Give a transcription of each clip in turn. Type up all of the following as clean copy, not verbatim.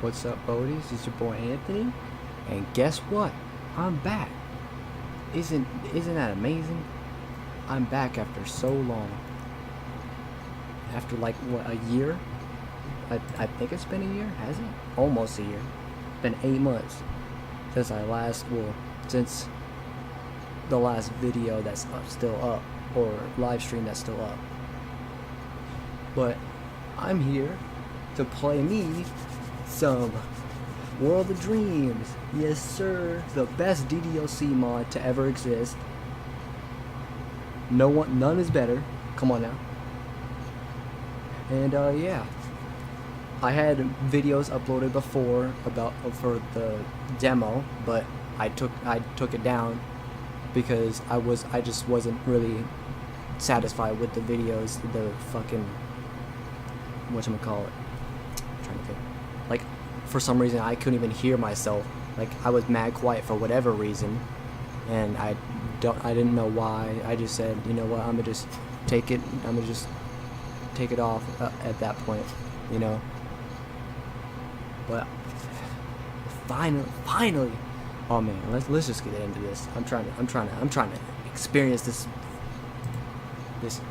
What's up, Bodies? It's your boy Anthony, and guess what? I'm back. Isn't that amazing? I'm back after so long. After like what, a year? I think it's been a year, has it? Almost a year. It's been 8 months since since the last video that's still up, or live stream that's still up. But I'm here to play me some World of Dreams. Yes sir, the best DDLC mod to ever exist. None is better. Come on now. And yeah, I had videos uploaded before for the demo, but I took it down because I just wasn't really satisfied with the videos, the fucking whatchamacallit. I'm trying to think. Like, for some reason I couldn't even hear myself. Like, I was mad quiet for whatever reason, and I didn't know why. I just said, you know what, I'm gonna just take it off at that point, you know. But finally, oh man, let's just get into this. I'm trying to experience this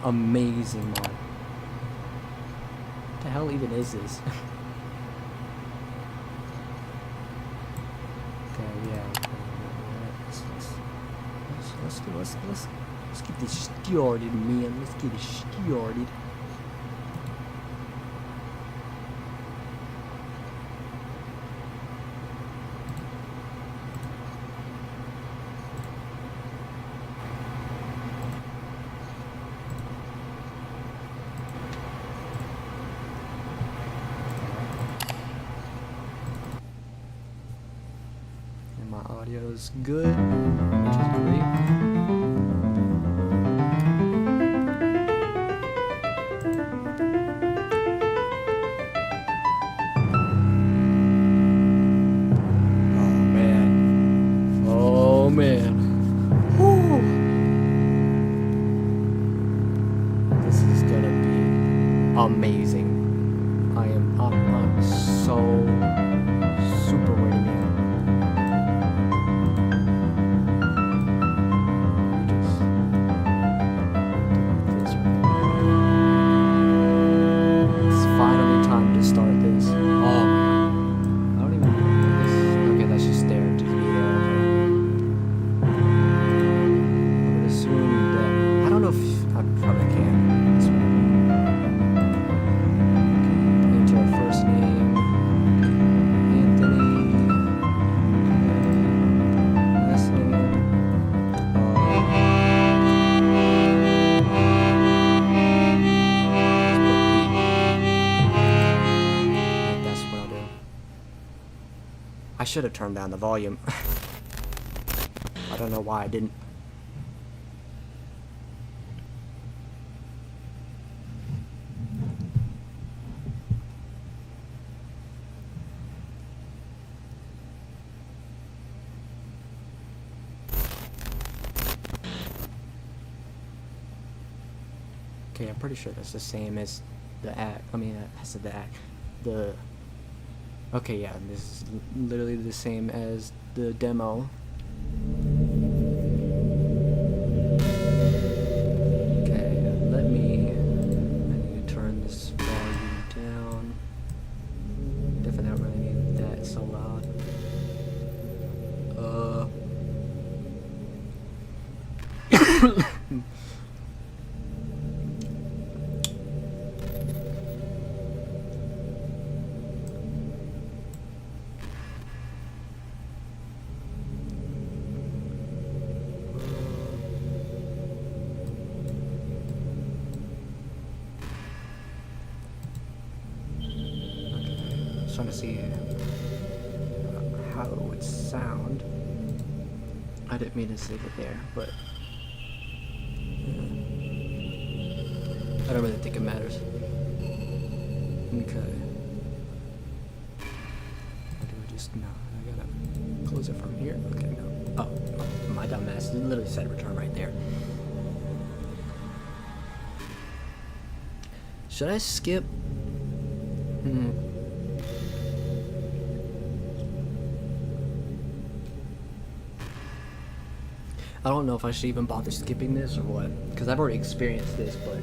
amazing mod. What the hell even is this? Okay, yeah. Let's get this started, man. Let's get it started. And my audio's good, which is great. Man, whew. This is gonna be amazing. I'm so super ready now. It's finally time to start this. Oh man, I don't even know this. Okay, let's just stare. Just be there. Okay. I don't know if I probably can. This one. Okay, enter our first name, Anthony. Last name. That's what I'll do. I should have turned down the volume. I don't know why I didn't. Okay, I'm pretty sure that's the same as the act. I mean, I said the act. Okay, yeah, this is literally the same as the demo. Okay, I need to turn this volume down. Definitely don't really need that so loud. Trying to see how it would sound. I didn't mean to save it there, but I don't really think it matters. Okay. Or do I just, no, I gotta close it from here. Okay, no. Oh, my dumb ass. It literally said return right there. Should I skip? I don't know if I should even bother skipping this or what, because I've already experienced this, but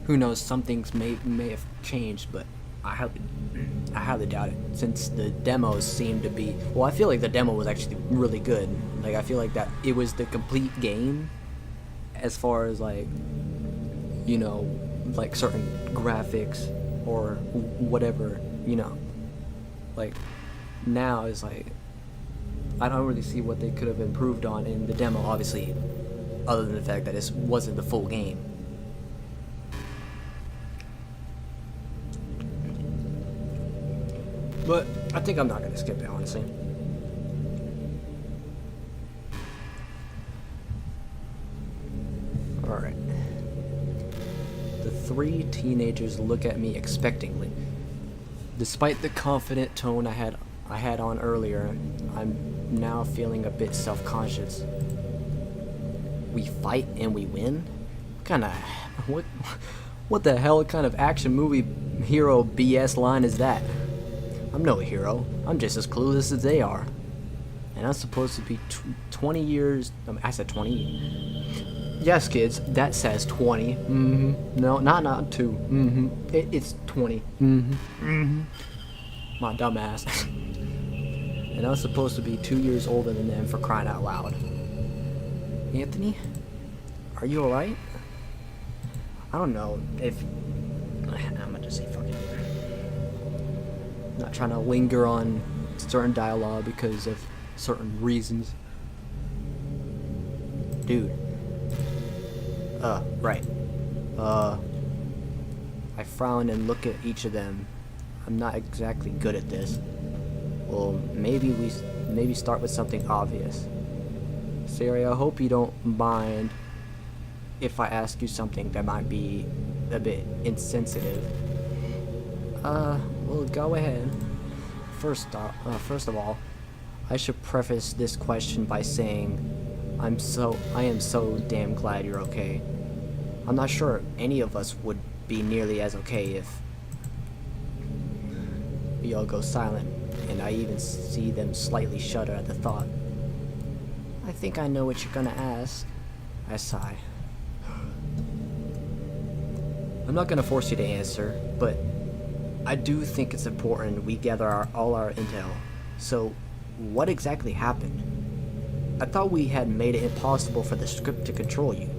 who knows, some things may have changed, but I highly doubt it, since the demos seem to be, well, I feel like the demo was actually really good. Like, I feel like that it was the complete game as far as, like, you know, like certain graphics or whatever, you know. Like, now is like, I don't really see what they could have improved on in the demo, obviously, other than the fact that it wasn't the full game. But I think I'm not going to skip it, honestly. Alright. The three teenagers look at me expectantly. Despite the confident tone I had on earlier, I'm now feeling a bit self-conscious. We fight and we win? What the hell kind of action movie hero BS line is that? I'm no hero. I'm just as clueless as they are. And I'm supposed to be 20 years... I said 20. Yes, kids, that says 20. Mm-hmm. No, not 2. Mm-hmm. It's 20. Mm-hmm. Mm-hmm. My dumb ass. And I'm supposed to be 2 years older than them, for crying out loud. Anthony? Are you alright? I don't know if... I'm gonna just say fuck it. Not trying to linger on certain dialogue because of certain reasons. Dude. Right. I frown and look at each of them. I'm not exactly good at this. Well, maybe start with something obvious. Sari, I hope you don't mind if I ask you something that might be a bit insensitive. Well, go ahead. First of all, I should preface this question by saying I am so damn glad you're okay. I'm not sure any of us would be nearly as okay if we all go silent, and I even see them slightly shudder at the thought. I think I know what you're gonna ask. I sigh. I'm not gonna force you to answer, but I do think it's important we gather all our intel. So, what exactly happened? I thought we had made it impossible for the script to control you.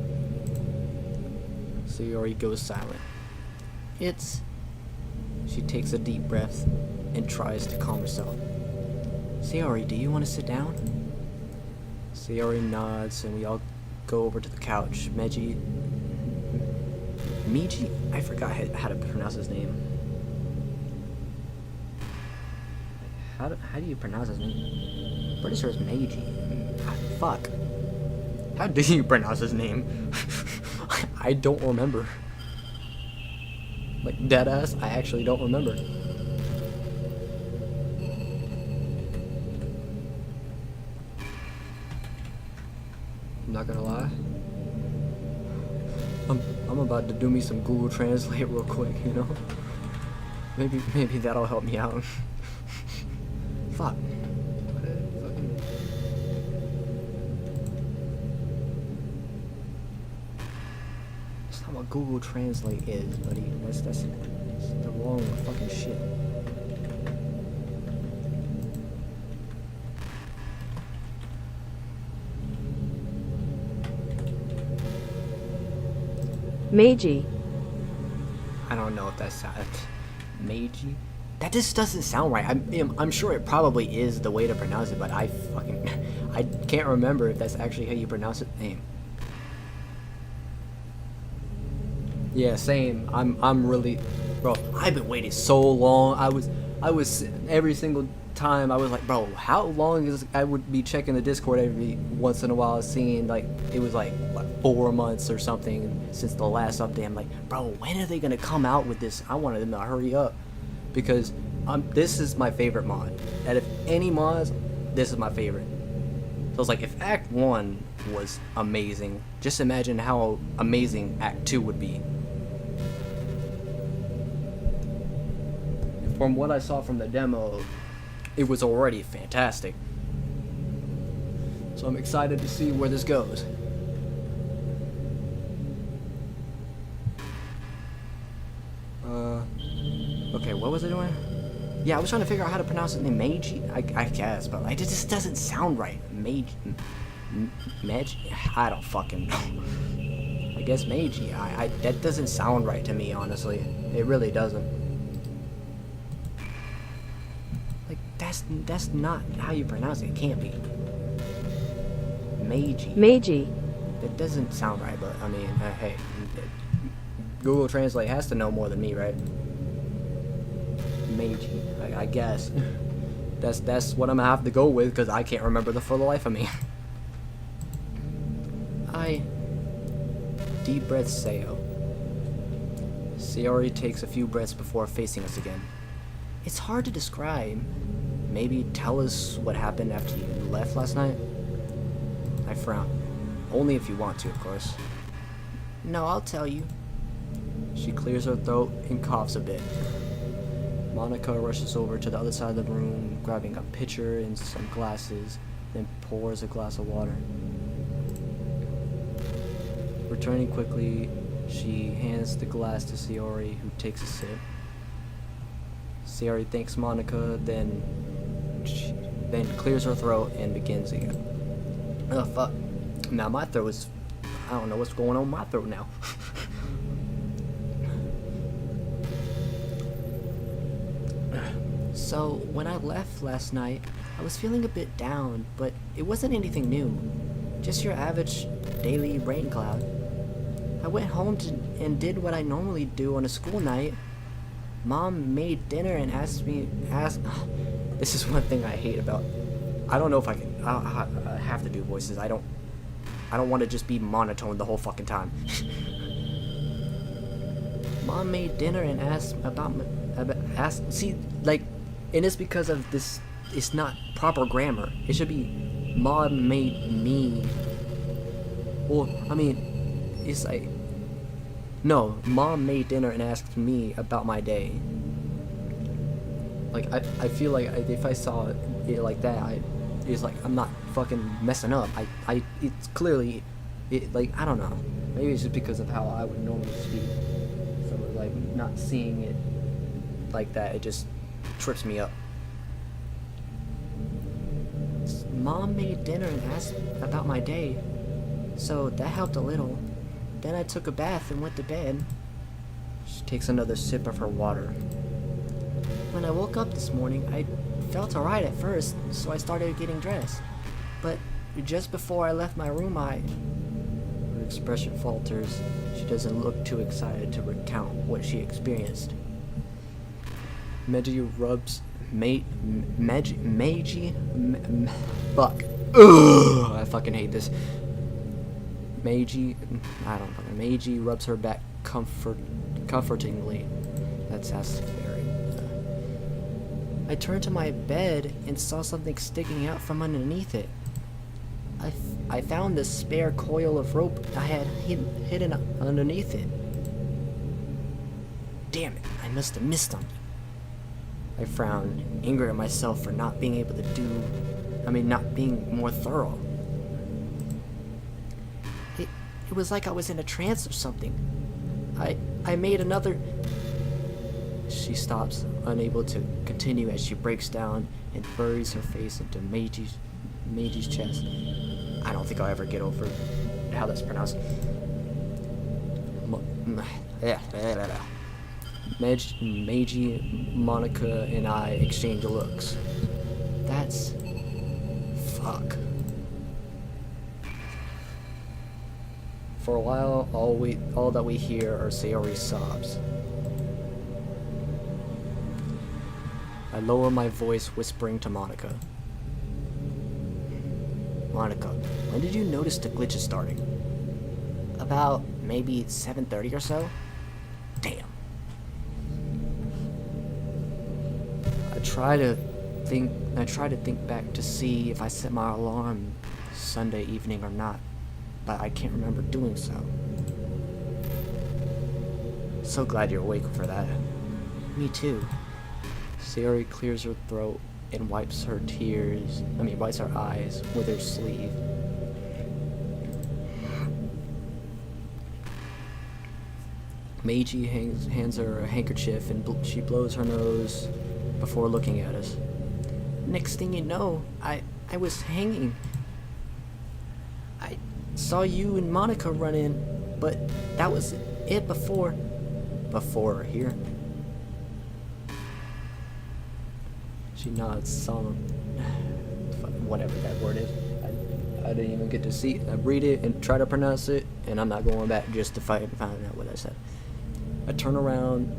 Sayori goes silent. She takes a deep breath and tries to calm herself. Sayori, do you want to sit down? Sayori nods and we all go over to the couch. Miji, I forgot how to pronounce his name. How do you pronounce his name? Pretty sure it's Meiji. Fuck. How do you pronounce his name? I don't remember. Like, deadass, I actually don't remember. I'm not gonna lie. I'm about to do me some Google Translate real quick, you know? Maybe that'll help me out. Fuck. That's not what Google Translate is, buddy. That's the wrong fucking shit. Meiji. I don't know if that's Meiji. That just doesn't sound right. I'm sure it probably is the way to pronounce it, but I can't remember if that's actually how you pronounce it. Name. Yeah, same. I'm really, bro. I've been waiting so long. I was every single time I was like, bro, how long is I would be checking the Discord every once in a while, seeing like it was like what, 4 months or something since the last update. I'm like, bro, when are they gonna come out with this? I wanted them to hurry up because this is my favorite mod. Out of any mods, this is my favorite. So it's like if Act 1 was amazing, just imagine how amazing Act 2 would be. From what I saw from the demo, it was already fantastic. So I'm excited to see where this goes. Okay, what was I doing? Yeah, I was trying to figure out how to pronounce it in Meiji, I guess, but like, it just doesn't sound right. Meiji? I don't fucking know. I guess Meiji. That doesn't sound right to me, honestly. It really doesn't. Like, that's not how you pronounce it. It can't be. Meiji. That doesn't sound right, but I mean, hey, Google Translate has to know more than me, right? Meiji, I guess. That's what I'm gonna have to go with, because I can't remember for the life of me. Deep breath, Seo. Sayori takes a few breaths before facing us again. It's hard to describe. Maybe tell us what happened after you left last night? I frown. Only if you want to, of course. No, I'll tell you. She clears her throat and coughs a bit. Monica rushes over to the other side of the room, grabbing a pitcher and some glasses, then pours a glass of water. Returning quickly, she hands the glass to Sayori, who takes a sip. Sayori thanks Monica, then clears her throat and begins again. Oh, fuck. Now my throat is... I don't know what's going on with my throat now. So, when I left last night, I was feeling a bit down, but it wasn't anything new. Just your average daily rain cloud. I went home and did what I normally do on a school night. Mom made dinner and asked this is one thing I hate about... I don't know if I can... I have to do voices. I don't want to just be monotone the whole fucking time. Mom made dinner and asked see, like, and it's because of this. It's not proper grammar. It should be Mom made me. Or, I mean, it's like, no, Mom made dinner and asked me about my day. Like, I feel like if I saw it like that, it's like, I'm not fucking messing up. It's clearly, like, I don't know. Maybe it's just because of how I would normally speak. So, like, not seeing it like that, it just trips me up. Mom made dinner and asked about my day, so that helped a little. Then I took a bath and went to bed. She takes another sip of her water. When I woke up this morning, I felt alright at first, so I started getting dressed. But just before I left my room, her expression falters. She doesn't look too excited to recount what she experienced. Meiji rubs... Fuck. Ugh, I fucking hate this. Meiji rubs her back comfortingly. That's very... I turned to my bed and saw something sticking out from underneath it. I found this spare coil of rope I had hidden underneath it. Damn it, I must have missed something. I frowned, angry at myself for not being able to not being more thorough. It was like I was in a trance or something. I made another... She stops, unable to continue as she breaks down and buries her face into Meiji's chest. I don't think I'll ever get over how that's pronounced. Meiji, Monica, and I exchange looks. That's... fuck. For a while, all that we hear are Sayori's sobs. I lower my voice, whispering to Monica. Monica, when did you notice the glitches starting? About maybe 7:30 or so? Damn. I try to think back to see if I set my alarm Sunday evening or not, but I can't remember doing so. So glad you're awake for that. Me too. Sayori clears her throat and wipes her wipes her eyes with her sleeve. Meiji hands her a handkerchief and she blows her nose before looking at us. Next thing you know, I was hanging. I saw you and Monica run in, but that was it before here. She nods solemn. Whatever that word is. I didn't even get to see it. I read it and try to pronounce it, and I'm not going back just to find out what I said. I turn around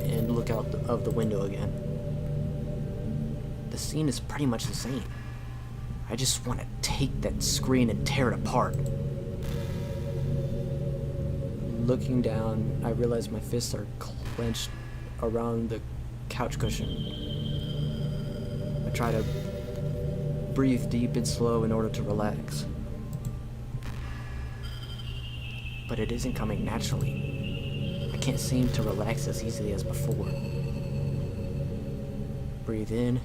and look out of the window again. The scene is pretty much the same. I just want to take that screen and tear it apart. Looking down, I realize my fists are clenched around the couch cushion. I try to breathe deep and slow in order to relax. But it isn't coming naturally. I can't seem to relax as easily as before. Breathe in,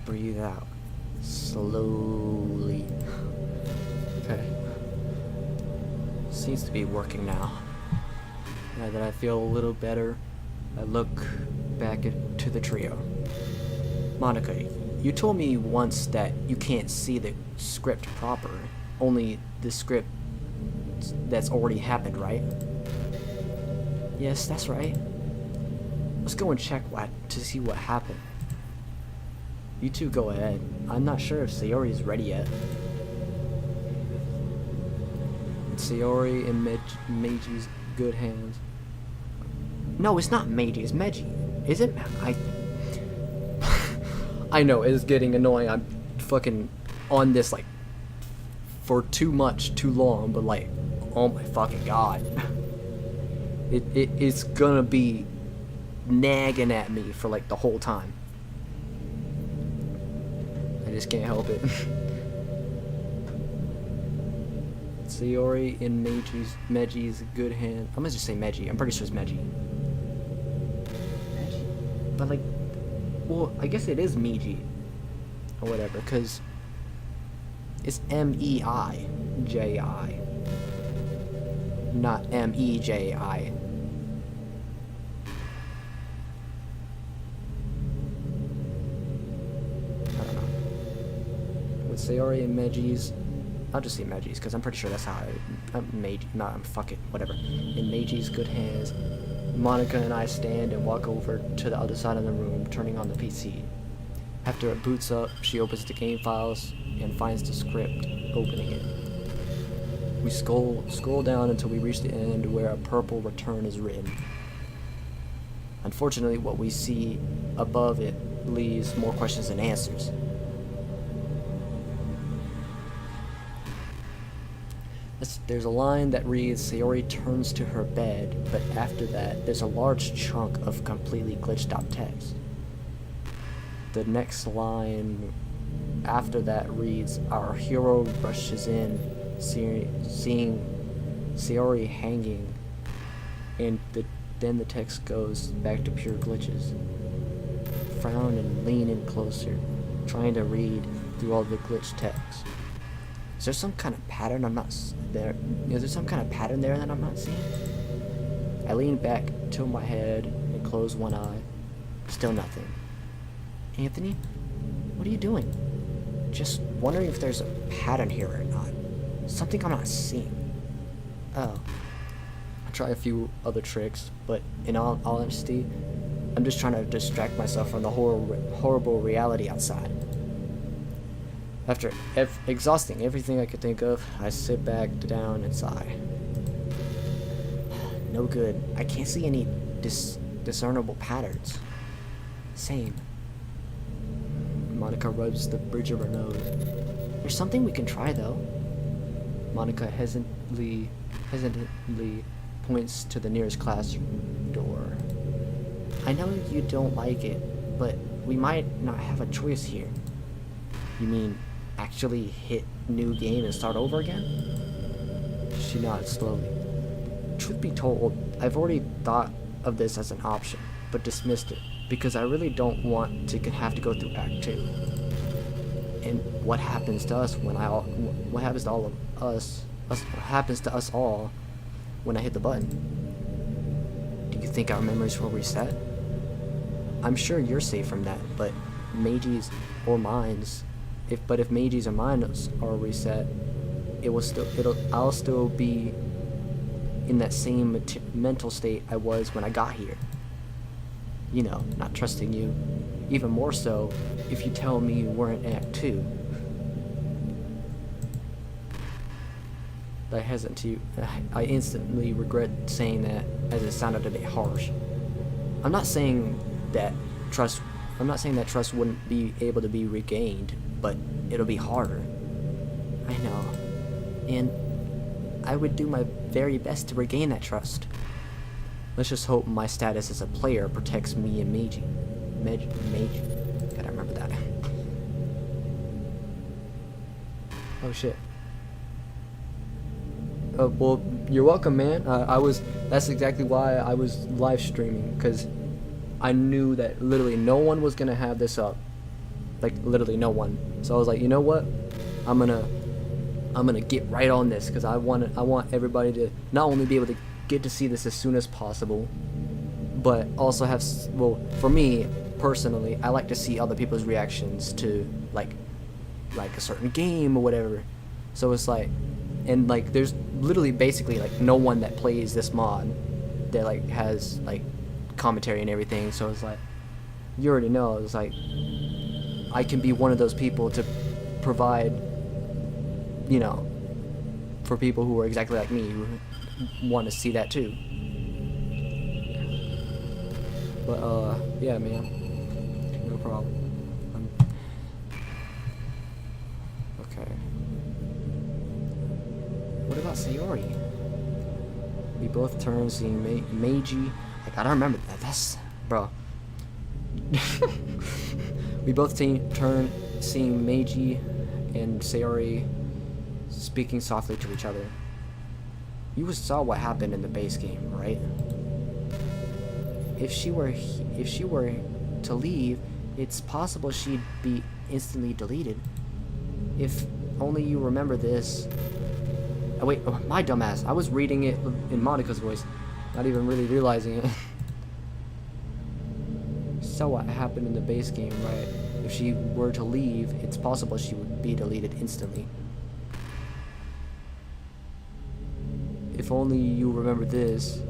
breathe out, slowly. Okay. Seems to be working now. Now that I feel a little better, I look back to the trio. Monica, you told me once that you can't see the script proper, only the script that's already happened, right? Yes, that's right. Let's go and check to see what happened. You two go ahead. I'm not sure if Sayori's ready yet. It's Sayori in Meiji's good hands. No, it's not Meiji, it's Meiji. Is it? I know, it's getting annoying. I'm fucking on this, like, for too long, but, like, oh my fucking god. It's gonna be nagging at me for, like, the whole time. I just can't help it. Sayori in Meiji's good hand. I'm gonna just say Meiji. I'm pretty sure it's Meiji. But, like, well, I guess it is Meiji. Or whatever, because it's M-E-I-J-I. Not M-E-J-I. I don't know. With Sayori and Meiji's, I'll just say Meiji's, because I'm pretty sure that's how fuck it, whatever. In Meiji's good hands, Monica and I stand and walk over to the other side of the room, turning on the PC. After it boots up, she opens the game files and finds the script, opening it. We scroll down until we reach the end where a purple return is written. Unfortunately, what we see above it leaves more questions than answers. There's a line that reads, Sayori turns to her bed, but after that, there's a large chunk of completely glitched out text. The next line after that reads, our hero rushes in, seeing Sayori hanging, and then the text goes back to pure glitches. Frown and lean in closer, trying to read through all the glitched text. Is there some kind of pattern I'm not there? Is there some kind of pattern there that I'm not seeing? I lean back, tilt my head, and close one eye. Still nothing. Anthony, what are you doing? Just wondering if there's a pattern here or not. Something I'm not seeing. Oh. I try a few other tricks, but in all honesty, I'm just trying to distract myself from the horrible reality outside. After exhausting everything I could think of, I sit back down and sigh. No good. I can't see any discernible patterns. Same. Monica rubs the bridge of her nose. There's something we can try, though. Monica hesitantly points to the nearest classroom door. I know you don't like it, but we might not have a choice here. You mean actually hit new game and start over again? She nods slowly. Truth be told, I've already thought of this as an option, but dismissed it because I really don't want to have to go through Act 2. And what happens to us when what happens to all of us, what happens to us all when I hit the button? Do you think our memories will reset? I'm sure you're safe from that, but Meiji's or mine's, if Meiji's or mine's are reset, I'll still be in that same mental state I was when I got here. You know, not trusting you. Even more so if you tell me you weren't in Act 2. I instantly regret saying that, as it sounded a bit harsh. I'm not saying that trust wouldn't be able to be regained, but it'll be harder. I know. And I would do my very best to regain that trust. Let's just hope my status as a player protects me and Meiji. Gotta remember that. Oh shit. Well, you're welcome, man. That's exactly why I was live streaming, because I knew that literally no one was gonna have this up. Like, literally no one. So I was like, you know what? I'm gonna get right on this, because I want everybody to not only be able to get to see this as soon as possible, but also have, well, for me personally, I like to see other people's reactions to like a certain game or whatever. So it's like, and like there's literally basically like no one that plays this mod that like has like commentary and everything. So it's like, you already know, it's like I can be one of those people to provide, you know, for people who are exactly like me, who want to see that too. But yeah, man, no problem. Okay. What about Sayori? We both turned seeing Meiji. I gotta remember that. That's, bro. We both turned seeing Meiji and Sayori speaking softly to each other. You saw what happened in the base game, right? If she were to leave, it's possible she'd be instantly deleted. If only you remember this. Oh wait, oh, my dumbass. I was reading it in Monica's voice, not even really realizing it. Saw what happened in the base game, right? If she were to leave, it's possible she would be deleted instantly. If only you remember this,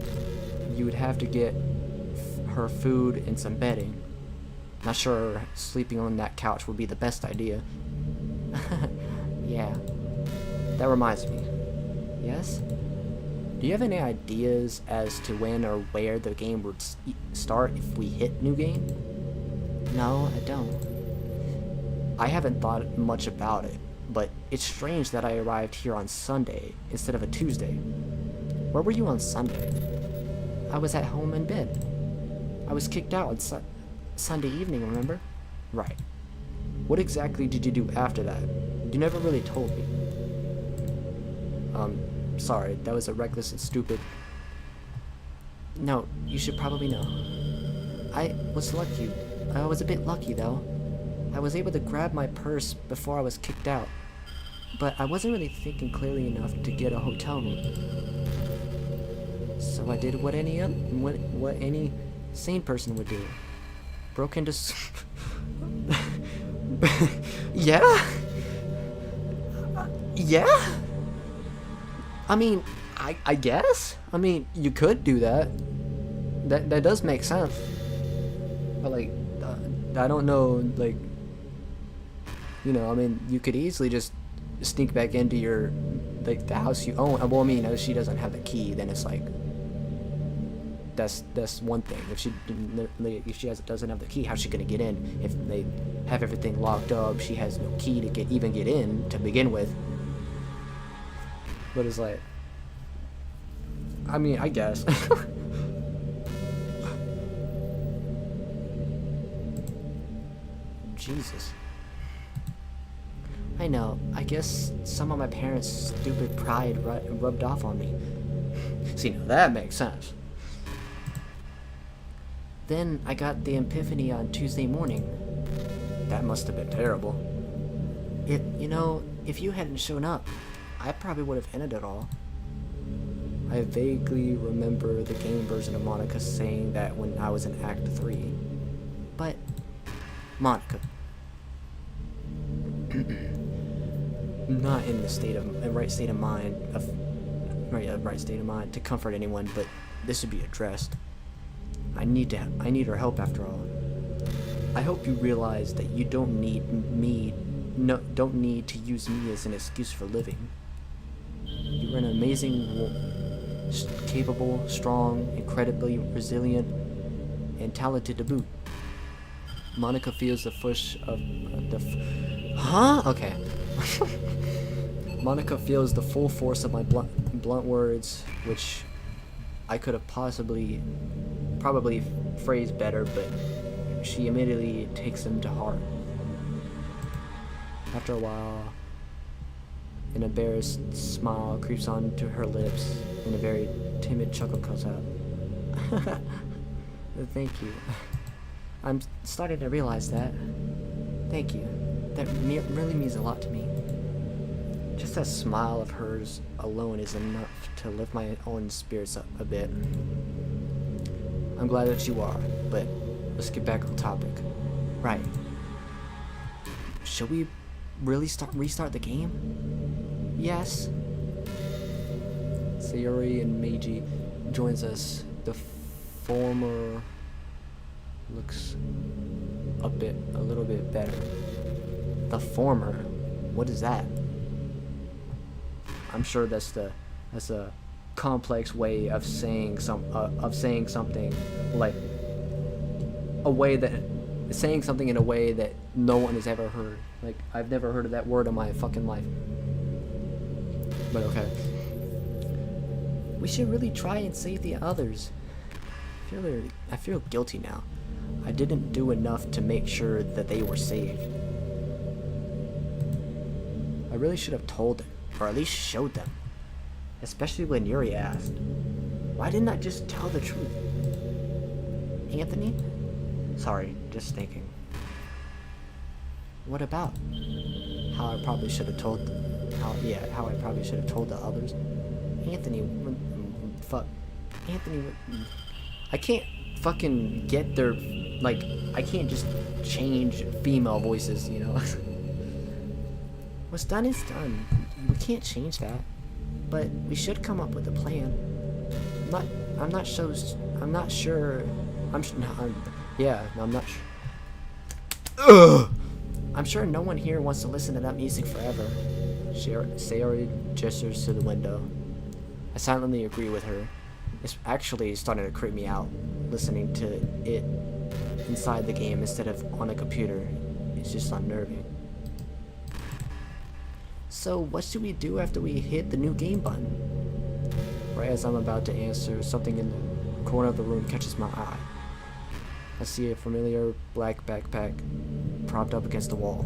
you would have to get her food and some bedding. Not sure sleeping on that couch would be the best idea. Yeah. That reminds me. Yes? Do you have any ideas as to when or where the game would start if we hit New Game? No, I don't. I haven't thought much about it, but it's strange that I arrived here on Sunday instead of a Tuesday. Where were you on Sunday? I was at home in bed. I was kicked out on Sunday evening, remember? Right. What exactly did you do after that? You never really told me. Sorry, that was a reckless and stupid... No, you should probably know. I was lucky. I was a bit lucky, though. I was able to grab my purse before I was kicked out. But I wasn't really thinking clearly enough to get a hotel room. So I did what any sane person would do. Broke into... Yeah? Yeah? I mean, I guess? I mean, you could do that. That does make sense. But, like, I don't know, like... You know, I mean, you could easily just sneak back into your... Like, the house you own. Well, I mean, if she doesn't have the key, then it's like... That's one thing. If she doesn't have the key, how's she gonna get in? If they have everything locked up, she has no key to even get in to begin with. But it's like, I mean, I guess. Jesus. I know. I guess some of my parents' stupid pride rubbed off on me. See, now that makes sense. then I got the epiphany on Tuesday morning. That must have been terrible. If you hadn't shown up, I probably would have ended it all. I vaguely remember the game version of Monica saying that when I was in Act 3. But, Monica. Not in the right state of mind to comfort anyone, but this should be addressed. I need her help after all. I hope you realize that you don't need to use me as an excuse for living. You're an amazing, capable, strong, incredibly resilient, and talented to boot. Monica feels the push of Okay. Monica feels the full force of my blunt words, which I could have probably phrased better, but she immediately takes them to heart. After a while, an embarrassed smile creeps onto her lips, and a very timid chuckle comes out. Thank you. I'm starting to realize that. Thank you. That really means a lot to me. Just that smile of hers alone is enough to lift my own spirits up a bit. I'm glad that you are, but let's get back on topic. Right. Should we really restart the game? Yes. Sayori and Meiji joins us. The former looks a little bit better. The former? What is that? I'm sure that's a complex way of saying something, like saying something in a way that no one has ever heard. Like, I've never heard of that word in my fucking life. But okay. We should really try and save the others. I feel guilty now. I didn't do enough to make sure that they were saved. I really should have told them, or at least showed them. Especially when Yuri asked. Why didn't I just tell the truth? Anthony? Sorry, just thinking. What about? How I probably should have told the others. Anthony, I can't fucking get their, like, I can't just change female voices, you know? What's done is done. We can't change that. But we should come up with a plan. I'm not sure. I'm sure no one here wants to listen to that music forever. Sayori gestures to the window. I silently agree with her. It's actually starting to creep me out, listening to it inside the game instead of on a computer. It's just unnerving. So what should we do after we hit the new game button? Right as I'm about to answer, something in the corner of the room catches my eye. I see a familiar black backpack propped up against the wall.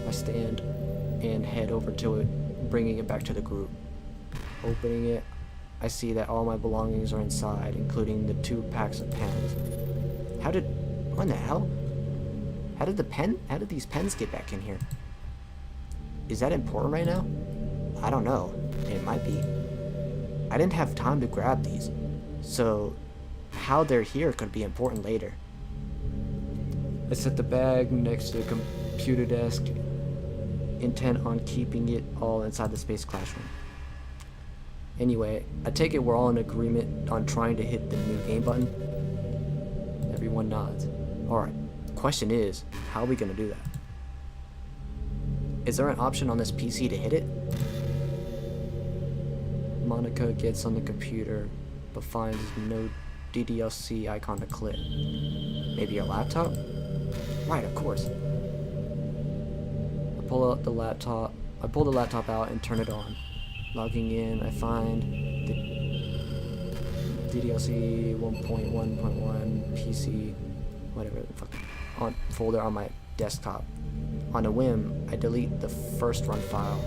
I stand and head over to it, bringing it back to the group. Opening it, I see that all my belongings are inside, including the 2 packs of pens. What the hell? How did these pens get back in here? Is that important right now? I don't know. It might be. I didn't have time to grab these, so how they're here could be important later. I set the bag next to the computer desk, intent on keeping it all inside the space classroom. Anyway, I take it we're all in agreement on trying to hit the new game button. Everyone nods. Alright, the question is, how are we gonna do that? Is there an option on this PC to hit it? Monica gets on the computer, but finds no DDLC icon to click. Maybe a laptop? Right, of course. I pull the laptop out and turn it on. Logging in, I find the DDLC 1.1.1 PC, whatever the fuck, folder on my desktop. On a whim, I delete the first run file.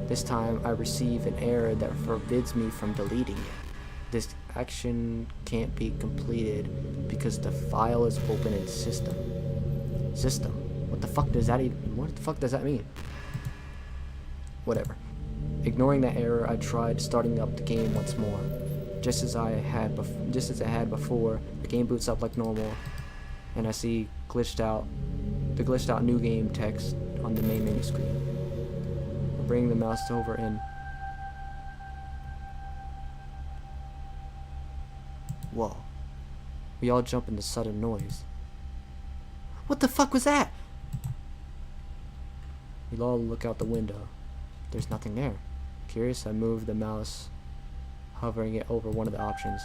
This time, I receive an error that forbids me from deleting it. This action can't be completed because the file is open in system. System? What the fuck does that mean? Whatever. Ignoring that error, I tried starting up the game once more. Just as I had before, the game boots up like normal, and I see the glitched out new game text on the main menu screen. I bring the mouse over and whoa. We all jump into sudden noise. What the fuck was that? We all look out the window. There's nothing there. Curious, I move the mouse, hovering it over one of the options.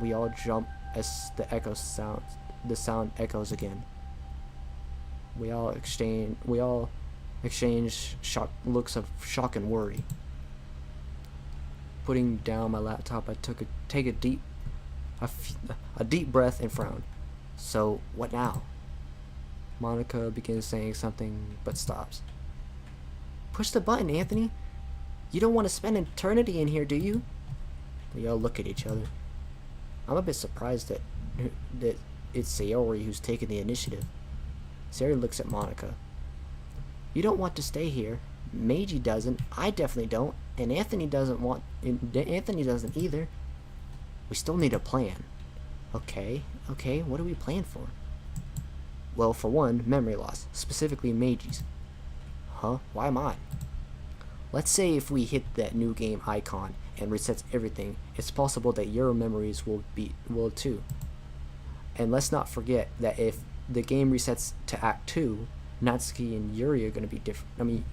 We all jump as the sound echoes again. We all exchange looks of shock and worry. Putting down my laptop, I take a deep breath and frown. So what now? Monica begins saying something but stops. Push the button, Anthony. You don't want to spend eternity in here, do you? We all look at each other. I'm a bit surprised that it's Sayori who's taken the initiative. Sayori looks at Monica. You don't want to stay here. Meiji doesn't. I definitely don't. And Anthony doesn't either. We still need a plan. Okay, what do we plan for? Well, for one, memory loss, specifically Meiji's. Huh? Why mine? Let's say if we hit that new game icon and resets everything, it's possible that your memories will too. And let's not forget that if the game resets to Act 2, Natsuki and Yuri are going to be different. I mean,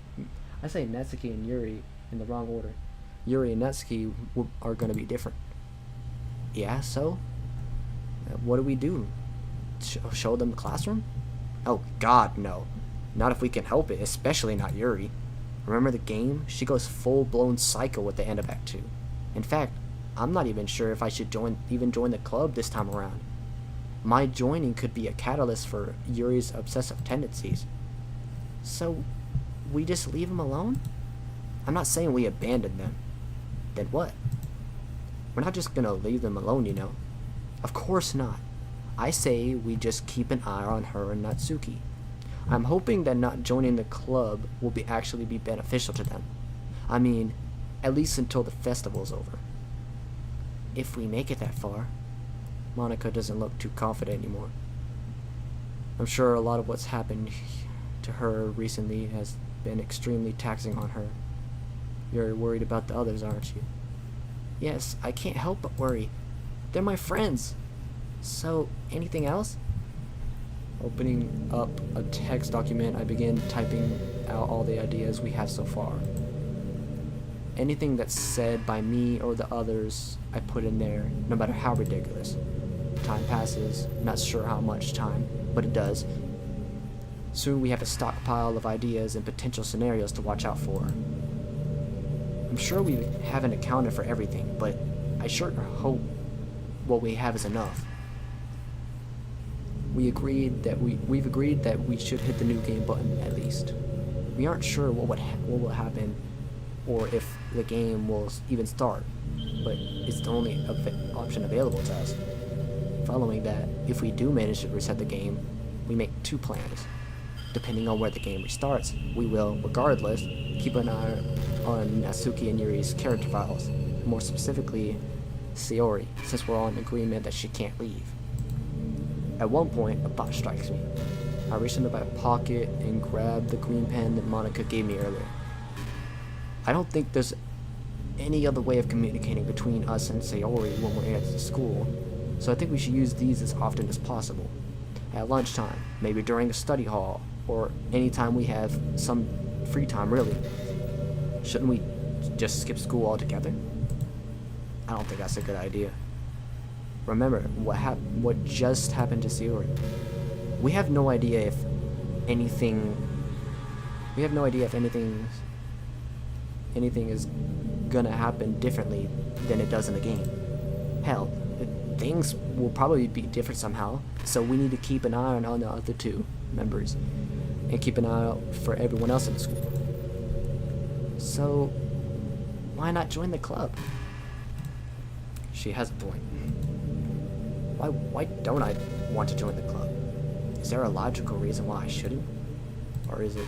I say Natsuki and Yuri in the wrong order. Yuri and Natsuki are going to be different. Yeah, so? What do we do? Show them the classroom? Oh god, no. Not if we can help it, especially not Yuri. Remember the game? She goes full-blown psycho at the end of Act 2. In fact, I'm not even sure if I should even join the club this time around. My joining could be a catalyst for Yuri's obsessive tendencies. So, we just leave him alone? I'm not saying we abandon them. Then what? We're not just gonna leave them alone, you know. Of course not. I say we just keep an eye on her and Natsuki. I'm hoping that not joining the club will actually be beneficial to them. I mean, at least until the festival's over. If we make it that far. Monica doesn't look too confident anymore. I'm sure a lot of what's happened to her recently has been extremely taxing on her. You're worried about the others, aren't you? Yes, I can't help but worry. They're my friends. So, anything else? Opening up a text document, I begin typing out all the ideas we have so far. Anything that's said by me or the others, I put in there, no matter how ridiculous. Time passes, not sure how much time, but it does. Soon we have a stockpile of ideas and potential scenarios to watch out for. I'm sure we haven't accounted for everything, but I sure hope what we have is enough. We've agreed that we should hit the new game button at least. We aren't sure what will happen or if the game will even start, but it's the only option available to us. Following that, if we do manage to reset the game, we make two plans. Depending on where the game restarts, we will, regardless, keep an eye on Natsuki and Yuri's character files, more specifically Sayori, since we're all in agreement that she can't leave. At one point, a thought strikes me. I reach into my pocket and grab the green pen that Monica gave me earlier. I don't think there's any other way of communicating between us and Sayori when we're at school, so I think we should use these as often as possible. At lunchtime, maybe during a study hall, or anytime we have some free time, really. Shouldn't we just skip school altogether? I don't think that's a good idea. Remember what just happened to Sayori. We have no idea if anything is gonna happen differently than it does in the game. Hell, things will probably be different somehow, so we need to keep an eye on the other two members and keep an eye out for everyone else in the school. So, why not join the club? She has a point. Why don't I want to join the club? Is there a logical reason why I shouldn't? Or is it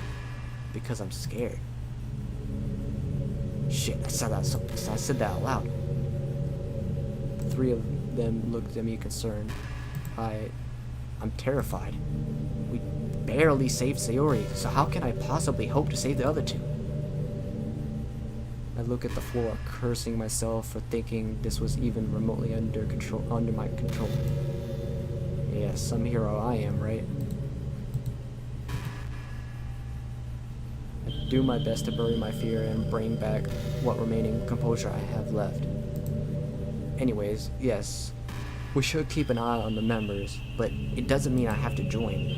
because I'm scared? Shit, I said that out loud. The three of them looked at me concerned. I'm terrified. We barely saved Sayori, so how can I possibly hope to save the other two? I look at the floor, cursing myself for thinking this was even remotely under my control. Yeah, some hero I am, right? I do my best to bury my fear and bring back what remaining composure I have left. Anyways, yes, we should keep an eye on the members, but it doesn't mean I have to join.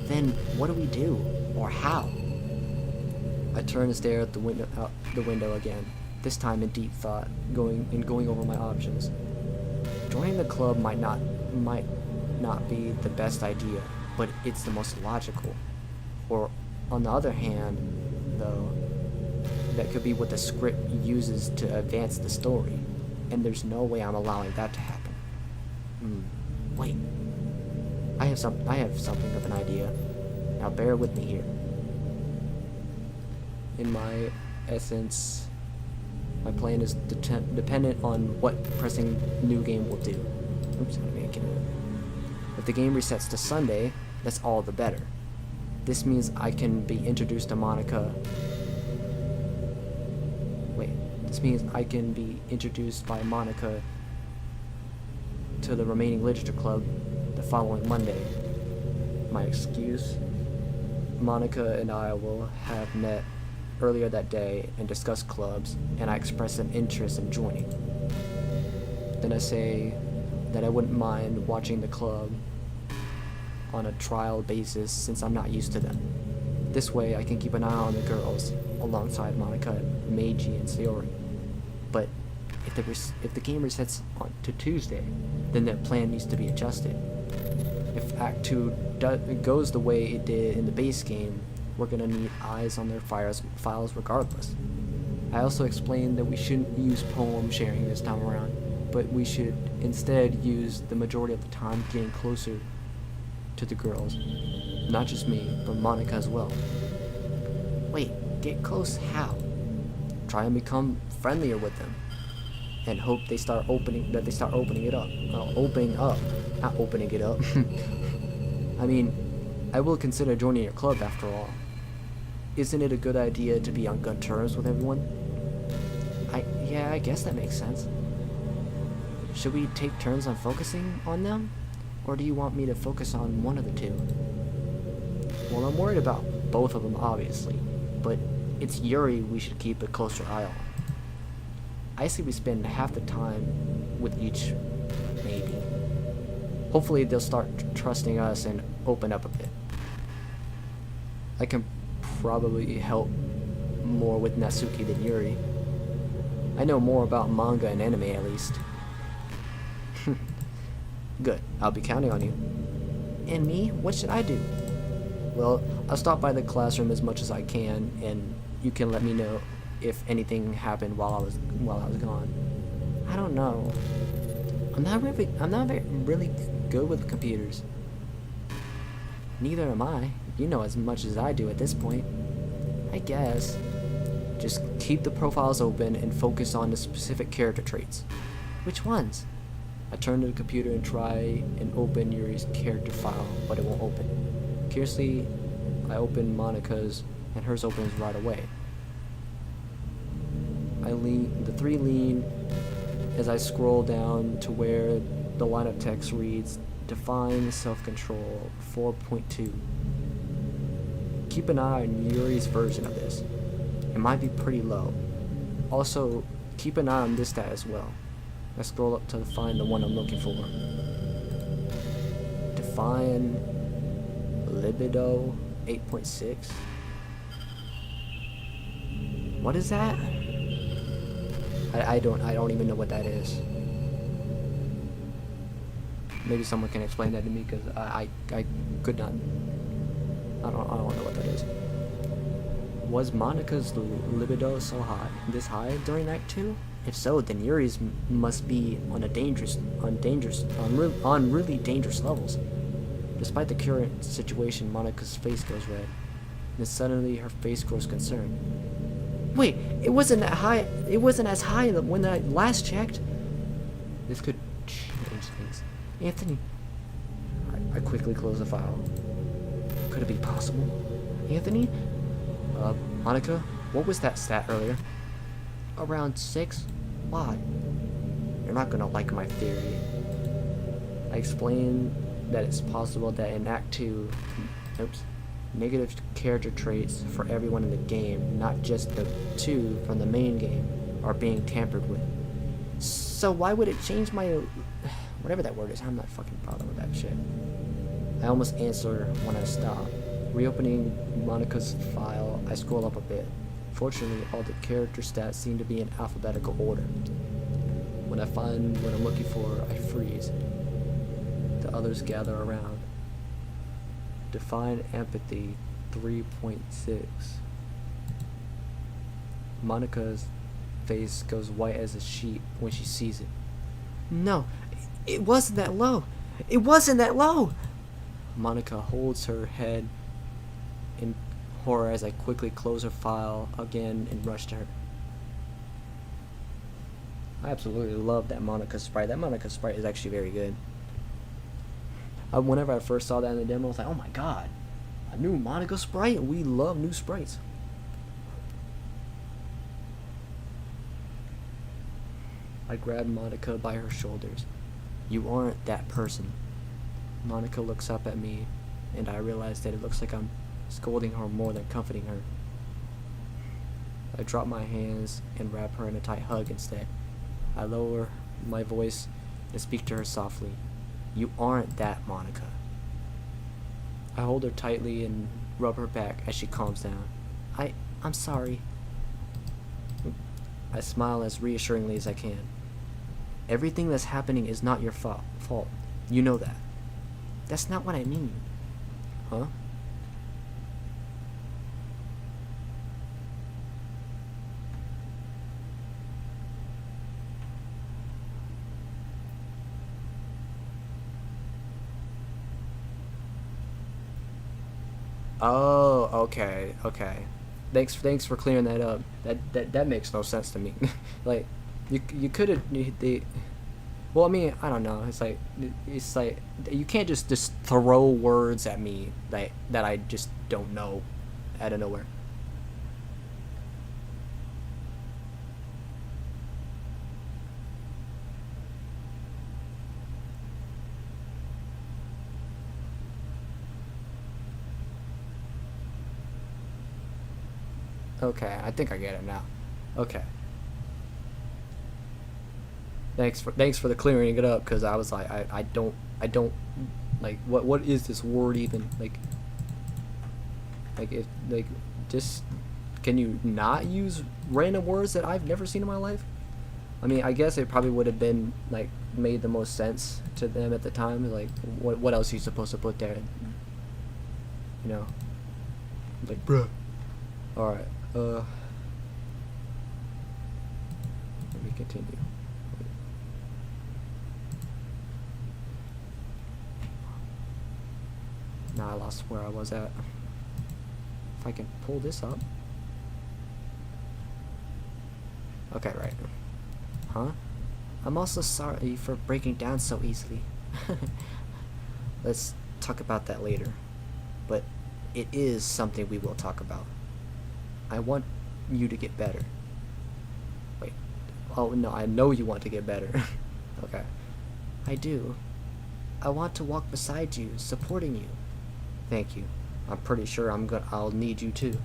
Then what do we do? Or how? I turn and stare at the window again, this time in deep thought, going over my options. Joining the club might not be the best idea, but it's the most logical. Or on the other hand, though, that could be what the script uses to advance the story, and there's no way I'm allowing that to happen. Wait. I have something of an idea. Now bear with me here. In my essence, my plan is dependent on what pressing new game will do. Oops, I'm making it. If the game resets to Sunday, that's all the better. This means I can be introduced to Monica. This means I can be introduced by Monica to the remaining literature club the following Monday. My excuse? Monica and I will have met earlier that day and discussed clubs, and I express an interest in joining. Then I say that I wouldn't mind watching the club on a trial basis since I'm not used to them. This way I can keep an eye on the girls alongside Monica, Meiji, and Sayori. But if the game resets to Tuesday, then that plan needs to be adjusted. If Act 2 goes the way it did in the base game, we're gonna need eyes on their files regardless. I also explained that we shouldn't use poem sharing this time around, but we should instead use the majority of the time getting closer to the girls. Not just me, but Monica as well. Wait, get close how? Try and become friendlier with them, and hope they start opening it up. Not opening it up. I mean, I will consider joining your club after all. Isn't it a good idea to be on good terms with everyone? Yeah, I guess that makes sense. Should we take turns on focusing on them? Or do you want me to focus on one of the two? Well, I'm worried about both of them, obviously, but it's Yuri we should keep a closer eye on. I say we spend half the time with each, maybe. Hopefully they'll start trusting us and open up a bit. I can probably help more with Natsuki than Yuri. I know more about manga and anime at least. Good, I'll be counting on you. And me? What should I do? Well, I'll stop by the classroom as much as I can, and you can let me know if anything happened while I was gone. I don't know. I'm not really good with computers. Neither am I. You know as much as I do at this point. I guess. Just keep the profiles open and focus on the specific character traits. Which ones? I turn to the computer and try and open Yuri's character file, but it won't open. Curiously, I open Monica's, and hers opens right away. The three lean as I scroll down to where the line of text reads, Define Self-Control 4.2. Keep an eye on Yuri's version of this. It might be pretty low. Also, keep an eye on this stat as well. I scroll up to find the one I'm looking for. Define Libido 8.6. What is that? I don't even know what that is. Maybe someone can explain that to me, because I could not. I don't know what that is. Was Monica's libido this high during Act 2? If so, then Yuri's must be on really dangerous levels. Despite the current situation, Monica's face goes red. Then suddenly her face grows concerned. Wait, it wasn't that high. It wasn't as high when I last checked. This could change things. Anthony. I quickly close the file. Could it be possible? Anthony? Monica, what was that stat earlier? Around 6? Why? You're not gonna like my theory. I explained that it's possible that in Act 2, negative character traits for everyone in the game, not just the 2 from the main game, are being tampered with. So why would it change my... whatever that word is, I'm not fucking bothered with that shit. I almost answer when I stop. Reopening Monica's file, I scroll up a bit. Fortunately, all the character stats seem to be in alphabetical order. When I find what I'm looking for, I freeze. The others gather around. Define empathy 3.6. Monica's face goes white as a sheet when she sees it. No, it wasn't that low. It wasn't that low. Monica holds her head in horror as I quickly close her file again and rush to her. I absolutely love that Monica sprite. That Monica sprite is actually very good. Whenever I first saw that in the demo, I was like, oh my god, a new Monica sprite? We love new sprites. I grab Monica by her shoulders. You aren't that person. Monica looks up at me, and I realize that it looks like I'm scolding her more than comforting her. I drop my hands and wrap her in a tight hug instead. I lower my voice and speak to her softly. You aren't that Monica. I hold her tightly and rub her back as she calms down. I'm sorry. I smile as reassuringly as I can. Everything that's happening is not your fault. You know that. That's not what I mean. Huh? Oh, okay. Thanks for clearing that up. That makes no sense to me. Like, you could have well, I mean, I don't know. It's like you can't just throw words at me that I just don't know out of nowhere. Okay, I think I get it now. Okay. Thanks for the clearing it up, because I was like, I don't like what is this word even, like if just can you not use random words that I've never seen in my life? I mean, I guess it probably would have been like made the most sense to them at the time. Like what else are you supposed to put there? You know, like bruh. All right. Let me continue. Now I lost where I was at. If I can pull this up. Okay, right. Huh? I'm also sorry for breaking down so easily. Let's talk about that later. But it is something we will talk about. I want you to get better. Wait. Oh, no, I know you want to get better. Okay. I do. I want to walk beside you, supporting you. Thank you. I'm pretty sure I'll need you too.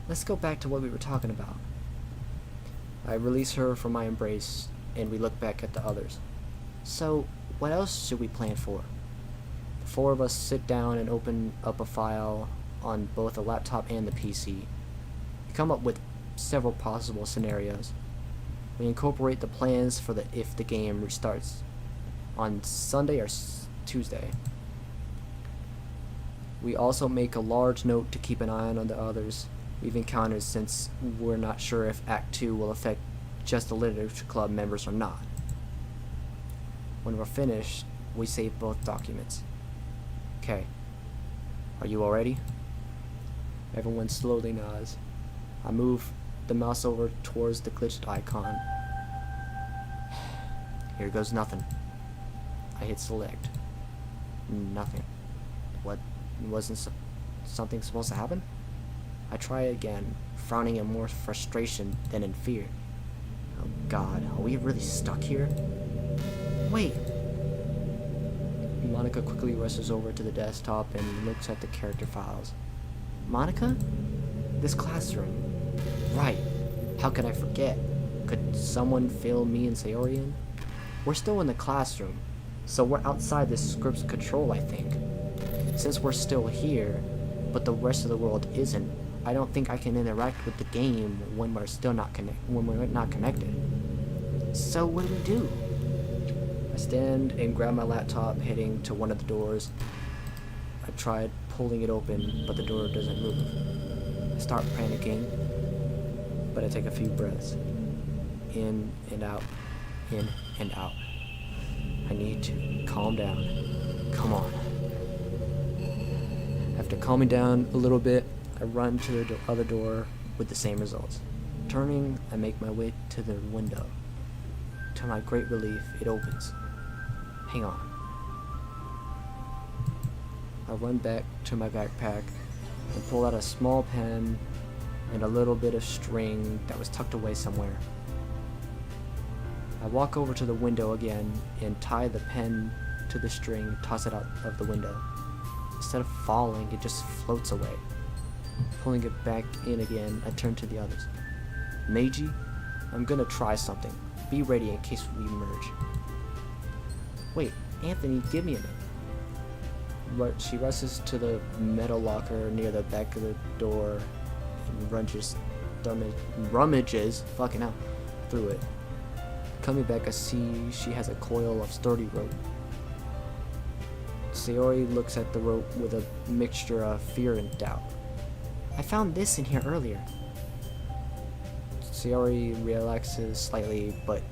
Let's go back to what we were talking about. I release her from my embrace, and we look back at the others. So, what else should we plan for? The four of us sit down and open up a file on both the laptop and the PC. We come up with several possible scenarios. We incorporate the plans for if the game restarts on Sunday or Tuesday. We also make a large note to keep an eye on the others we've encountered, since we're not sure if Act 2 will affect just the literature club members or not. When we're finished, we save both documents. Okay. Are you all ready? Everyone slowly nods. I move the mouse over towards the glitched icon. Here goes nothing. I hit select. Nothing. What? Wasn't something supposed to happen? I try again, frowning in more frustration than in fear. Oh God, are we really stuck here? Wait! Monica quickly rushes over to the desktop and looks at the character files. Monica? This classroom. Right. How could I forget? Could someone fill me and Sayori in? We're still in the classroom, so we're outside the script's control, I think. Since we're still here, but the rest of the world isn't, I don't think I can interact with the game when we're still not connected. So what do? I stand and grab my laptop, heading to one of the doors. I tried pulling it open, but the door doesn't move. I start panicking, but I take a few breaths. In and out, in and out. I need to calm down. Come on. After calming down a little bit, I run to the other door with the same results. Turning, I make my way to the window. To my great relief, it opens. Hang on. I run back to my backpack and pull out a small pen and a little bit of string that was tucked away somewhere. I walk over to the window again and tie the pen to the string, toss it out of the window. Instead of falling, it just floats away. Pulling it back in again, I turn to the others. Meiji, I'm gonna try something. Be ready in case we merge. Wait, Anthony, give me a minute. She rushes to the metal locker near the back of the door and rummages fucking hell, through it. Coming back, I see she has a coil of sturdy rope. Sayori looks at the rope with a mixture of fear and doubt. I found this in here earlier. Sayori relaxes slightly, but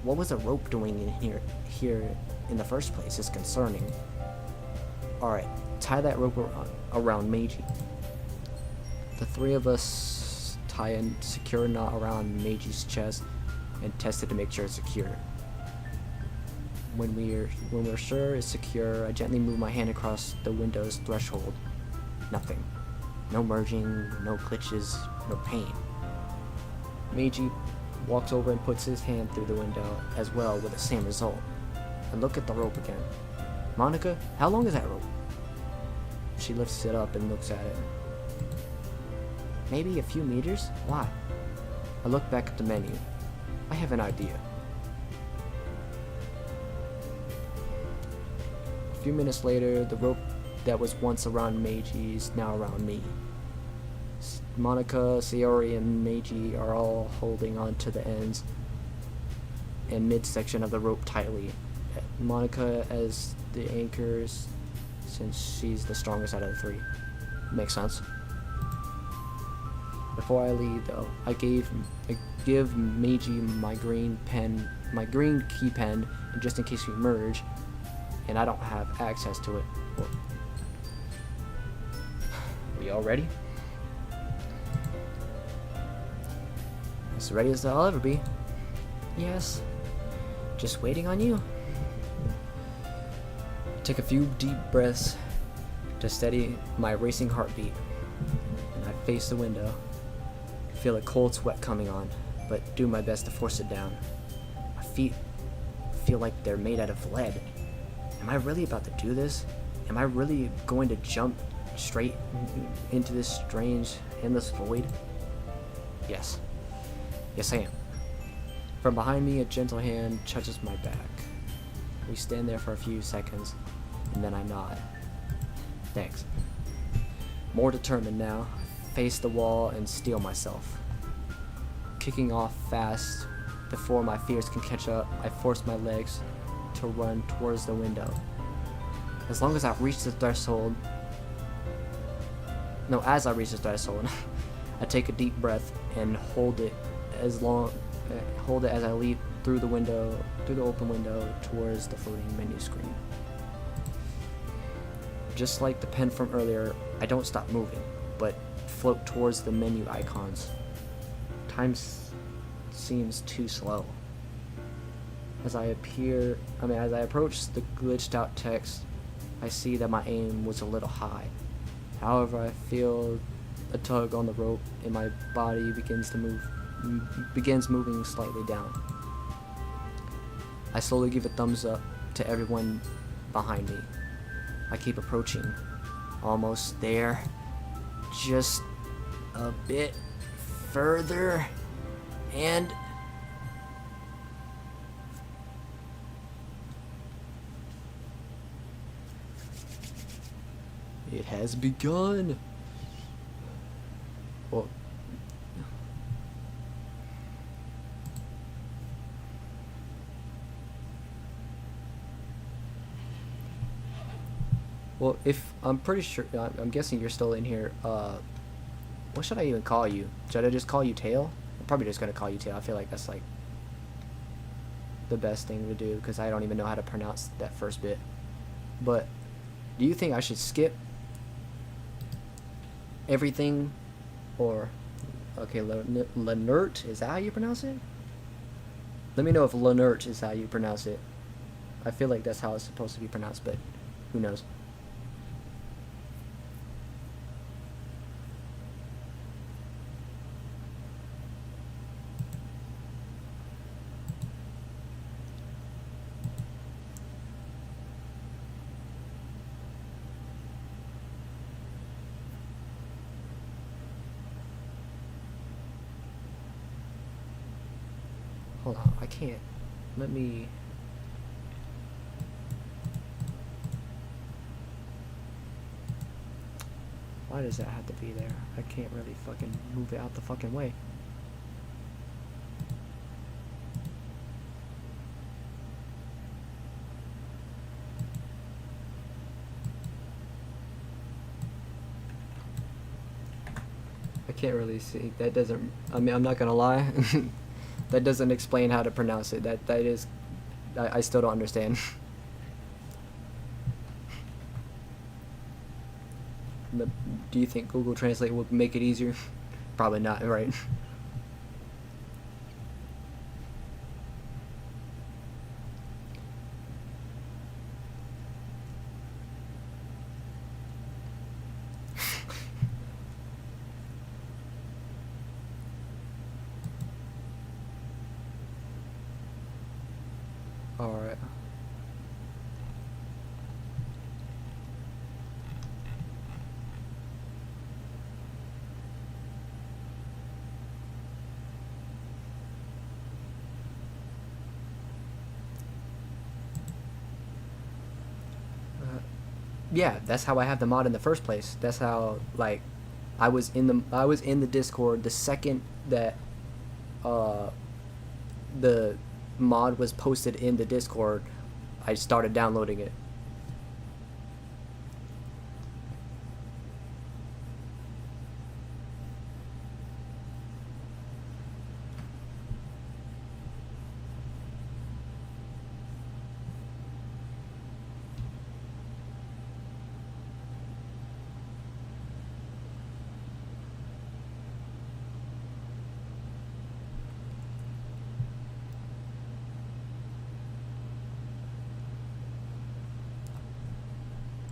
what was the rope doing in here in the first place is concerning. Alright, tie that rope around Meiji. The three of us tie a secure knot around Meiji's chest and test it to make sure it's secure. When we're sure it's secure, I gently move my hand across the window's threshold. Nothing. No merging, no glitches, no pain. Meiji walks over and puts his hand through the window as well with the same result. I look at the rope again. Monica, how long is that rope? She lifts it up and looks at it. Maybe a few meters? Why? I look back at the menu. I have an idea. A few minutes later, the rope that was once around Meiji is now around me. Monica, Sayori, and Meiji are all holding on to the ends and midsection of the rope tightly. Monica as the anchors, since she's the strongest out of the three. Makes sense. Before I leave, though, I give Meiji my green key pen, just in case we merge, and I don't have access to it. We all ready? As ready as I'll ever be. Yes. Just waiting on you. Take a few deep breaths to steady my racing heartbeat, and I face the window. Feel a cold sweat coming on, but do my best to force it down. My feet feel like they're made out of lead. Am I really about to do this? Am I really going to jump straight into this strange, endless void? Yes. Yes, I am. From behind me, a gentle hand touches my back. We stand there for a few seconds, and then I nod. Thanks. More determined now, face the wall and steel myself. Kicking off fast before my fears can catch up, I force my legs to run towards the window. As I reach the threshold, I take a deep breath and hold it as long hold it as I leap through the open window towards the floating menu screen. Just like the pen from earlier, I don't stop moving, but float towards the menu icons. Time seems too slow. As I approach the glitched out text, I see that my aim was a little high. However, I feel a tug on the rope and my body begins moving slightly down. I slowly give a thumbs up to everyone behind me. I keep approaching, almost there, just a bit further, and it has begun. Well, if I'm pretty sure, I'm guessing you're still in here. What should I even call you? Should I just call you Tail? I'm probably just gonna call you Tail. I feel like that's like the best thing to do because I don't even know how to pronounce that first bit. But do you think I should skip everything, or okay, Lenert, is that how you pronounce it? Let me know if Lenert is how you pronounce it. I feel like that's how it's supposed to be pronounced, but who knows? Hold on, I can't. Let me. Why does that have to be there? I can't really fucking move it out the fucking way. I can't really see. That doesn't. I mean, I'm not gonna lie. That doesn't explain how to pronounce it. That is, I still don't understand. Do you think Google Translate would make it easier? Probably not, right? Alright. Yeah, that's how I have the mod in the first place. That's how, like, I was in the Discord the second that the mod was posted in the Discord. I started downloading it.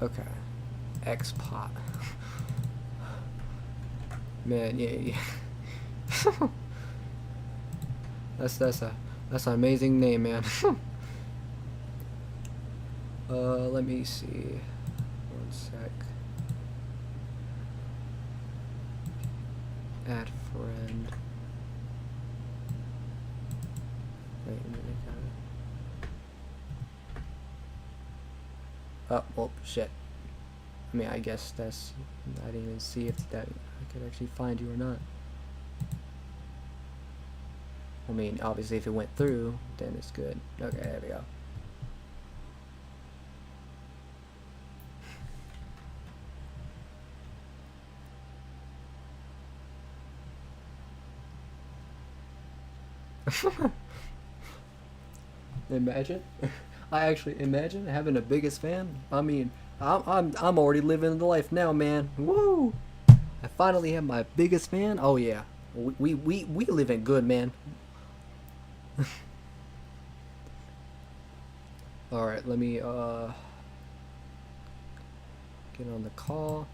Okay. X-Pot. Man, yeah. That's an amazing name, man. Let me see. 1 sec. Add friend. Wait a minute. Oh, well, shit. I mean, I guess that's... I didn't even see if that I could actually find you or not. I mean, obviously if it went through, then it's good. Okay, there we go. Imagine. I actually imagine having the biggest fan. I mean, I'm already living the life now, man. Woo! I finally have my biggest fan. Oh yeah, we living good, man. All right, let me get on the call.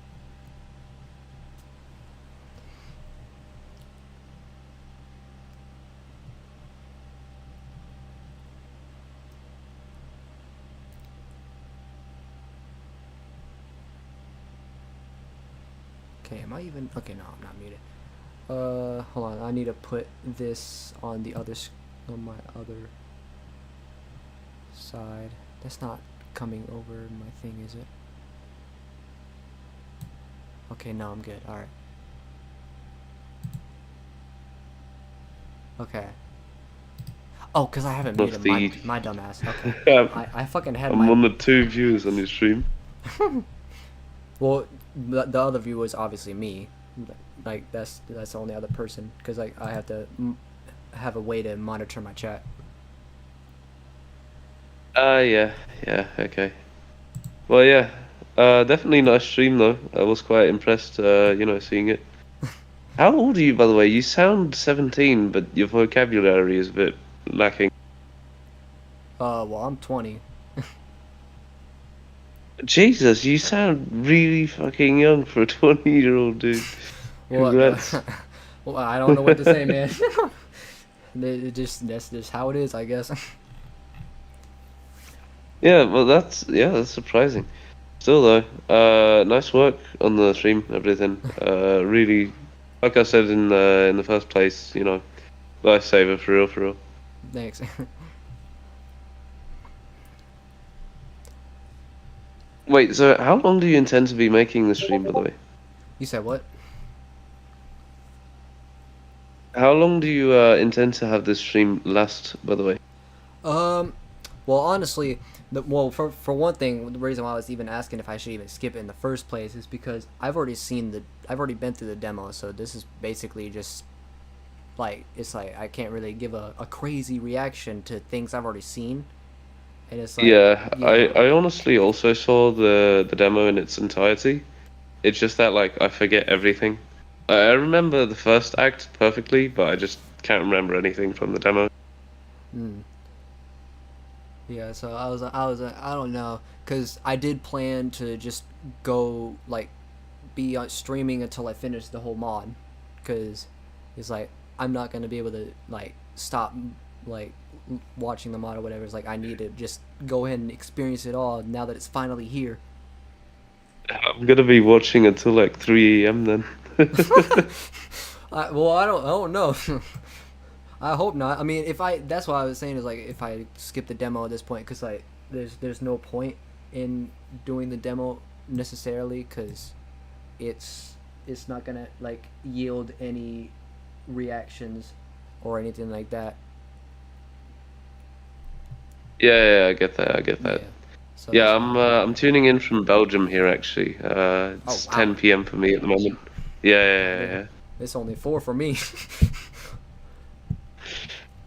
Okay, am I even? Okay, no, I'm not muted. Hold on. I need to put this on the other, on my other side. That's not coming over my thing, is it? Okay, no, I'm good. All right. Okay. Oh, cause I haven't muted my dumbass. Okay. I fucking had I'm one of 2 viewers on your stream. Well, the other viewer is obviously me. Like that's the only other person, because like I have to have a way to monitor my chat. Yeah, okay. Well, yeah, definitely nice stream though. I was quite impressed, seeing it. How old are you, by the way? You sound 17, but your vocabulary is a bit lacking. Well, I'm 20. Jesus, you sound really fucking young for a 20-year-old dude. Congrats. Well, I don't know what to say, man. That's just how it is, I guess. Yeah, well, that's surprising. Still though, nice work on the stream, everything. Really, like I said in the first place, lifesaver for real, for real. Thanks. Wait, so how long do you intend to be making the stream, by the way? You said what? How long do you intend to have this stream last, by the way? Well, honestly, for one thing, the reason why I was even asking if I should even skip it in the first place is because I've already been through the demo, so this is basically just like, it's like I can't really give a crazy reaction to things I've already seen, and it's like, Yeah, I honestly also saw the demo in its entirety. It's just that like I forget everything. I remember the first act perfectly, but I just can't remember anything from the demo. Yeah, so I don't know, cause I did plan to just go like be on streaming until I finish the whole mod, cause it's like I'm not gonna be able to like stop like watching the mod or whatever. It's like I need to just go ahead and experience it all now that it's finally here. I'm gonna be watching until like 3 a.m. then. Well, I don't know. I hope not. I mean, that's what I was saying is like if I skip the demo at this point, because like there's no point in doing the demo necessarily, because it's not gonna like yield any reactions or anything like that. Yeah, I get that. Yeah. So Yeah, I'm tuning in from Belgium here actually. It's wow. 10 p.m. for me at the moment. Yeah. It's only 4 for me.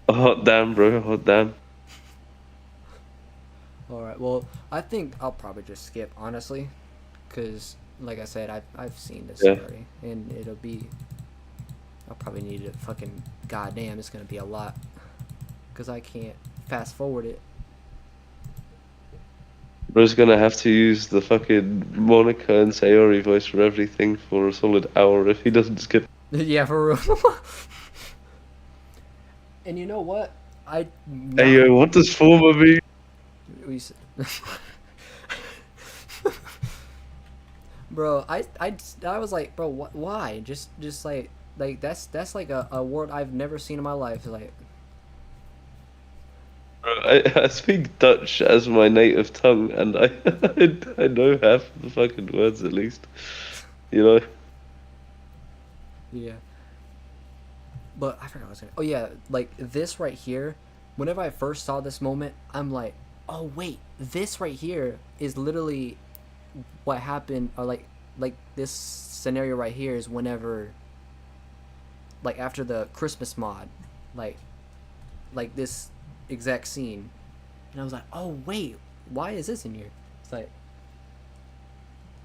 Hot damn, bro. Hot damn. All right. Well, I think I'll probably just skip, honestly, because like I said, I've seen this already, and I'll probably need to fucking goddamn. It's gonna be a lot, because I can't fast forward it. Bro's gonna have to use the fucking Monica and Sayori voice for everything for a solid hour if he doesn't skip. Yeah, for real. And you know what? Hey yo, what does former mean? Bro, I was like, bro, why? Just like that's like a word I've never seen in my life. Like, I speak Dutch as my native tongue, and I know half the fucking words at least. You know? Yeah. But I forgot what I was saying. Oh yeah, like this right here. Whenever I first saw this moment, I'm like, oh wait, this right here is literally what happened, or like this scenario right here is whenever, like after the Christmas mod, like like this exact scene, and I was like, oh wait, why is this in here? It's like,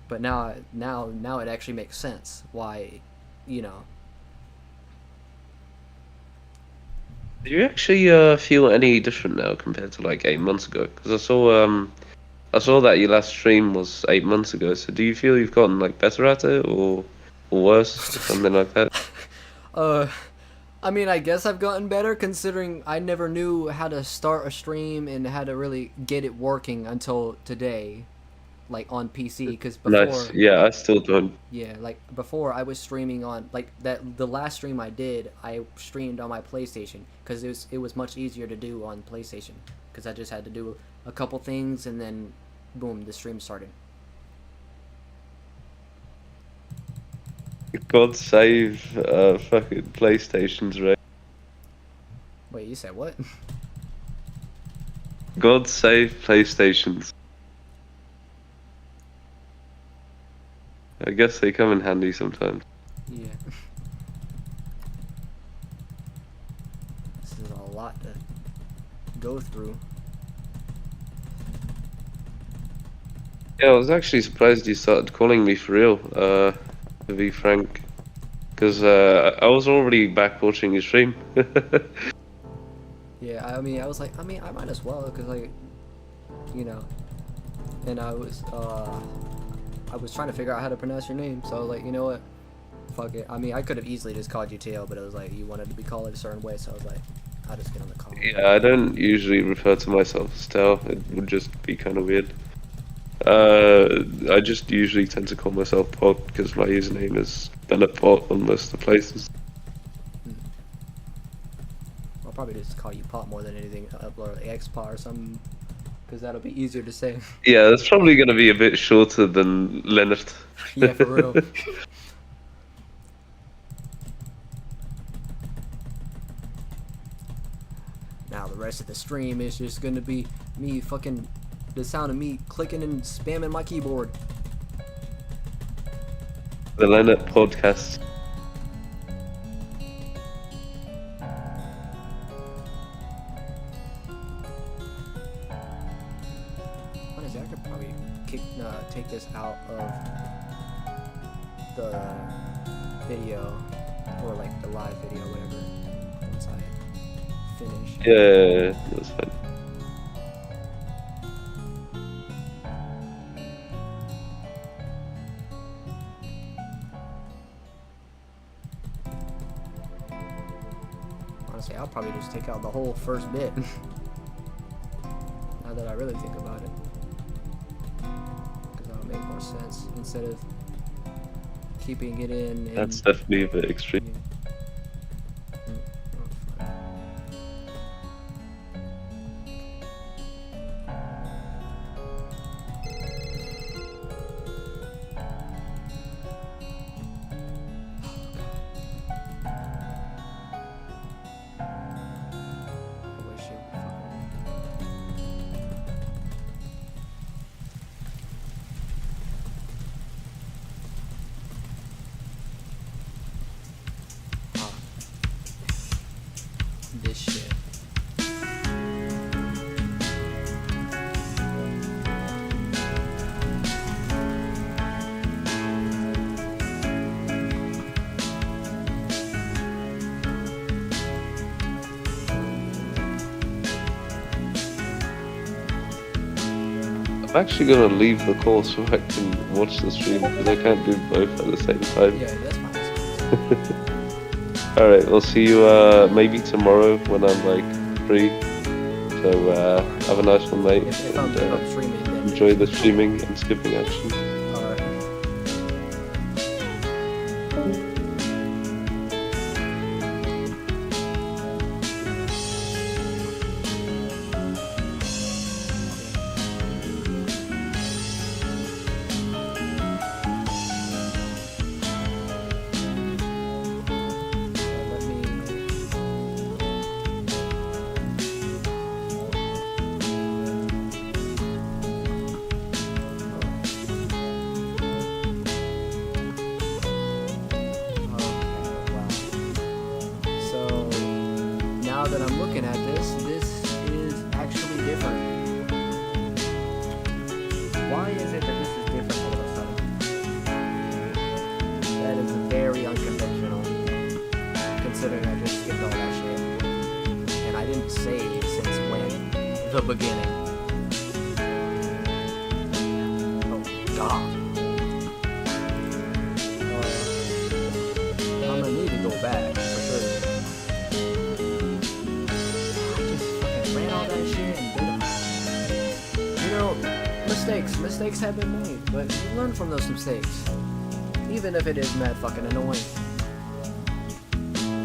but now it actually makes sense why, you know. Do you actually feel any different now compared to like 8 months ago? Because I saw that your last stream was 8 months ago. So do you feel you've gotten like better at it, or worse, or something like that? Uh, I mean, I guess I've gotten better considering I never knew how to start a stream and how to really get it working until today, like on PC. Because Nice. before, Yeah, I still don't. yeah, like before I was streaming on like that the last stream I did, I streamed on my PlayStation because it was much easier to do on PlayStation because I just had to do a couple things and then boom, the stream started. God save fucking PlayStations, right? Wait, you said what? God save PlayStations. I guess they come in handy sometimes. Yeah. This is a lot to go through. Yeah, I was actually surprised you started calling me for real, to be frank. Because I was already back watching your stream. Yeah, I mean, I was like, I mean, I might as well, because, like, you know, and I was trying to figure out how to pronounce your name, so I was like, you know what, fuck it. I mean, I could have easily just called you Tail, but it was like, you wanted to be called a certain way, so I was like, I'll just get on the call. Yeah, I don't usually refer to myself as Tel. It would just be kind of weird. I just usually tend to call myself Pot because my username is Bennett Pot on most of the places. I'll probably just call you Pop more than anything, or like X-Pot or something, because that'll be easier to say. Yeah, that's probably going to be a bit shorter than Leonard. Yeah, for real. Now the rest of the stream is just gonna be me fucking, the sound of me clicking and spamming my keyboard. The Leonard podcast. Honestly, I could probably take this out of the video, or like the live video, whatever, once I finish. Yeah, that's fine. Honestly, I'll probably just take out the whole first bit. Now that I really think about it, because that'll make more sense instead of keeping it in. And, That's definitely a bit extreme. yeah. This shit. I'm actually gonna leave the call so I can watch the stream because I can't do both at the same time. Yeah, that's fine. That's fine. Alright, we'll see you maybe tomorrow when I'm like free. So have a nice one, mate. If and, I'm streaming, then enjoy the streaming and skipping action. alright. Let me. that I'm looking at this is actually different. Why is it that this is different all of a sudden? That is very unconventional, considering I just skipped all that shit. And I didn't save since when? The beginning. Oh, God. I'm gonna need to go back, for sure. I just fucking ran all that shit and did it. You know, mistakes have been made, but you learn from those mistakes. Even if it is mad fucking annoying.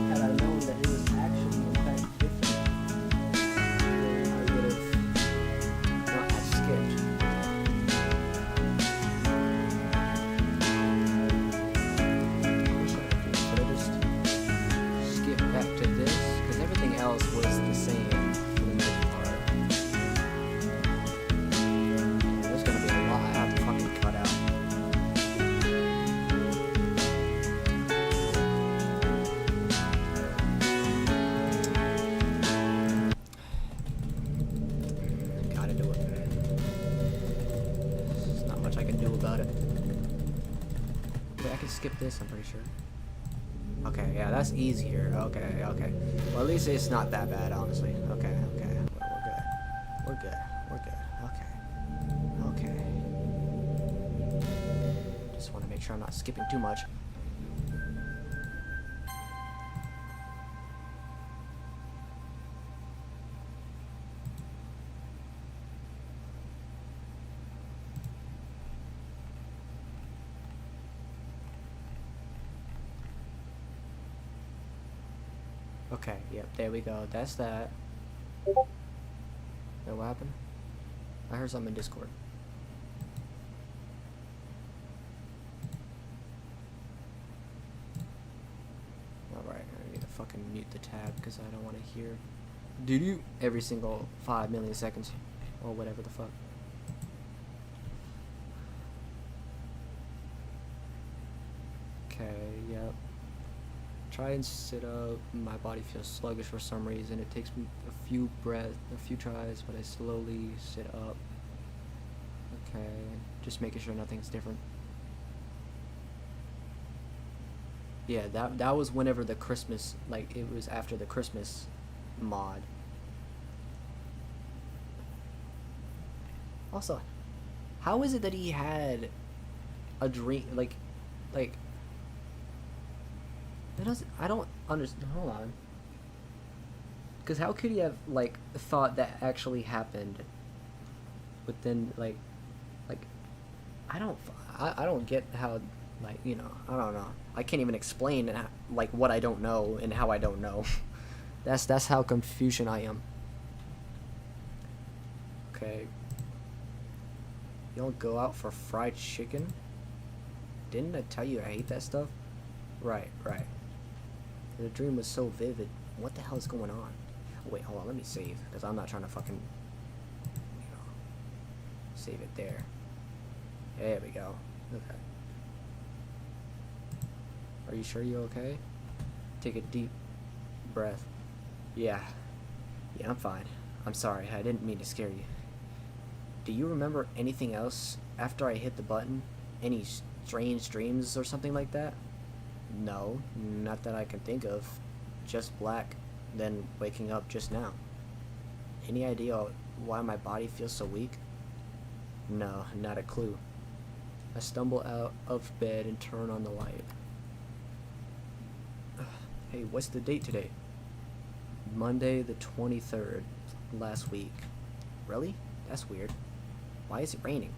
Had I known that it was actually in fact different, then I would have not have skipped. Should I just skip back to this? Because everything else was the same for the most part. Yeah, there's gonna be a lot I have to fucking cut out. Gotta do it. There's not much I can do about it. Wait, I can skip this, I'm pretty sure. Okay, yeah, that's easier. Okay. Well, at least it's not that bad, honestly. Okay. We're good. Okay. Just want to make sure I'm not skipping too much. Okay, yep, there we go. That's that. Wait, what happened? I heard something in Discord. Alright, I need to fucking mute the tab because I don't want to hear doo-doo every single 5 million seconds. Or whatever the fuck. Okay, yep. Try and sit up. My body feels sluggish for some reason. It takes me a few tries, but I slowly sit up. Okay, just making sure nothing's different. Yeah, that was whenever the Christmas, like it was after the Christmas mod. Also, how is it that he had a dream like I don't understand. Hold on. Because how could he have like thought that actually happened? But then like I don't get how, like, you know, I don't know. I can't even explain like what I don't know and how I don't know. That's how confusion I am. Okay. You don't go out for fried chicken? Didn't I tell you I hate that stuff? Right. The dream was so vivid. What the hell is going on? Wait, hold on, let me save, because I'm not trying to fucking, you know, save it there. There we go. Okay. Are you sure you're okay? Take a deep breath. Yeah, I'm fine. I'm sorry, I didn't mean to scare you. Do you remember anything else after I hit the button? Any strange dreams or something like that? No, not that I can think of. Just black, then waking up just now. Any idea why my body feels so weak? No, not a clue. I stumble out of bed and turn on the light. Hey, what's the date today? Monday the 23rd, last week. Really? That's weird. Why is it raining?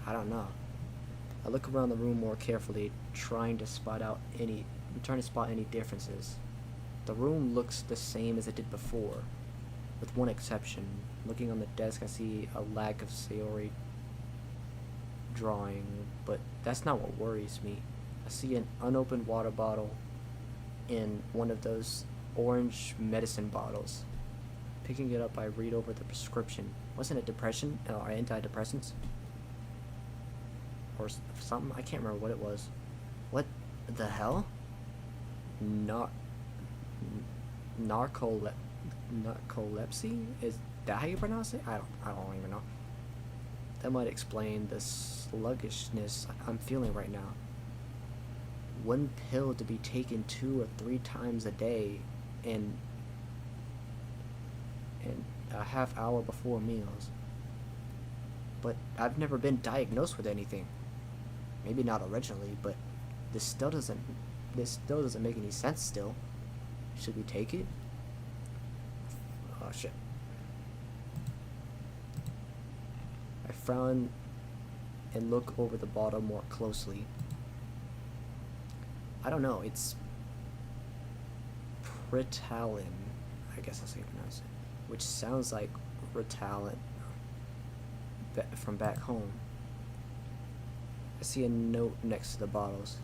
I don't know. I look around the room more carefully, trying to spot any differences. The room looks the same as it did before, with one exception. Looking on the desk, I see a lack of Sayori drawing, but that's not what worries me. I see an unopened water bottle in one of those orange medicine bottles. Picking it up, I read over the prescription. Wasn't it depression or antidepressants? Or something? I can't remember what it was. What the hell? narcolepsy? Is that how you pronounce it? I don't even know. That might explain the sluggishness I'm feeling right now. One pill to be taken 2 or 3 times a day, and a half hour before meals. But I've never been diagnosed with anything. Maybe not originally, but this still doesn't make any sense still. Should we take it? Oh shit. I frown and look over the bottle more closely. I don't know, it's Ritalin, I guess that's how you pronounce it, which sounds like Ritalin from back home. I see a note next to the bottles.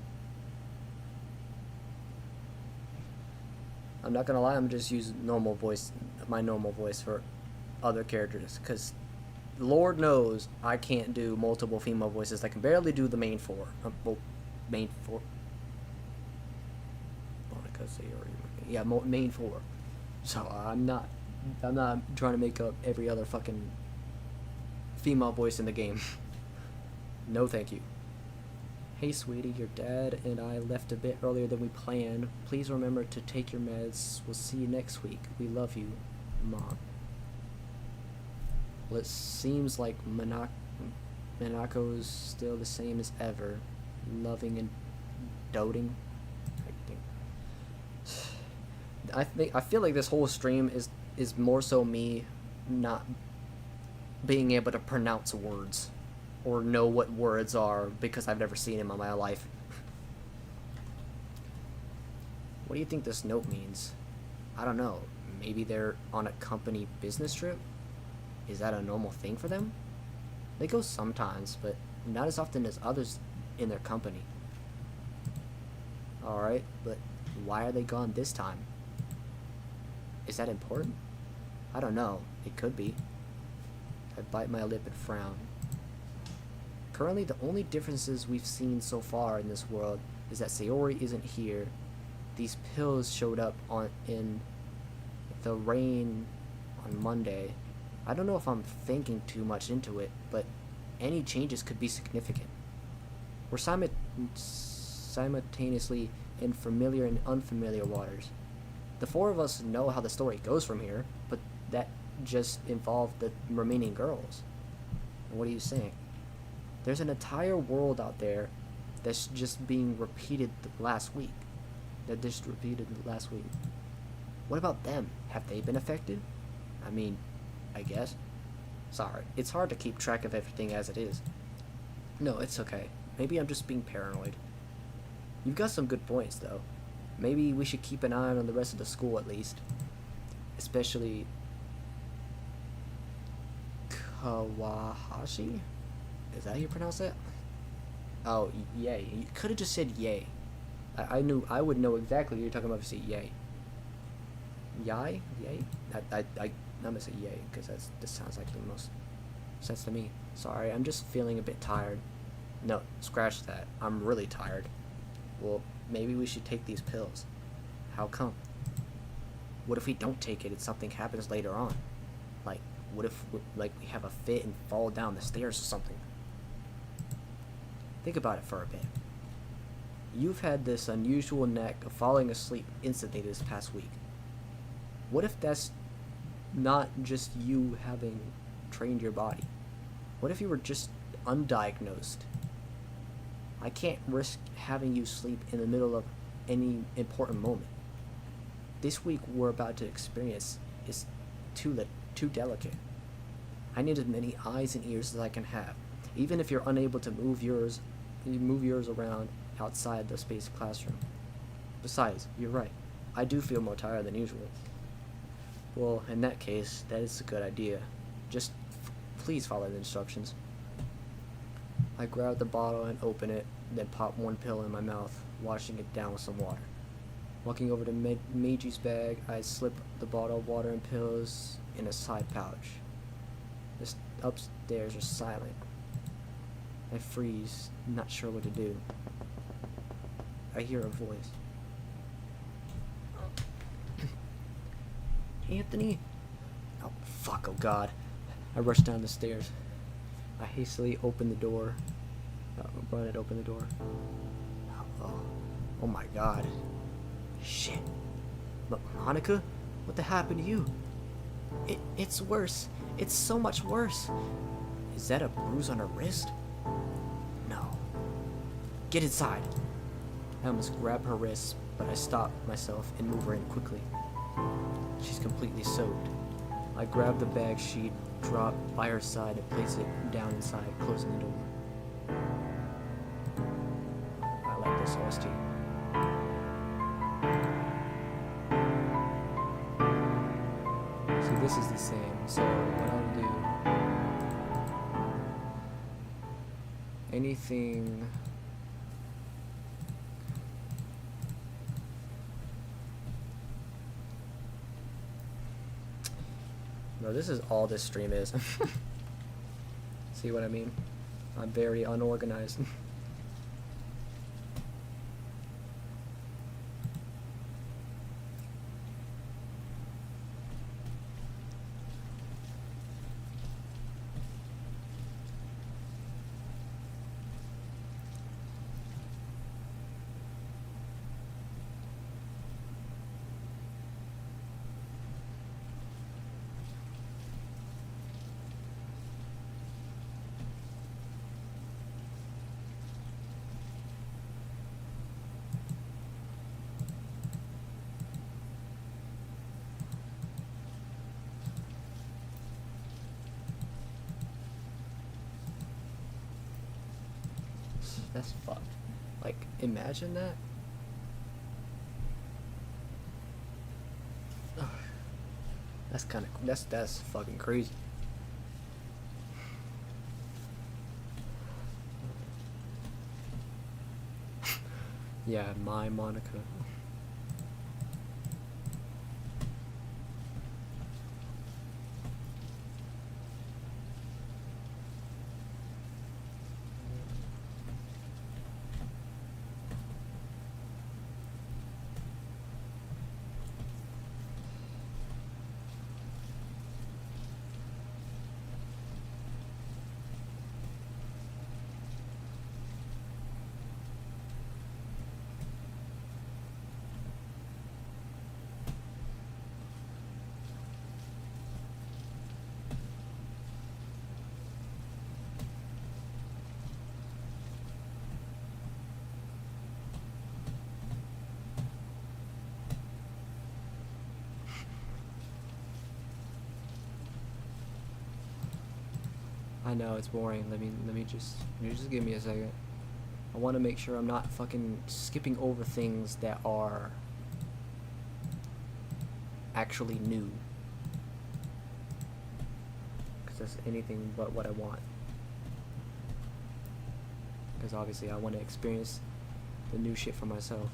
I'm not gonna lie, I'm just using my normal voice for other characters, because Lord knows I can't do multiple female voices. I can barely do the main 4. Main 4. Yeah, main 4. So I'm not trying to make up every other fucking female voice in the game. No thank you. Hey sweetie, your dad and I left a bit earlier than we planned. Please remember to take your meds. We'll see you next week. We love you, Mom. Well, it seems like Monaco's still the same as ever. Loving and doting. I feel like this whole stream is more so me not being able to pronounce words or know what words are because I've never seen them in my life. What do you think this note means? I don't know. Maybe they're on a company business trip? Is that a normal thing for them? They go sometimes, but not as often as others in their company. Alright, but why are they gone this time? Is that important? I don't know. It could be. I bite my lip and frown. Currently, the only differences we've seen so far in this world is that Sayori isn't here. These pills showed up in the rain on Monday. I don't know if I'm thinking too much into it, but any changes could be significant. We're simultaneously in familiar and unfamiliar waters. The 4 of us know how the story goes from here, but that just involved the remaining girls. What are you saying? There's an entire world out there that's just being repeated last week. What about them? Have they been affected? I mean, I guess. Sorry, it's hard to keep track of everything as it is. No, it's okay. Maybe I'm just being paranoid. You've got some good points, though. Maybe we should keep an eye on the rest of the school at least. Especially Kawahashi? Is that how you pronounce that? Oh, yay. You could have just said yay. I would know exactly what you're talking about if you say yay. Yay? Yay? I'm gonna say yay, because this sounds like the most sense to me. Sorry, I'm just feeling a bit tired. No, scratch that. I'm really tired. Well, maybe we should take these pills. How come? What if we don't take it and something happens later on? Like, what if we have a fit and fall down the stairs or something? Think about it for a bit. You've had this unusual knack of falling asleep instantly this past week. What if that's not just you having trained your body? What if you were just undiagnosed? I can't risk having you sleep in the middle of any important moment. This week we're about to experience is too delicate. I need as many eyes and ears as I can have, even if you're unable to move yours around outside the space classroom. Besides, you're right. I do feel more tired than usual. Well, in that case, that is a good idea. Just please follow the instructions. I grab the bottle and open it, then pop one pill in my mouth, washing it down with some water. Walking over to Meiji's bag, I slip the bottle of water and pills in a side pouch. The upstairs are silent. I freeze, not sure what to do. I hear a voice. Anthony? Oh, fuck, oh god. I rushed down the stairs. I hastily opened the door. Run it, open the door. Oh my god. Shit. But Monica? What the happened to you? It's worse. It's so much worse. Is that a bruise on her wrist? No. Get inside. I almost grabbed her wrist, but I stopped myself and moved her in quickly. She's completely soaked. I grabbed the bag sheet, dropped by her side, and placed it down inside, closing the door. I like this sauce tea. See, this is the same, so what I'll do... anything... No, this is all this stream is. See what I mean? I'm very unorganized. That's fucked. Like, imagine that. Ugh. That's kind of that's fucking crazy. Yeah, my Monica. I know it's boring. Let me just give me a second. I want to make sure I'm not fucking skipping over things that are actually new. Because that's anything but what I want. Because obviously I want to experience the new shit for myself.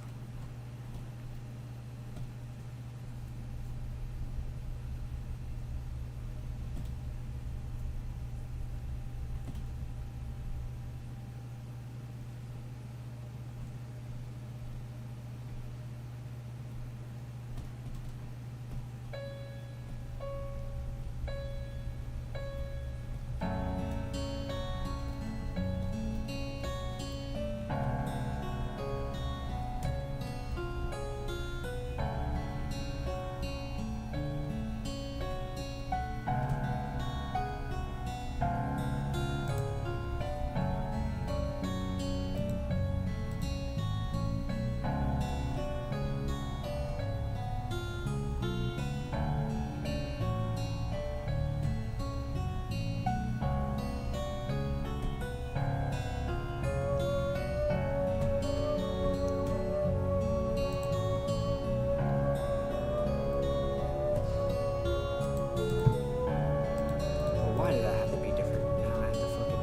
Why did that have to be different? Now I have to fucking...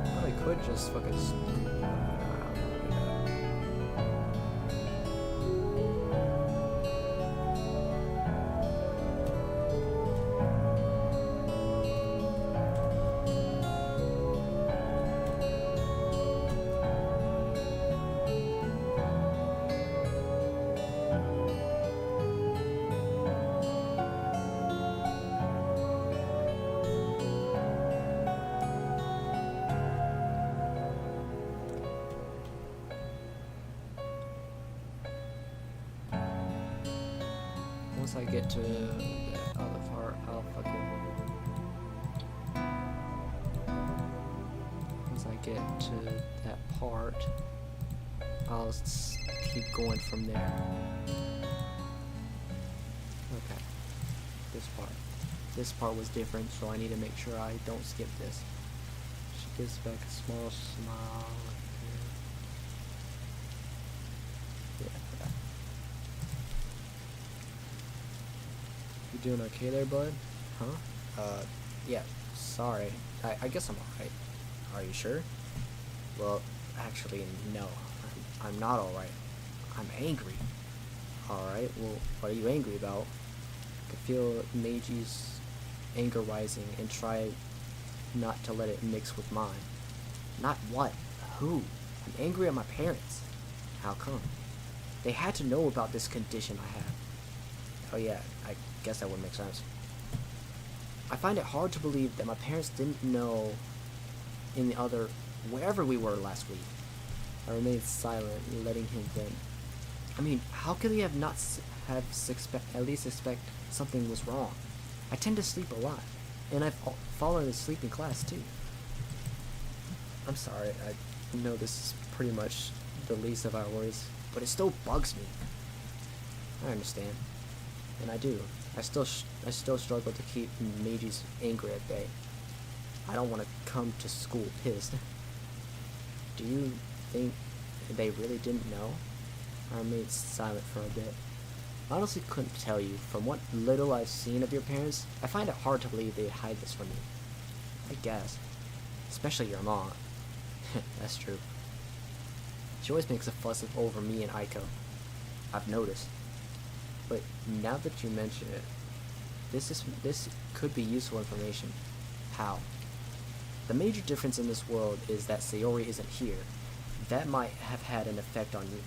Well, I could just fucking... once I get to the other part, I'll fucking. Once I get to that part, I'll keep going from there. Okay. This part. This part was different, so I need to make sure I don't skip this. She gives back a small smile. Yeah, I forgot. You doing okay there, bud? Huh? Yeah, sorry. I guess I'm alright. Are you sure? Well, actually, no. I'm not alright. I'm angry. Alright, well, what are you angry about? I can feel Meiji's anger rising and try not to let it mix with mine. Not what? Who? I'm angry at my parents. How come? They had to know about this condition I have. Oh yeah, I guess that would make sense. I find it hard to believe that my parents didn't know in the other, wherever we were last week. I remained silent, letting him vent. I mean, how could they have not at least expect something was wrong? I tend to sleep a lot, and I've fallen asleep in class too. I'm sorry, I know this is pretty much the least of our worries, but it still bugs me. I understand, and I do. I still struggle to keep Meiji's anger at bay. I don't want to come to school pissed. Do you think they really didn't know? I remained silent for a bit. I honestly couldn't tell you. From what little I've seen of your parents, I find it hard to believe they'd hide this from you. I guess. Especially your mom. That's true. She always makes a fuss over me and Aiko. I've noticed. But now that you mention it, this could be useful information. How? The major difference in this world is that Sayori isn't here. That might have had an effect on you.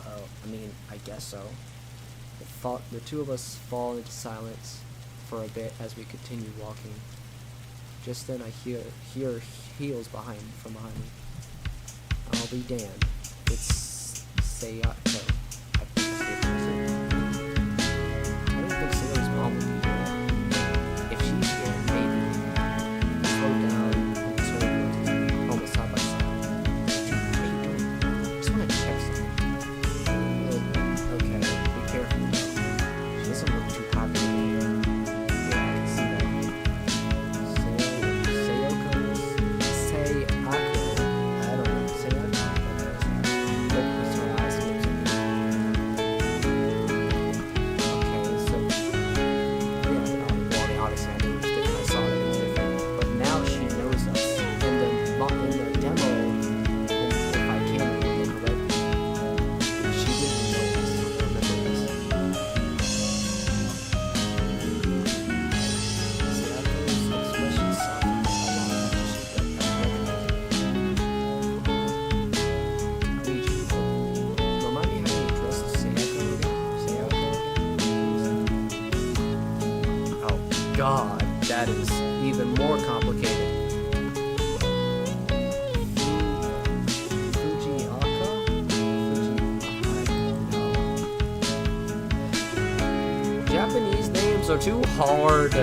Oh, I mean, I guess so. The two of us fall into silence for a bit as we continue walking. Just then I hear heels from behind me. I'll be damned. It's Sayako. I think that's it. I don't think Sayori's mom would be here. If she's here, maybe. Slow down and turn almost side by side. What are you doing? I just want to check something. Okay, be careful. She doesn't look too happy today. Yeah, I can see that. Sayako? I don't know. Sayako? Look, with her eyes looks at me. Okay, so yeah, well, the honestly, I knew it was different. I saw that it was different. But now she knows us. And in the demo, if I can remember correctly, she didn't know us. I remember this. Sayako's expression softened a lot after she Meiji, remind me how you addressed Sayako again? Oh god, that is even more complicated. Fujiaka? No. Japanese names are too hard.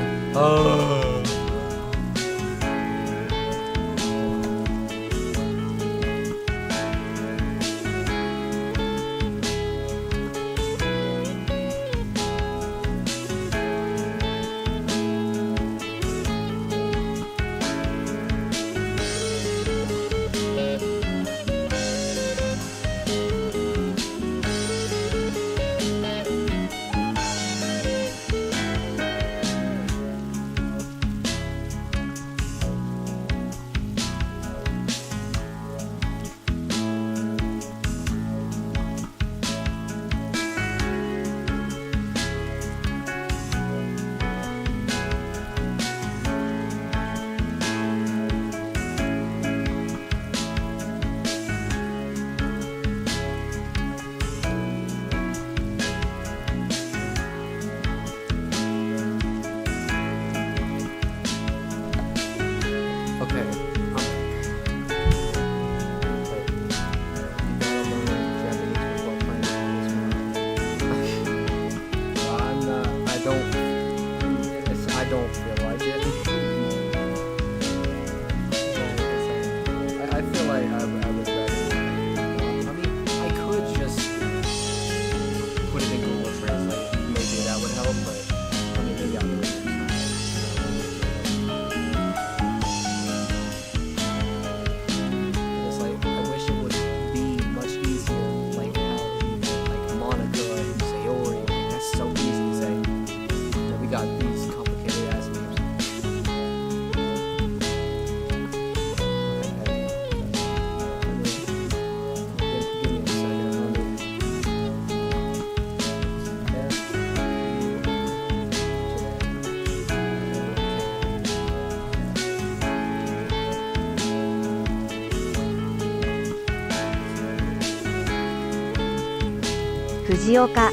藤岡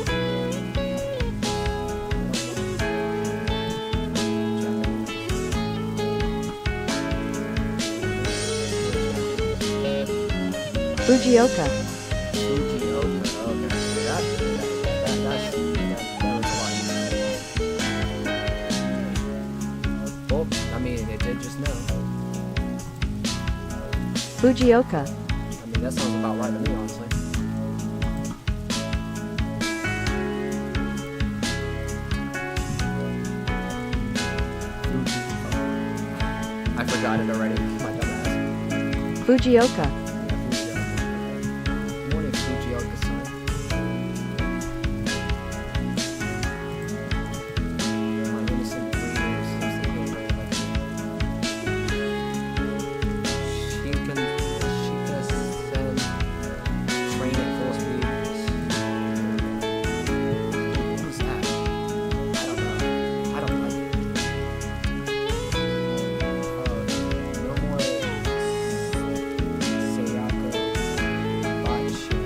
Fujioka Well, I mean, it did just now. Fujioka I mean, that sounds about right to me, honestly. I forgot it already. My dumbass. Fujioka Morning, Fujioka-san. My innocent dreams seems to be very lucky. She can send train at full speed. Who's that? I don't know. I don't like it. No more Sayako bot shit.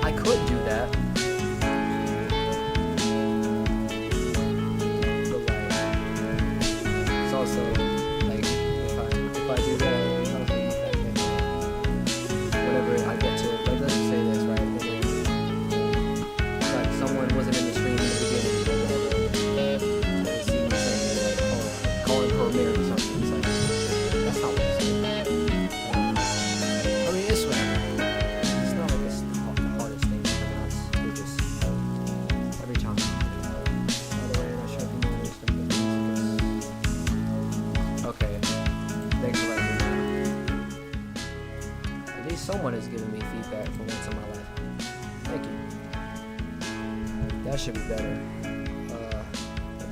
I could do that. But like, it's also like if I do that, I don't think that whenever I get to like let's just say this right, and then, like someone wasn't in the stream in the beginning or whatever, they see me saying like, oh, calling her Mary or something. It's like that's not what I'm saying. I mean, it's whatever. It's not like it's the hardest thing to pronounce. You're just every time. By the way, I'm not sure if you know this, but okay. Thanks for letting me know. At least someone is giving me feedback for once in my life. Thank you. That should be better.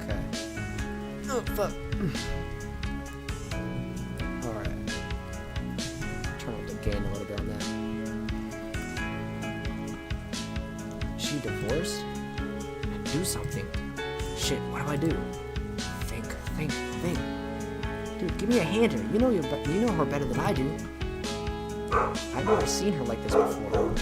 Okay. Oh fuck. Alright. Turn up the gain a little bit on that. She divorced? Do something. Shit, what do I do? Think. Dude, give me a hand here. You know her better than I do. I've never seen her like this before.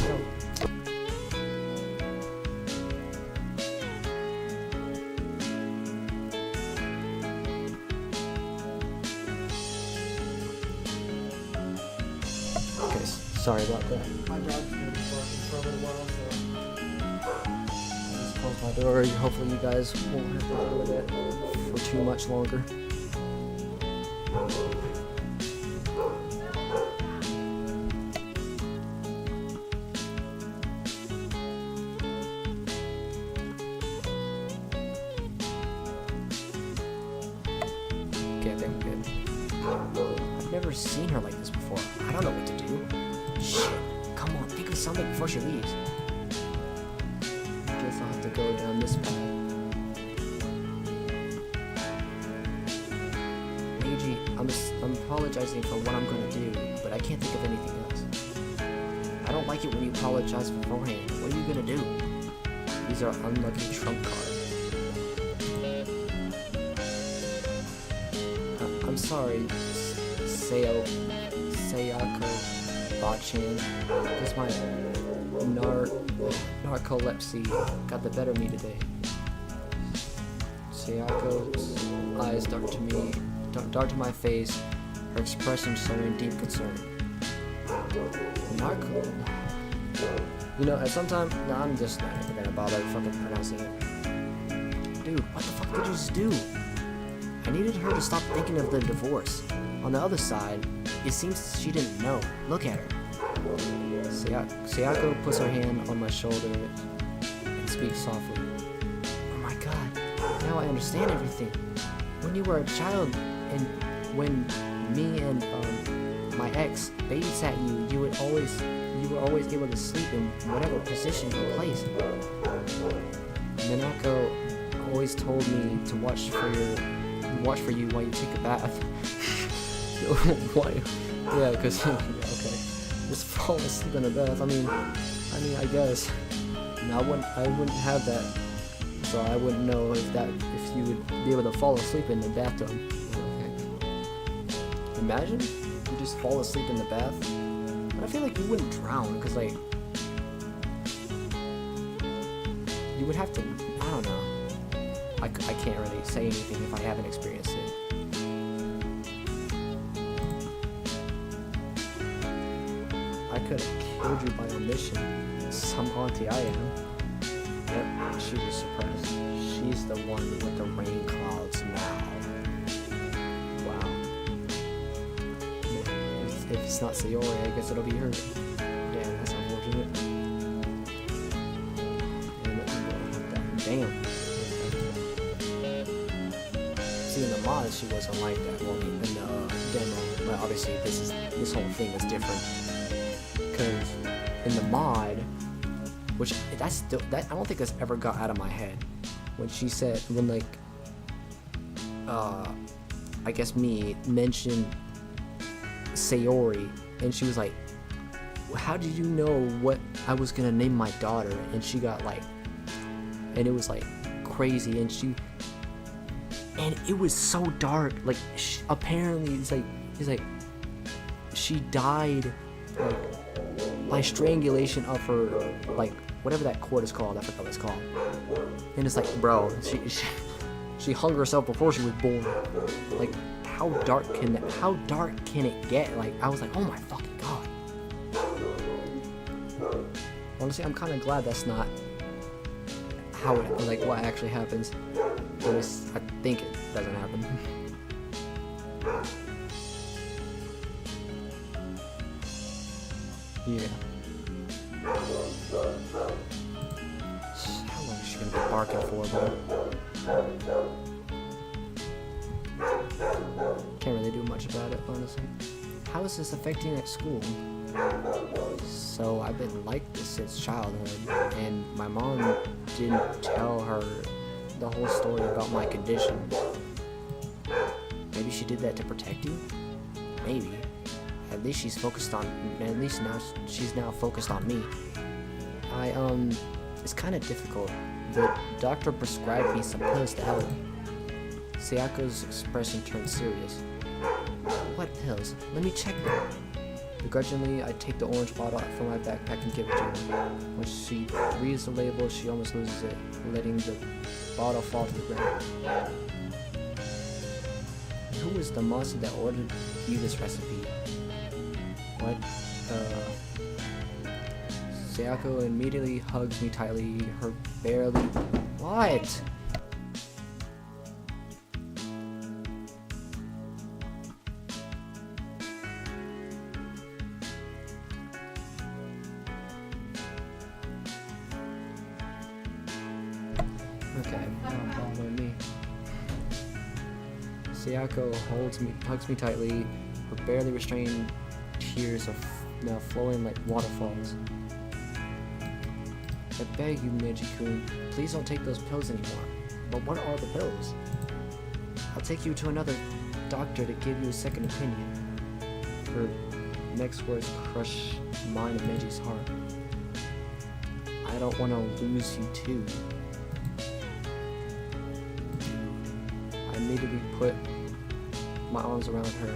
Okay, sorry about that. My dog's been barking for a little while, so I'll just close my door. Hopefully you guys won't have to deal with it for too much longer. Okay, I think I'm good. I've never seen her like this before. I don't know what to do. Shit. Come on, think of something before she leaves. I guess I'll have to go down this path. Meiji, I'm apologizing for what I'm gonna do, but I can't think of anything else. I don't like it when you apologize beforehand. What are you gonna do? These are unlucky trump cards. I'm sorry, Sayako Bachan. Guess my narcolepsy got the better of me today. Sayako's eyes dart to my face, her expression showing deep concern. Narco? You know, at some time, no, I'm just not even gonna bother fucking pronouncing it. Dude, what the fuck did you just do? I needed her to stop thinking of the divorce. On the other side, it seems she didn't know. Look at her. Sayako puts her hand on my shoulder and speaks softly. Oh my god, now I understand everything. When you were a child and when me and my ex babysat you, you were always able to sleep in whatever position or place. Minako always told me to watch for you while you take a bath. Why? Yeah, because okay, just fall asleep in a bath. I mean, I guess. No, I wouldn't have that, so I wouldn't know if you would be able to fall asleep in the bathtub. Okay. Imagine you just fall asleep in the bath. But I feel like you wouldn't drown, because like you would have to. I don't know. I can't really say anything if I haven't experienced it. I could have killed you by omission. Some auntie I am. Yep, she was suppressed. She's the one with the rain clouds now. Wow. If it's not Sayori, I guess it'll be her. Yeah, that's unfortunate. Damn. See, in the mod, she wasn't like that. Well, in the demo, but obviously this whole thing is different. Because in the mod, which I don't think that's ever got out of my head. When she said, I guess me mentioned Sayori, and she was like, how did you know what I was gonna name my daughter? And she got like, and it was like crazy, and it was so dark. Like apparently it's like she died like by strangulation of her, like whatever that cord is called. I forgot what it's called. And it's like, bro, she hung herself before she was born. Like, how dark can it get? Like, I was like, oh my fucking god. Honestly, I'm kind of glad that's not how it, like, what actually happens. At least I think it doesn't happen. Yeah. How long is she gonna be barking for, bro? Can't really do much about it, honestly. How is this affecting at school? So I've been like this since childhood, and my mom didn't tell her the whole story about my condition. Maybe she did that to protect you? Maybe. At least she's focused on, at least now she's now focused on me. It's kind of difficult. The doctor prescribed me some pills to help. Sayako's expression turned serious. What pills? Let me check them. Begrudgingly, I take the orange bottle from my backpack and give it to her. When she reads the label, she almost loses it, letting the bottle fall to the ground. Who was the monster that ordered you this recipe? What? Sayako immediately hugs me tightly, her barely... What? Okay, don't bother me. Sayako hugs me tightly, her barely restrained tears are now flowing like waterfalls. I beg you, Meiji-kun, please don't take those pills anymore. But what are the pills? I'll take you to another doctor to give you a second opinion. Her next words crush mine and Meiji's heart. I don't want to lose you too. I immediately put my arms around her,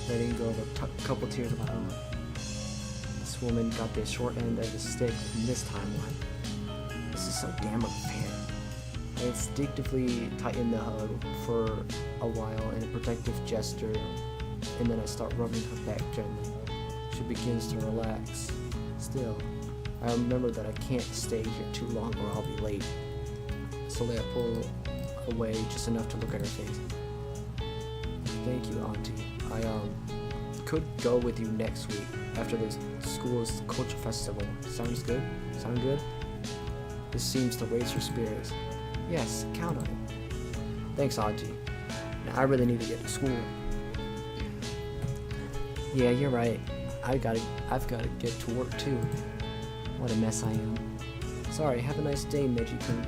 letting go of a couple tears of my own. This woman got the short end of the stick in this timeline. This is so damn unfair. I instinctively tighten the hug for a while in a protective gesture, and then I start rubbing her back gently. She begins to relax. Still, I remember that I can't stay here too long or I'll be late. Slowly I pull away just enough to look at her face. Thank you, Auntie. I could go with you next week after the school's culture festival. Sounds good? Sound good? This seems to raise your spirits. Yes, count on it. Thanks, Auntie. Now I really need to get to school. Yeah, you're right. I've gotta get to work too. What a mess I am. Sorry, have a nice day, Meiji-kun.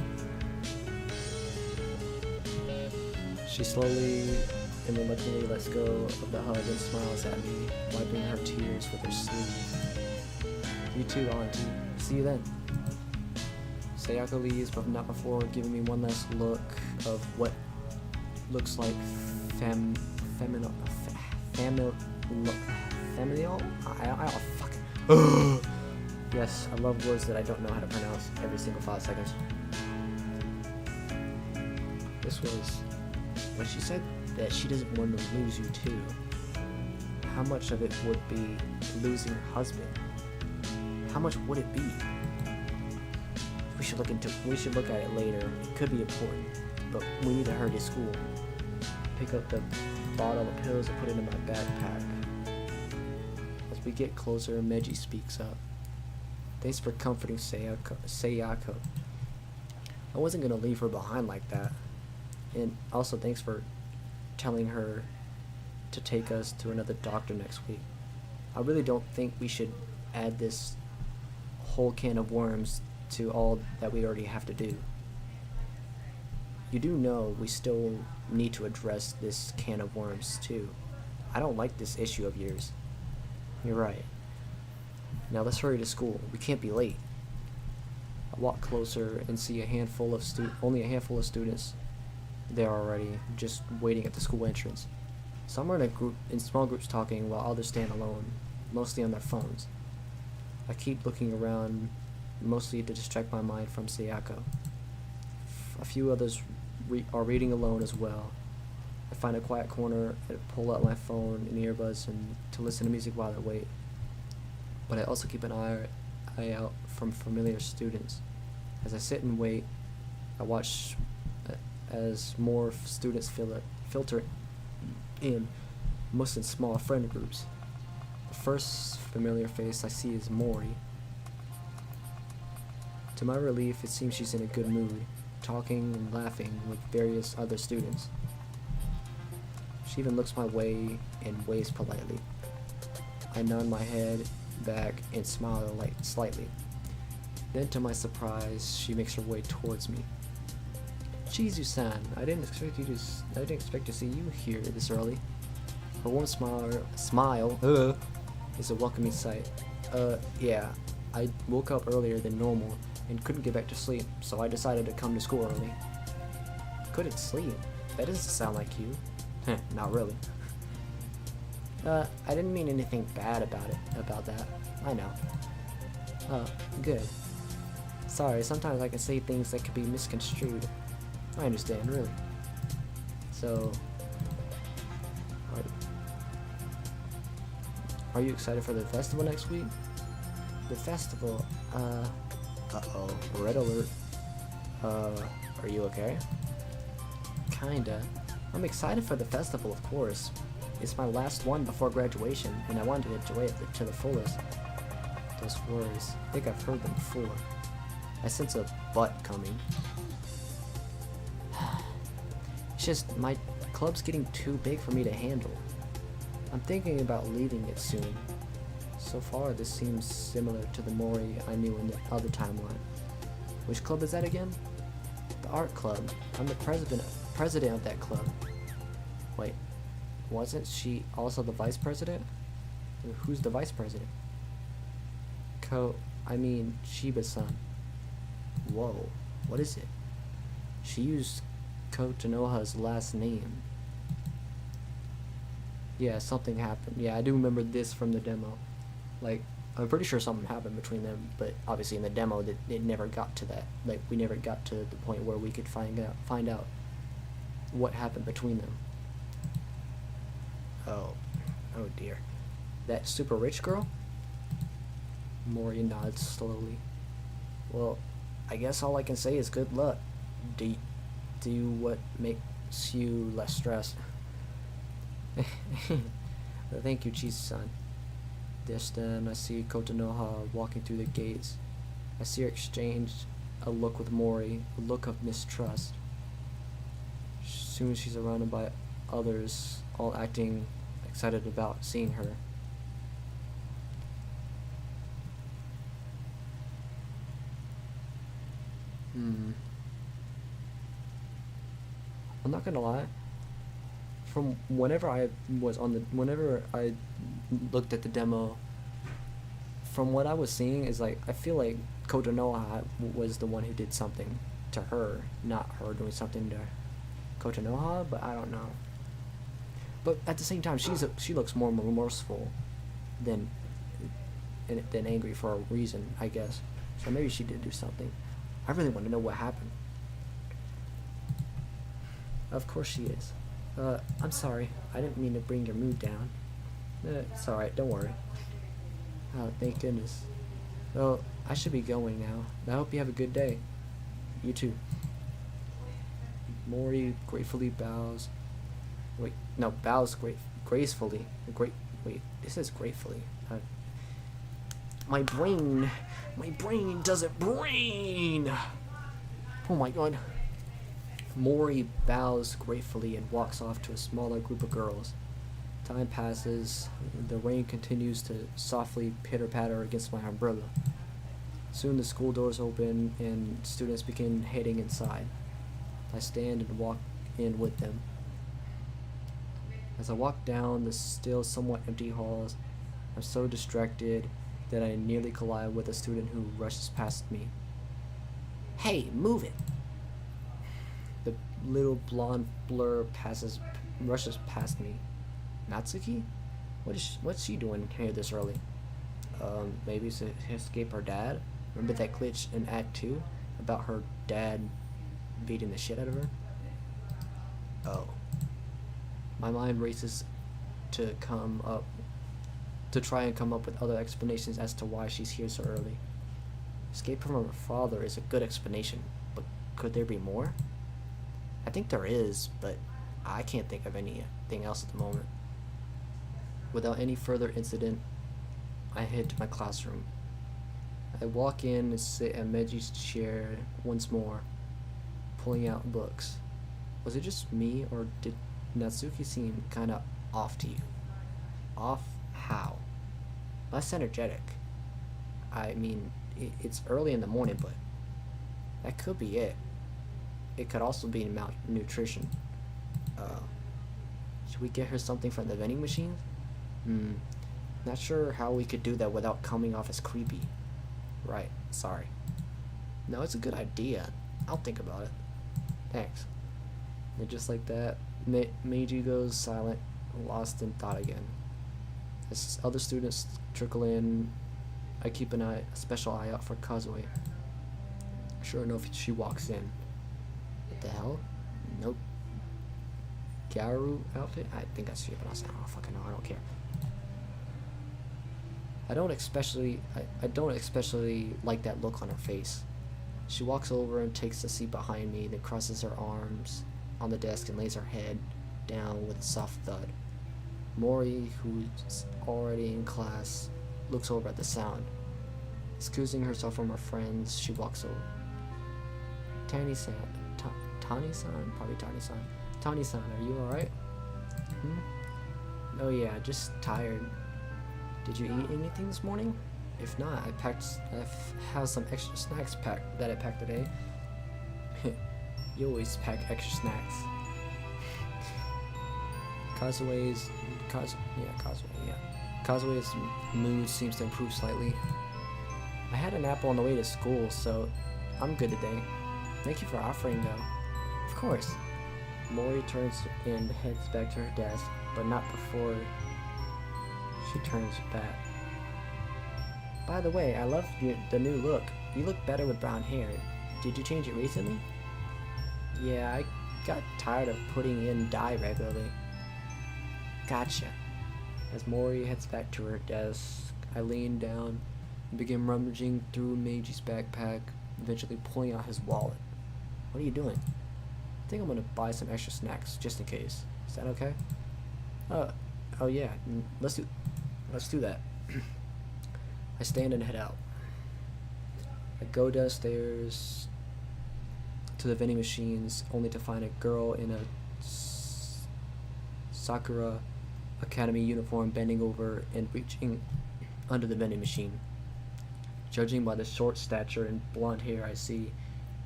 She slowly and reluctantly lets go of the hug and smiles at me, wiping her tears with her sleeve. You too, Auntie. See you then. Sayako leaves, but not before giving me one last look of what looks like familial. Oh, fuck. Yes, I love words that I don't know how to pronounce every single 5 seconds. This was when she said that she doesn't want to lose you too. How much of it would be losing her husband? How much would it be? We should look at it later. It could be important, but we need to hurry to school. Pick up the bottle of pills and put it in my backpack. As we get closer, Meiji speaks up. Thanks for comforting Sayako. I wasn't gonna leave her behind like that. And also thanks for telling her to take us to another doctor next week. I really don't think we should add this whole can of worms to all that we already have to do. You do know we still need to address this can of worms too. I don't like this issue of yours. You're right. Now let's hurry to school. We can't be late. I walk closer and see only a handful of students there already, just waiting at the school entrance. Some are in small groups talking, while others stand alone, mostly on their phones. I keep looking around, mostly to distract my mind from Sayako. A few others are reading alone as well. I find a quiet corner and pull out my phone and earbuds and to listen to music while I wait. But I also keep an eye out from familiar students. As I sit and wait, I watch as more students filter in, most in small friend groups. The first familiar face I see is Mori. To my relief, it seems she's in a good mood, talking and laughing with various other students. She even looks my way and waves politely. I nod my head back and smile slightly. Then, to my surprise, she makes her way towards me. Chizu-san, I didn't expect to see you here this early. Her warm smile is a welcoming sight. Yeah, I woke up earlier than normal and couldn't get back to sleep, so I decided to come to school early. Couldn't sleep? That doesn't sound like you. Not really. I didn't mean anything bad about that. I know. Oh, good. Sorry, sometimes I can say things that could be misconstrued. I understand, really. So, are you excited for the festival next week? The festival, uh-oh, red alert. Are you okay? Kinda. I'm excited for the festival, of course. It's my last one before graduation, and I want to enjoy it to the fullest. Those words, I think I've heard them before. I sense a butt coming. It's just, my club's getting too big for me to handle. I'm thinking about leaving it soon. So far, this seems similar to the Mori I knew in the other timeline. Which club is that again? The art club. I'm the president of that club. Wait, wasn't she also the vice president? Who's the vice president? Shiba-san. Whoa, what is it? She used Kotanoha's last name. Yeah, something happened. Yeah, I do remember this from the demo. Like, I'm pretty sure something happened between them, but obviously in the demo it never got to that. Like, we never got to the point where we could find out what happened between them. Oh dear. That super rich girl? Mori nods slowly. Well, I guess all I can say is good luck. Do what makes you less stressed. Thank you, Chizu-san. Just then, I see Kotanoha walking through the gates. I see her exchange a look with Mori, a look of mistrust. Soon she's surrounded by others, all acting excited about seeing her. I'm not gonna lie. From whenever I looked at the demo, from what I was seeing is like I feel like Kotonoha was the one who did something to her, not her doing something to Kotonoha. But I don't know. But at the same time, she looks more remorseful than angry for a reason, I guess. So maybe she did do something. I really want to know what happened. Of course she is. I'm sorry. I didn't mean to bring your mood down. It's alright, don't worry. Oh, thank goodness. Well, I should be going now. I hope you have a good day. You too. Mori gratefully bows. Wait, no, bows gracefully. Wait, this is gratefully. My brain doesn't brain! Oh my god. Mori bows gratefully and walks off to a smaller group of girls. Time passes, the rain continues to softly pitter-patter against my umbrella. Soon the school doors open and students begin heading inside. I stand and walk in with them. As I walk down the still somewhat empty halls, I'm so distracted that I nearly collide with a student who rushes past me. Hey, move it! The little blonde blur rushes past me. Natsuki? What's she doing here this early? Maybe to escape her dad? Remember that glitch in Act 2 about her dad beating the shit out of her? Oh. My mind races to try and come up with other explanations as to why she's here so early. Escape from her father is a good explanation, but could there be more? I think there is, but I can't think of anything else at the moment. Without any further incident, I head to my classroom. I walk in and sit at Meji's chair once more, pulling out books. Was it just me, or did Natsuki seem kinda off to you? Off how? Less energetic. I mean, it's early in the morning, but that could be it. It could also be malnutrition. Should we get her something from the vending machines? Not sure how we could do that without coming off as creepy. Right, sorry. No, it's a good idea. I'll think about it. Thanks. And just like that, Meiji goes silent, lost in thought again. As other students trickle in, I keep a special eye out for Kazue. Sure enough, she walks in. What the hell? Nope. Garu outfit? I think that's she, but I don't fucking know. I don't care. I don't especially like that look on her face. She walks over and takes the seat behind me, then crosses her arms on the desk and lays her head down with a soft thud. Mori, who's already in class, looks over at the sound. Excusing herself from her friends, she walks over. Tani-san? Tani-san? Probably Tani-san. Tani-san, are you alright? Oh yeah, just tired. Did you eat anything this morning? If not, I have some extra snacks that I packed today. You always pack extra snacks. Kazue's mood seems to improve slightly. I had an apple on the way to school, so I'm good today. Thank you for offering, though. Of course. Mori turns and heads back to her desk, but not before she turns back. By the way, I love the new look. You look better with brown hair. Did you change it recently? Yeah, I got tired of putting in dye regularly. Gotcha. As Mori heads back to her desk, I lean down and begin rummaging through Meiji's backpack, eventually pulling out his wallet. What are you doing? I think I'm gonna buy some extra snacks, just in case. Is that okay? Oh yeah, let's do that. I stand and head out. I go downstairs to the vending machines, only to find a girl in a Sakura Academy uniform bending over and reaching under the vending machine. Judging by the short stature and blonde hair I see,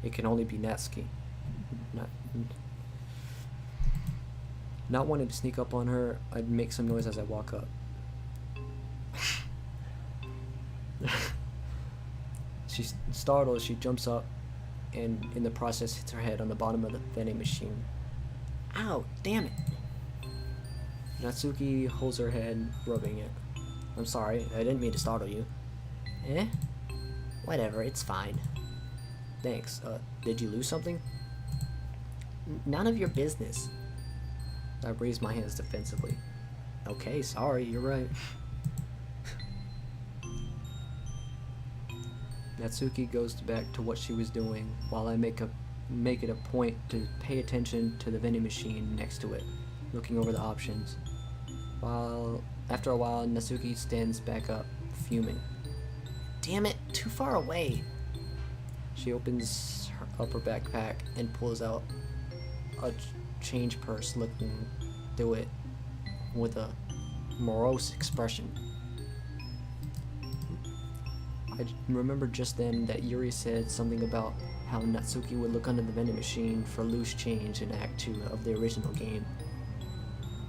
It can only be Natsuki. Not wanting to sneak up on her, I'd make some noise as I walk up. She's startled, she jumps up, and in the process hits her head on the bottom of the vending machine. Ow, damn it! Natsuki holds her head, rubbing it. I'm sorry, I didn't mean to startle you. Eh? Whatever, it's fine. Thanks. Did you lose something? None of your business. I raise my hands defensively. Okay, sorry, you're right. Natsuki goes back to what she was doing while I make it a point to pay attention to the vending machine next to it, looking over the options. After a while, Natsuki stands back up, fuming. Damn it, too far away. She opens up her backpack and pulls out a change purse, looking through it with a morose expression. I remember just then that Yuri said something about how Natsuki would look under the vending machine for loose change in Act 2 of the original game.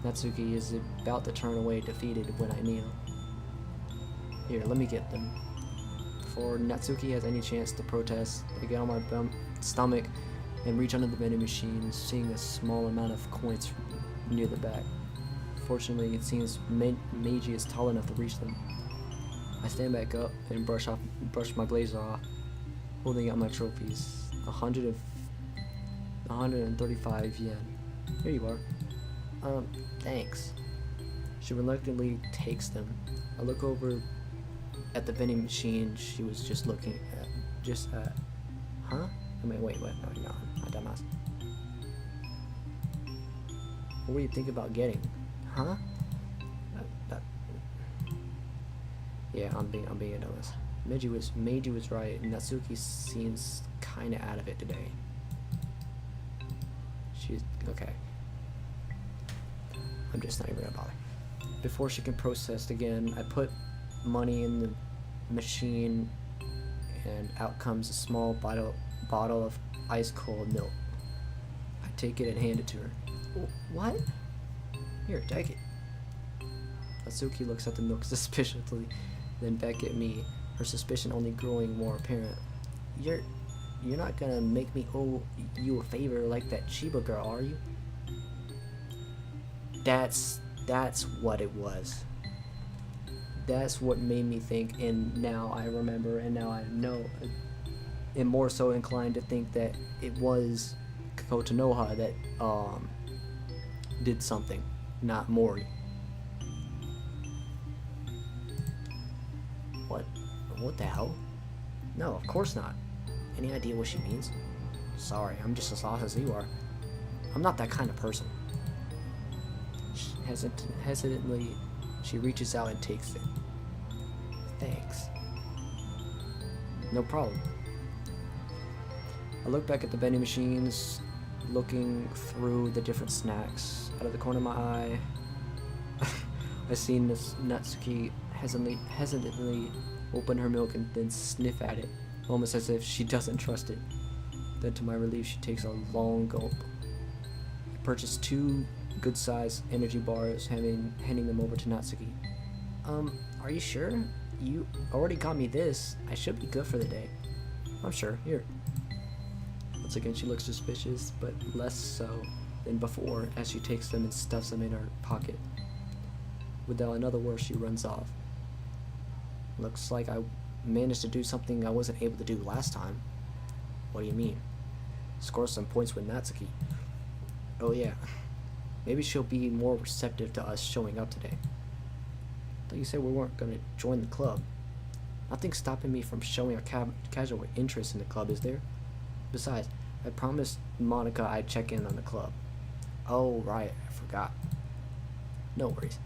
Natsuki is about to turn away defeated when I kneel. Here, let me get them. Before Natsuki has any chance to protest, I get on my stomach and reach under the vending machine, seeing a small amount of coins near the back. Fortunately, it seems Meiji is tall enough to reach them. I stand back up and brush my blazer off, holding out my trophies. 135 yen. Here you are. Thanks. She reluctantly takes them. I look over at the vending machine she was just looking at. Huh? I mean, wait, no, I dumbass. What were you thinking about getting? Huh? Yeah, I'm being a dumbass. Meiji was right. Natsuki seems kinda out of it today. She's okay. I'm just not even gonna bother. Before she can process again, I put money in the machine, and out comes a small bottle of ice cold milk. I take it and hand it to her. What? Here, take it. Natsuki looks at the milk suspiciously, then back at me, her suspicion only growing more apparent. You're not gonna make me owe you a favor like that Chiba girl, are you? That's what it was. That's what made me think, and now I remember, and now I know, and more so inclined to think that it was Kotonoha that did something, not Mori. What the hell? No, of course not. Any idea what she means? Sorry, I'm just as lost as you are. I'm not that kind of person. Hesitantly, she reaches out and takes it. Thanks. No problem. I look back at the vending machines, looking through the different snacks. Out of the corner of my eye, I see Natsuki hesitantly open her milk and then sniff at it, almost as if she doesn't trust it. Then to my relief, she takes a long gulp. I purchased 2 good-sized energy bars, handing them over to Natsuki. Are you sure? You already got me this. I should be good for the day. I'm sure. Here. Once again, she looks suspicious, but less so than before as she takes them and stuffs them in her pocket. Without another word, she runs off. Looks like I managed to do something I wasn't able to do last time. What do you mean? Score some points with Natsuki. Oh yeah. Maybe she'll be more receptive to us showing up today. I thought you said we weren't going to join the club. Nothing's stopping me from showing a casual interest in the club, is there? Besides, I promised Monica I'd check in on the club. Oh, right, I forgot. No worries.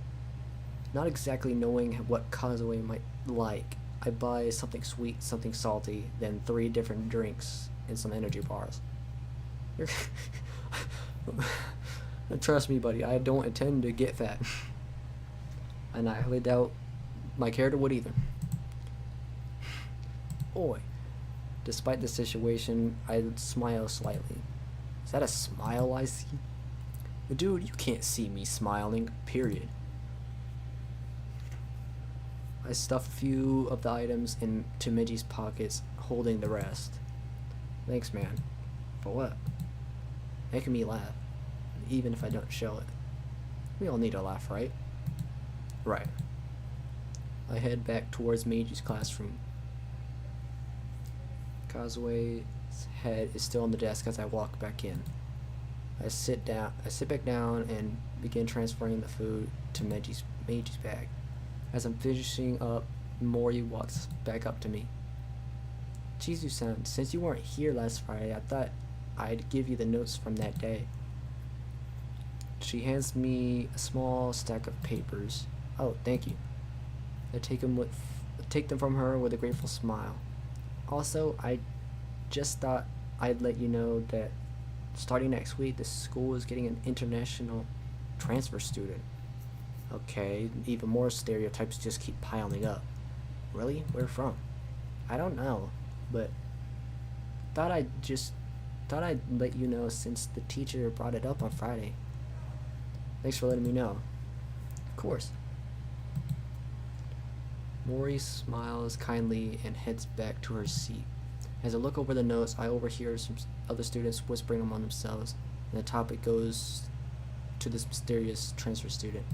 Not exactly knowing what Kazue might like, I buy something sweet, something salty, then 3 different drinks and some energy bars. Trust me, buddy, I don't intend to get fat. And I highly doubt my character would either. Oi, Despite the situation, I smile slightly. Is that a smile I see? Dude, you can't see me smiling, period. I stuff a few of the items into Midgie's pockets, holding the rest. Thanks, man. For what? Making me laugh, even if I don't show it. We all need a laugh, right? Right. I head back towards Meiji classroom. Kazue's head is still on the desk as I walk back in. I sit back down and begin transferring the food to Meiji's bag. As I'm finishing up, Mori walks back up to me. Chizu-san, since you weren't here last Friday, I thought I'd give you the notes from that day. She hands me a small stack of papers. Oh, thank you. I take them from her with a grateful smile. Also, I just thought I'd let you know that starting next week, the school is getting an international transfer student. Okay, even more stereotypes just keep piling up. Really? Where from? I don't know, but thought I'd let you know since the teacher brought it up on Friday. Thanks for letting me know. Of course. Mori smiles kindly and heads back to her seat. As I look over the notes, I overhear some other students whispering among themselves, and the topic goes to this mysterious transfer student.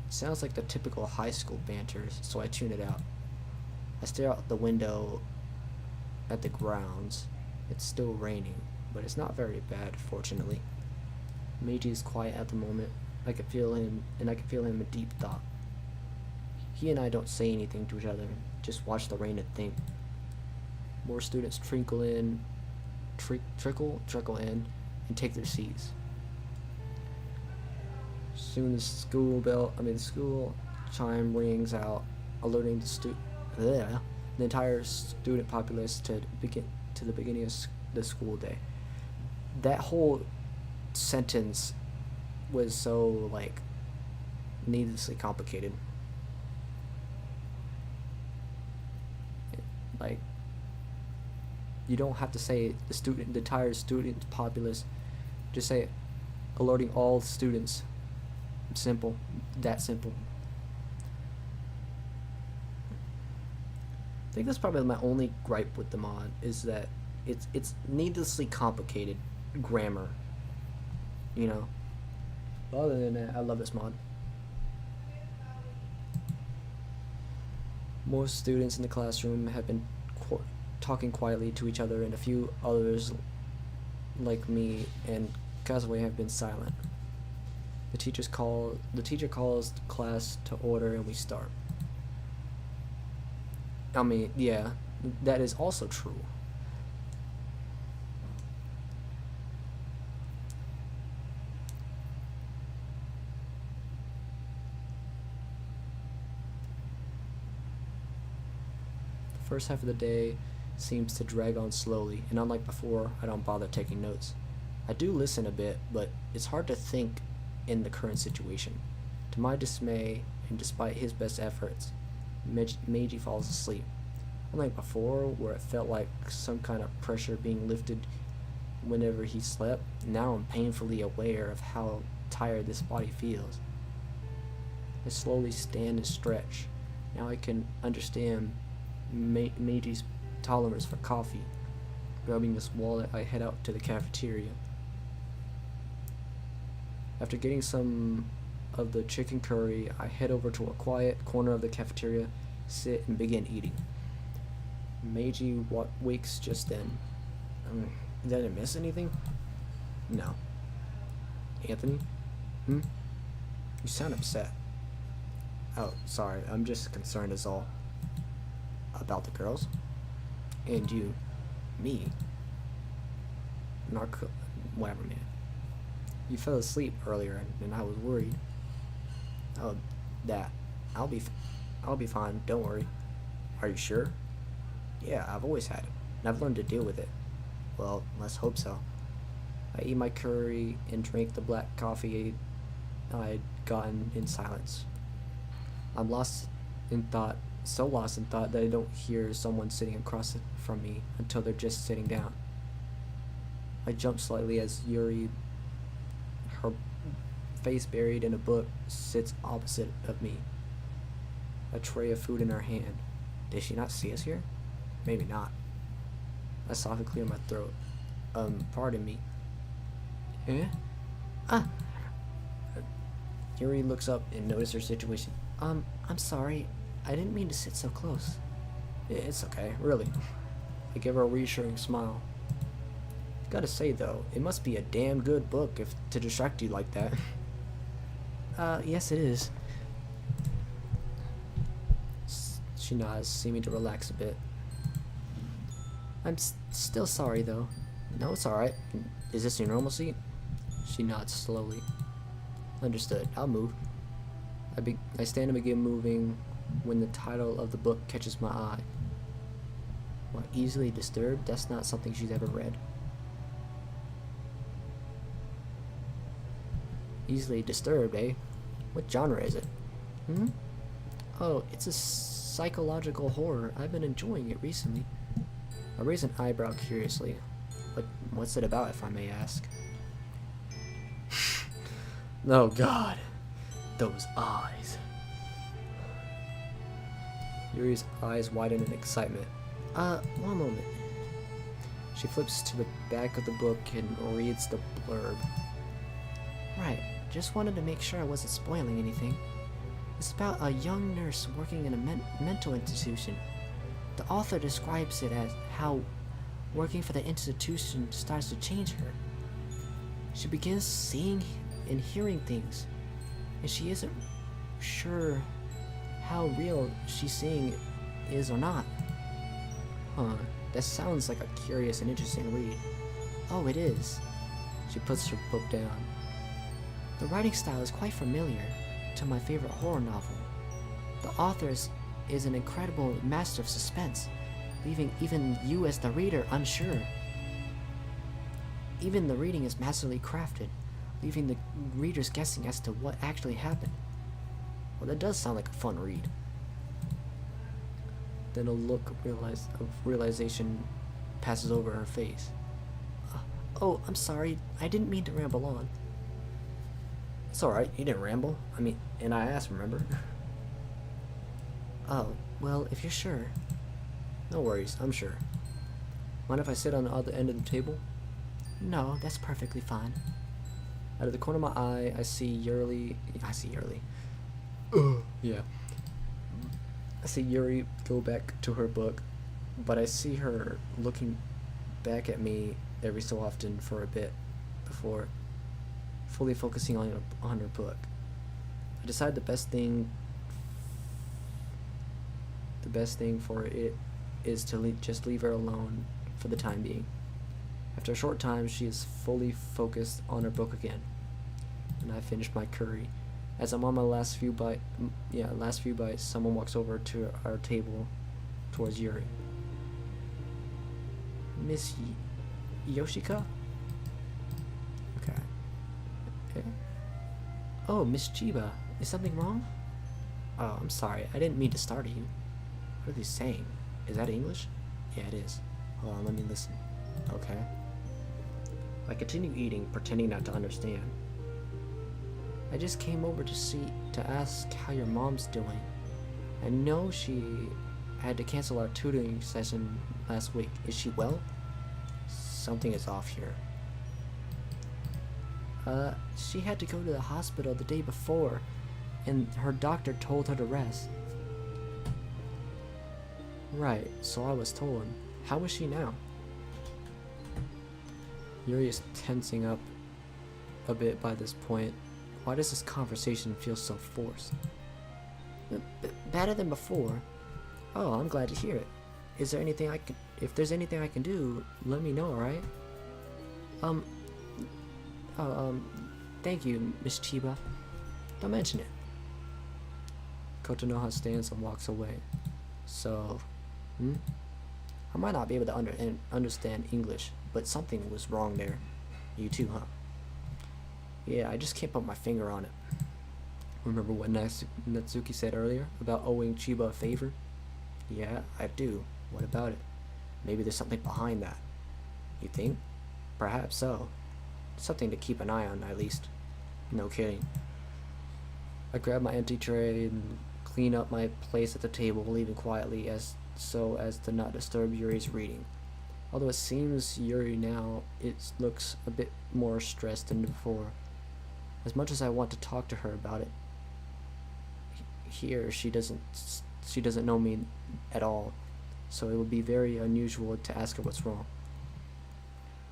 It sounds like the typical high school banter, so I tune it out. I stare out the window at the grounds. It's still raining, but it's not very bad, fortunately. Meiji is quiet at the moment. I can feel him in deep thought. He and I don't say anything to each other, just watch the rain and think. More students trickle in, and take their seats. Soon the school chime rings out, alerting the entire student populace to the beginning of the school day. That whole sentence was so needlessly complicated. You don't have to say the entire student populace. Just say alerting all students. Simple. That simple. I think that's probably my only gripe with the mod, is that it's needlessly complicated grammar. You know. But other than that, I love this mod. Most students in the classroom have been talking quietly to each other, and a few others, like me and Kazue, have been silent. The teacher calls class to order, and we start. I mean, yeah, that is also true. The first half of the day seems to drag on slowly, and unlike before, I don't bother taking notes. I do listen a bit, but it's hard to think in the current situation. To my dismay, and despite his best efforts, Meiji falls asleep. Unlike before, where it felt like some kind of pressure being lifted whenever he slept, now I'm painfully aware of how tired this body feels. I slowly stand and stretch. Now I can understand Meiji's tolerance for coffee. Grabbing this wallet, I head out to the cafeteria. After getting some of the chicken curry, I head over to a quiet corner of the cafeteria, sit, and begin eating. Meiji wakes just then. Did I miss anything? No. Anthony? You sound upset. Oh, sorry, I'm just concerned is all. About the girls? And you. Me. Whatever, man. You fell asleep earlier, and I was worried. Oh, that. I'll be fine. Don't worry. Are you sure? Yeah, I've always had it, and I've learned to deal with it. Well, let's hope so. I eat my curry and drank the black coffee I'd gotten in silence. I'm lost in thought so lost in thought that I don't hear someone sitting across from me until they're just sitting down. I jump slightly as Yuri, her face buried in a book, sits opposite of me, a tray of food in her hand. Did she not see us here? Maybe not. I softly clear my throat. Pardon me. Eh? Ah! Yuri looks up and notices her situation. I'm sorry. I didn't mean to sit so close. It's okay, really. I give her a reassuring smile. Gotta say though, it must be a damn good book if to distract you like that. Yes it is. She nods, seeming to relax a bit. I'm still sorry though. No, it's alright. Is this your normal seat? She nods slowly. Understood. I'll move. I stand and begin moving when the title of the book catches my eye. What, easily disturbed? That's not something she's ever read. Easily disturbed, eh? What genre is it? Hmm? Oh, it's a psychological horror. I've been enjoying it recently. I raise an eyebrow curiously. What's it about, if I may ask? Oh God, those eyes. Yuri's eyes widen in excitement. One moment. She flips to the back of the book and reads the blurb. Right, just wanted to make sure I wasn't spoiling anything. It's about a young nurse working in a mental institution. The author describes it as how working for the institution starts to change her. She begins seeing and hearing things, and she isn't sure how real she's seeing is or not. Huh, that sounds like a curious and interesting read. Oh, it is. She puts her book down. The writing style is quite familiar to my favorite horror novel. The author is an incredible master of suspense, leaving even you as the reader unsure. Even the reading is masterfully crafted, leaving the readers guessing as to what actually happened. Well, that does sound like a fun read. Then a look of realization passes over her face. Oh, I'm sorry. I didn't mean to ramble on. It's alright, you didn't ramble. I mean, and I asked, remember? Oh, well, if you're sure. No worries, I'm sure. Mind if I sit on the other end of the table? No, that's perfectly fine. Out of the corner of my eye, I see Yuri. Yeah. I see Yuri go back to her book, but I see her looking back at me every so often for a bit before fully focusing on her book. I decide the best thing for it is to just leave her alone for the time being. After a short time, she is fully focused on her book again, and I finish my curry. As I'm on my last few bites, someone walks over to our table towards Yuri. Miss Yoshika? Okay. Oh, Miss Chiba, is something wrong? Oh, I'm sorry, I didn't mean to startle you. What are they saying? Is that English? Yeah, it is. Hold on, let me listen. Okay. I continue eating, pretending not to understand. I just came over to ask how your mom's doing. I know she had to cancel our tutoring session last week. Is she well? Something is off here. She had to go to the hospital the day before, and her doctor told her to rest. Right, so I was told. How is she now? Yuri is tensing up a bit by this point. Why does this conversation feel so forced? Better than before. Oh, I'm glad to hear it. Is there anything if there's anything I can do, let me know, alright? Thank you, Miss Chiba. Don't mention it. Kotonoha stands and walks away. So, I might not be able to understand English, but something was wrong there. You too, huh? Yeah, I just can't put my finger on it. Remember what Natsuki said earlier about owing Chiba a favor? Yeah, I do. What about it? Maybe there's something behind that. You think? Perhaps so. Something to keep an eye on, at least. No kidding. I grab my empty tray and clean up my place at the table, leaving quietly so as to not disturb Yuri's reading. Although it seems Yuri now, it looks a bit more stressed than before. As much as I want to talk to her about it, here she doesn't know me at all, so it would be very unusual to ask her what's wrong.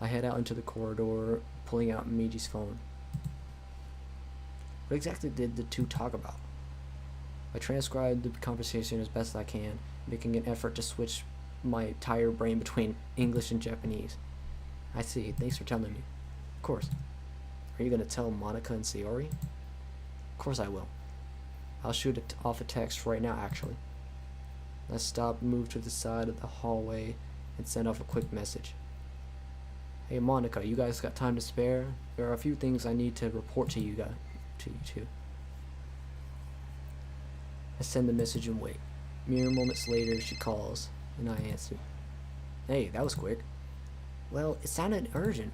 I head out into the corridor, pulling out Miji's phone. What exactly did the two talk about? I transcribed the conversation as best I can, making an effort to switch my entire brain between English and Japanese. I see, thanks for telling me. Of course. Are you gonna tell Monica and Sayori? Of course I will. I'll shoot off a text right now, actually. I stop, move to the side of the hallway, and send off a quick message. Hey Monica, you guys got time to spare? There are a few things I need to report to you two. I send the message and wait. Mere moments later, she calls, and I answer. Hey, that was quick. Well, it sounded urgent.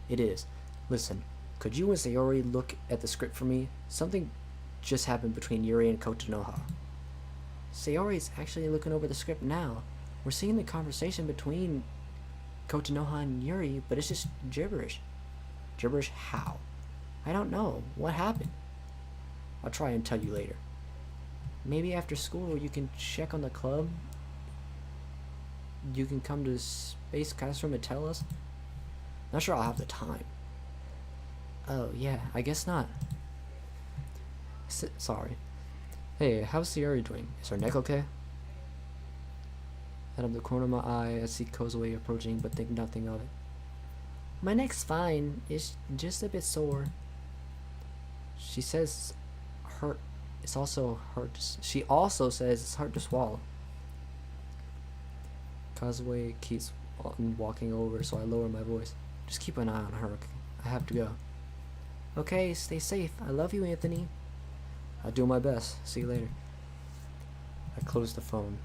It is. Listen, could you and Sayori look at the script for me? Something just happened between Yuri and Kotonoha. Sayori's actually looking over the script now. We're seeing the conversation between Kotonoha and Yuri, but it's just gibberish. Gibberish how? I don't know. What happened? I'll try and tell you later. Maybe after school you can check on the club. You can come to Space Classroom and tell us. Not sure I'll have the time. Oh yeah, I guess not. Sorry. Hey, how's Sayori doing? Is her neck okay? Out of the corner of my eye, I see Kozue approaching, but think nothing of it. My neck's fine. It's just a bit sore. She says hurt. It's also hard. She also says it's hard to swallow. Kozue keeps on walking over, so I lower my voice. Just keep an eye on her. I have to go. Okay, stay safe. I love you, Anthony. I'll do my best. See you later. I close the phone.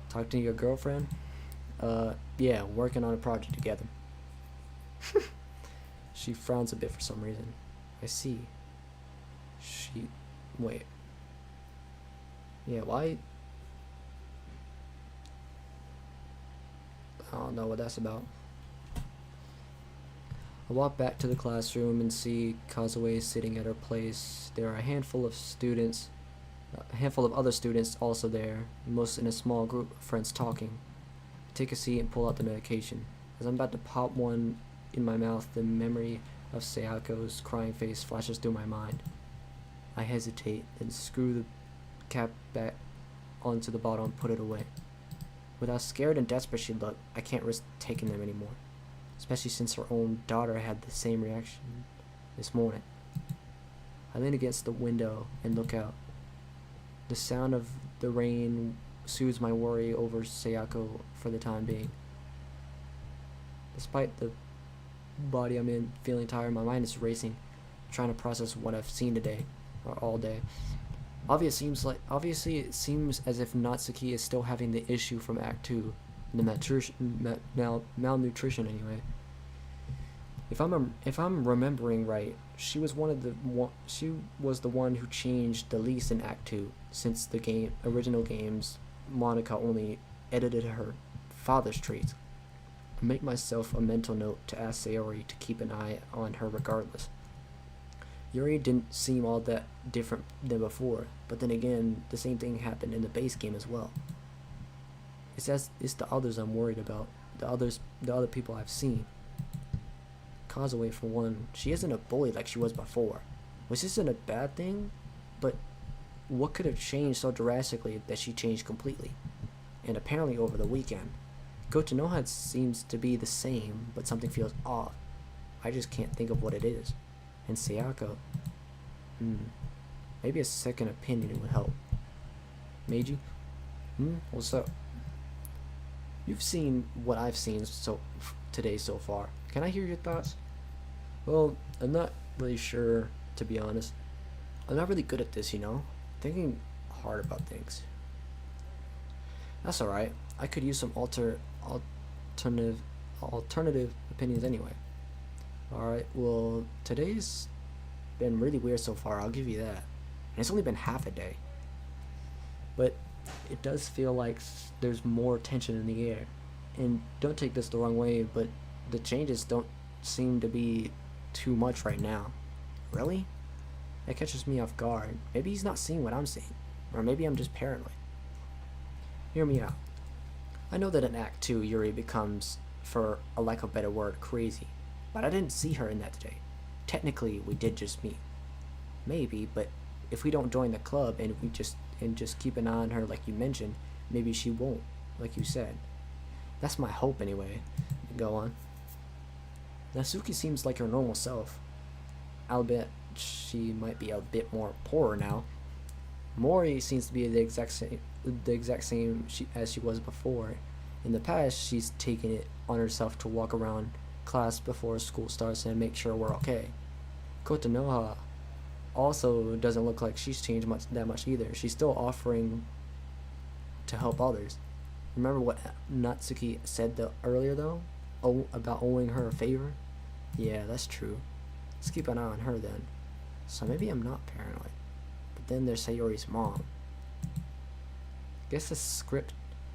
Talk to your girlfriend? Yeah, working on a project together. She frowns a bit for some reason. I see. Wait. Yeah, why? I don't know what that's about. I walk back to the classroom and see Kozue sitting at her place. There are a handful of other students also there, most in a small group of friends talking. I take a seat and pull out the medication. As I'm about to pop one in my mouth, the memory of Sayako's crying face flashes through my mind. I hesitate, then screw the cap back onto the bottle and put it away. With how scared and desperate she looked, I can't risk taking them anymore, especially since her own daughter had the same reaction this morning. I lean against the window and look out. The sound of the rain soothes my worry over Sayako for the time being. Despite the body I'm in feeling tired, my mind is racing, trying to process what I've seen today, or all day. Obviously it seems as if Natsuki is still having the issue from Act 2, the malnutrition anyway. If I'm remembering right, she was the one who changed the least in Act 2, since the original games Monica only edited her father's traits. I make myself a mental note to ask Sayori to keep an eye on her regardless. Yuri didn't seem all that different than before, but then again, the same thing happened in the base game as well. It's the others I'm worried about, the other people I've seen. Kozue, for one, she isn't a bully like she was before, which isn't a bad thing, but what could have changed so drastically that she changed completely? And apparently over the weekend. Kotonoha seems to be the same, but something feels off. I just can't think of what it is. And Sayako, maybe a second opinion would help. Meiji? What's up? You've seen what I've seen today so far. Can I hear your thoughts? Well, I'm not really sure, to be honest. I'm not really good at this, thinking hard about things. That's alright. I could use some alternative alternative opinions anyway. Alright, well, today's been really weird so far, I'll give you that. And it's only been half a day. But it does feel like there's more tension in the air. And don't take this the wrong way, but the changes don't seem to be too much right now. Really? That catches me off guard. Maybe he's not seeing what I'm seeing. Or maybe I'm just paranoid. Hear me out. I know that in Act 2, Yuri becomes, for a lack of a better word, crazy. But I didn't see her in that today. Technically, we did just meet. Maybe, but if we don't join the club and we just keep an eye on her like you mentioned, maybe she won't, like you said. That's my hope anyway. Go on. Natsuki seems like her normal self. I'll bet she might be a bit more poorer now. Mori seems to be the exact same as she was before. In the past, she's taken it on herself to walk around class before school starts and make sure we're okay. Kotonoha also doesn't look like she's changed that much either. She's still offering to help others. Remember what Natsuki said earlier though? About owing her a favor? Yeah, that's true. Let's keep an eye on her then. So maybe I'm not paranoid. But then there's Sayori's mom. Guess the script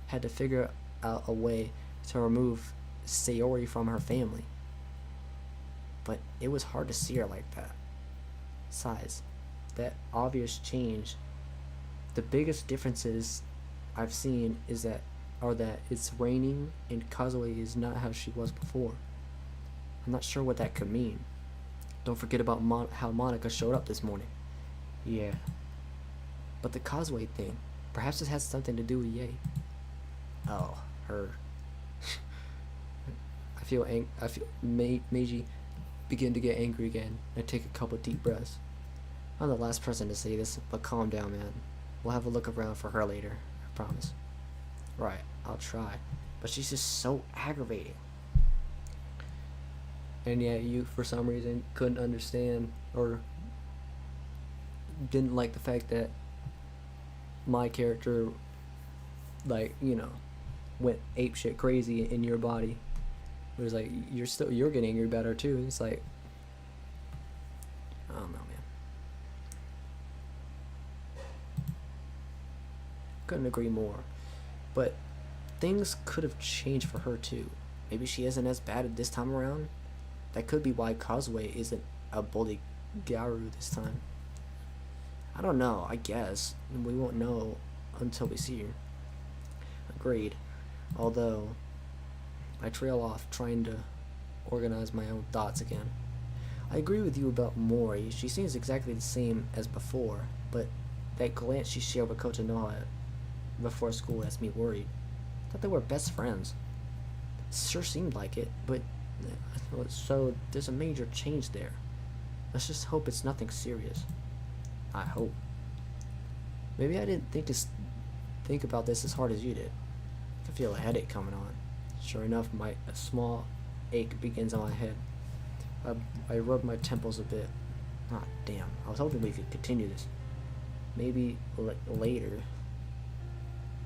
had to figure out a way to remove Sayori from her family. But it was hard to see her like that. Besides, that obvious change, the biggest differences I've seen are that it's raining and Kazue is not how she was before. I'm not sure what that could mean. Don't forget about how Monica showed up this morning. Yeah. But the Kazue thing, perhaps it has something to do with Ye. Oh, her. I feel Meiji begin to get angry again. I take a couple deep breaths. I'm the last person to say this, but calm down, man. We'll have a look around for her later. I promise. Right, I'll try. But she's just so aggravating. And yeah, you for some reason couldn't understand or didn't like the fact that my character, like, you know, went apeshit crazy in your body. It was like you're getting angry about her too. It's like, I don't know, man. Couldn't agree more. But things could have changed for her too. Maybe she isn't as bad this time around. That could be why Kazue isn't a bully Garu this time. I don't know, I guess. We won't know until we see her. Agreed. Although, I trail off trying to organize my own thoughts again. I agree with you about Mori. She seems exactly the same as before, but that glance she shared with Kotonoha before school has me worried. I thought they were best friends. It sure seemed like it, but so there's a major change there. Let's just hope it's nothing serious. I hope. Maybe I didn't think about this as hard as you did. I can feel a headache coming on. Sure enough, a small ache begins on my head. I rub my temples a bit. Ah, damn. I was hoping we could continue this. Maybe later.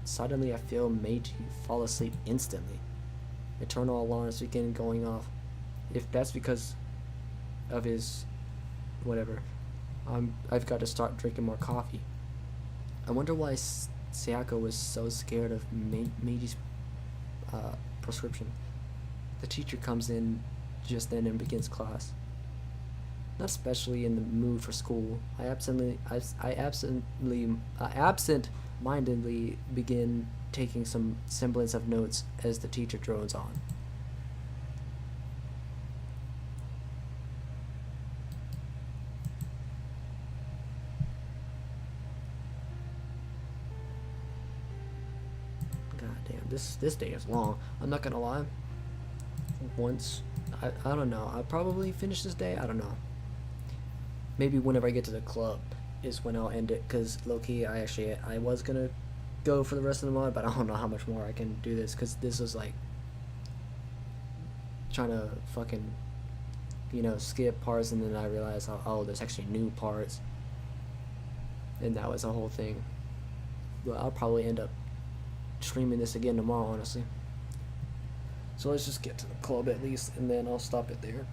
Suddenly, I feel Meiji fall asleep instantly. Eternal alarms begin going off. If that's because of his whatever, I've got to start drinking more coffee. I wonder why Sayako was so scared of Meiji's prescription. The teacher comes in just then and begins class. Not especially in the mood for school. I absent-mindedly begin taking some semblance of notes as the teacher drones on. God damn, this day is long. I'm not gonna lie. I don't know. I'll probably finish this day. I don't know. Maybe whenever I get to the club is when I'll end it, because low-key I was gonna go for the rest of the mod, but I don't know how much more I can do this, because this was like trying to fucking, you know, skip parts, and then I realized, oh, there's actually new parts, and that was the whole thing. But I'll probably end up streaming this again tomorrow, honestly. So let's just get to the club at least, and then I'll stop it there.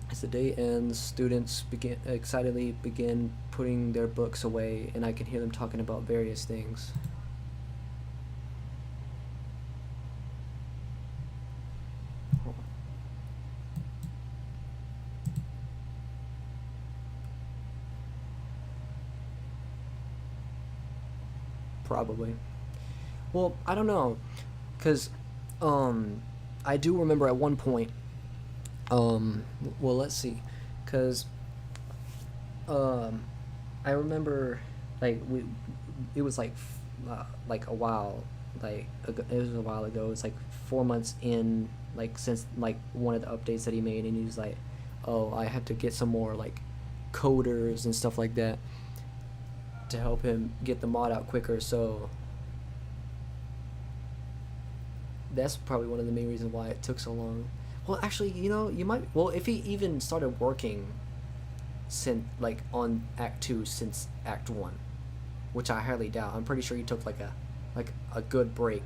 As the day ends, students excitedly begin putting their books away, and I can hear them talking about various things. Hold on. Probably. Well, I don't know, because I do remember at one point, well, let's see, because I remember, like, it was like a while, like, it was a while ago. It was like 4 months in, like, since, like, one of the updates that he made, and he was like, oh, I have to get some more, like, coders and stuff like that to help him get the mod out quicker. So that's probably one of the main reasons why it took so long. Well, actually, you know, you might, well, if he even started working since, like, on Act 2 since Act 1, which I highly doubt. I'm pretty sure he took like a good break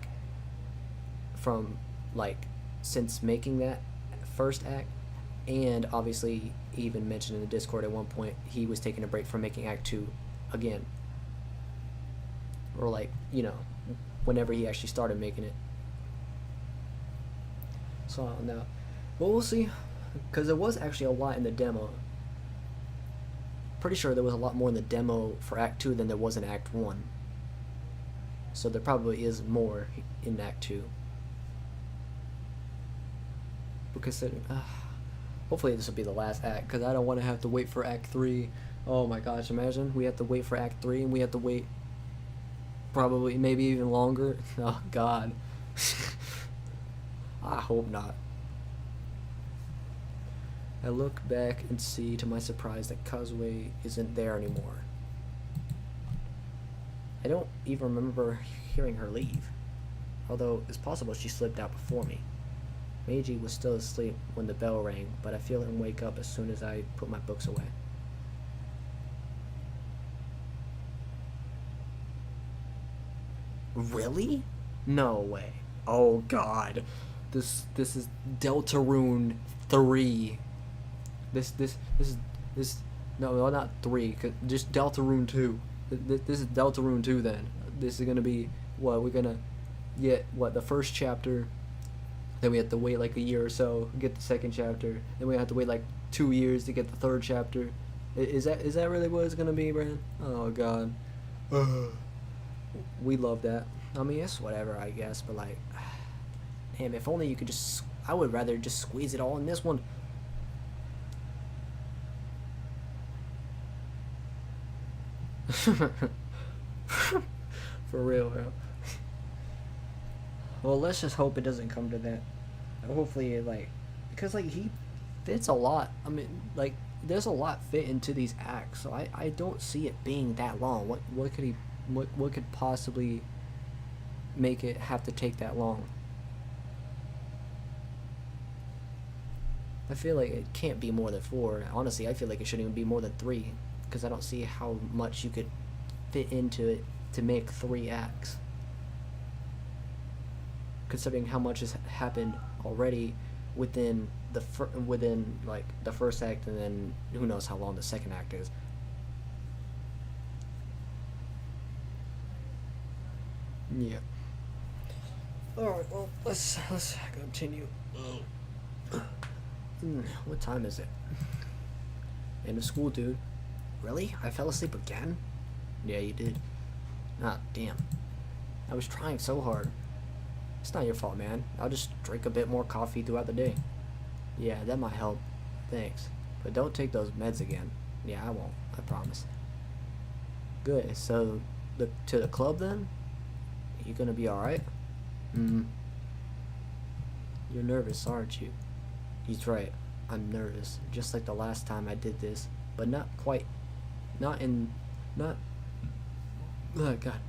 from, like, since making that first act, and obviously he even mentioned in the Discord at one point he was taking a break from making Act 2 again, or, like, you know, whenever he actually started making it. So I don't know, but we'll see, because there was actually a lot in the demo. Pretty sure there was a lot more in the demo for Act 2 than there was in Act 1. So there probably is more in Act 2. Because hopefully this will be the last act, because I don't want to have to wait for Act 3. Oh my gosh, imagine we have to wait for Act 3 and we have to wait probably maybe even longer. Oh god. I hope not. I look back and see to my surprise that Causeway isn't there anymore. I don't even remember hearing her leave, although it's possible she slipped out before me. Meiji was still asleep when the bell rang, but I feel him wake up as soon as I put my books away. Really? No way. Oh god. This is Deltarune 3. This no, not 3, just Deltarune 2. This is Deltarune 2 then. This is gonna be what we're gonna get, what, the first chapter, then we have to wait like a year or so to get the second chapter, then we have to wait like 2 years to get the third chapter. Is that really what it's gonna be, Brandon? Oh god. We love that. I mean, it's whatever, I guess, but like, damn, if only you could just, I would rather just squeeze it all in this one. For real, bro. Well, let's just hope it doesn't come to that. Hopefully it, like, because, like, he fits a lot. I mean, like, there's a lot fit into these acts, so I don't see it being that long. What could he, what could possibly make it have to take that long? I feel like it can't be more than 4. Honestly, I feel like it shouldn't even be more than 3, because I don't see how much you could fit into it to make 3 acts, considering how much has happened already within the like the first act, and then who knows how long the second act is. Yeah. All right. Well, let's continue. What time is it? End of school, dude. Really? I fell asleep again? Yeah, you did. Ah, damn. I was trying so hard. It's not your fault, man. I'll just drink a bit more coffee throughout the day. Yeah, that might help. Thanks. But don't take those meds again. Yeah, I won't. I promise. Good. So, to the club then? You gonna be alright? You're nervous, aren't you? He's right. I'm nervous. Just like the last time I did this. But not quite. Oh god.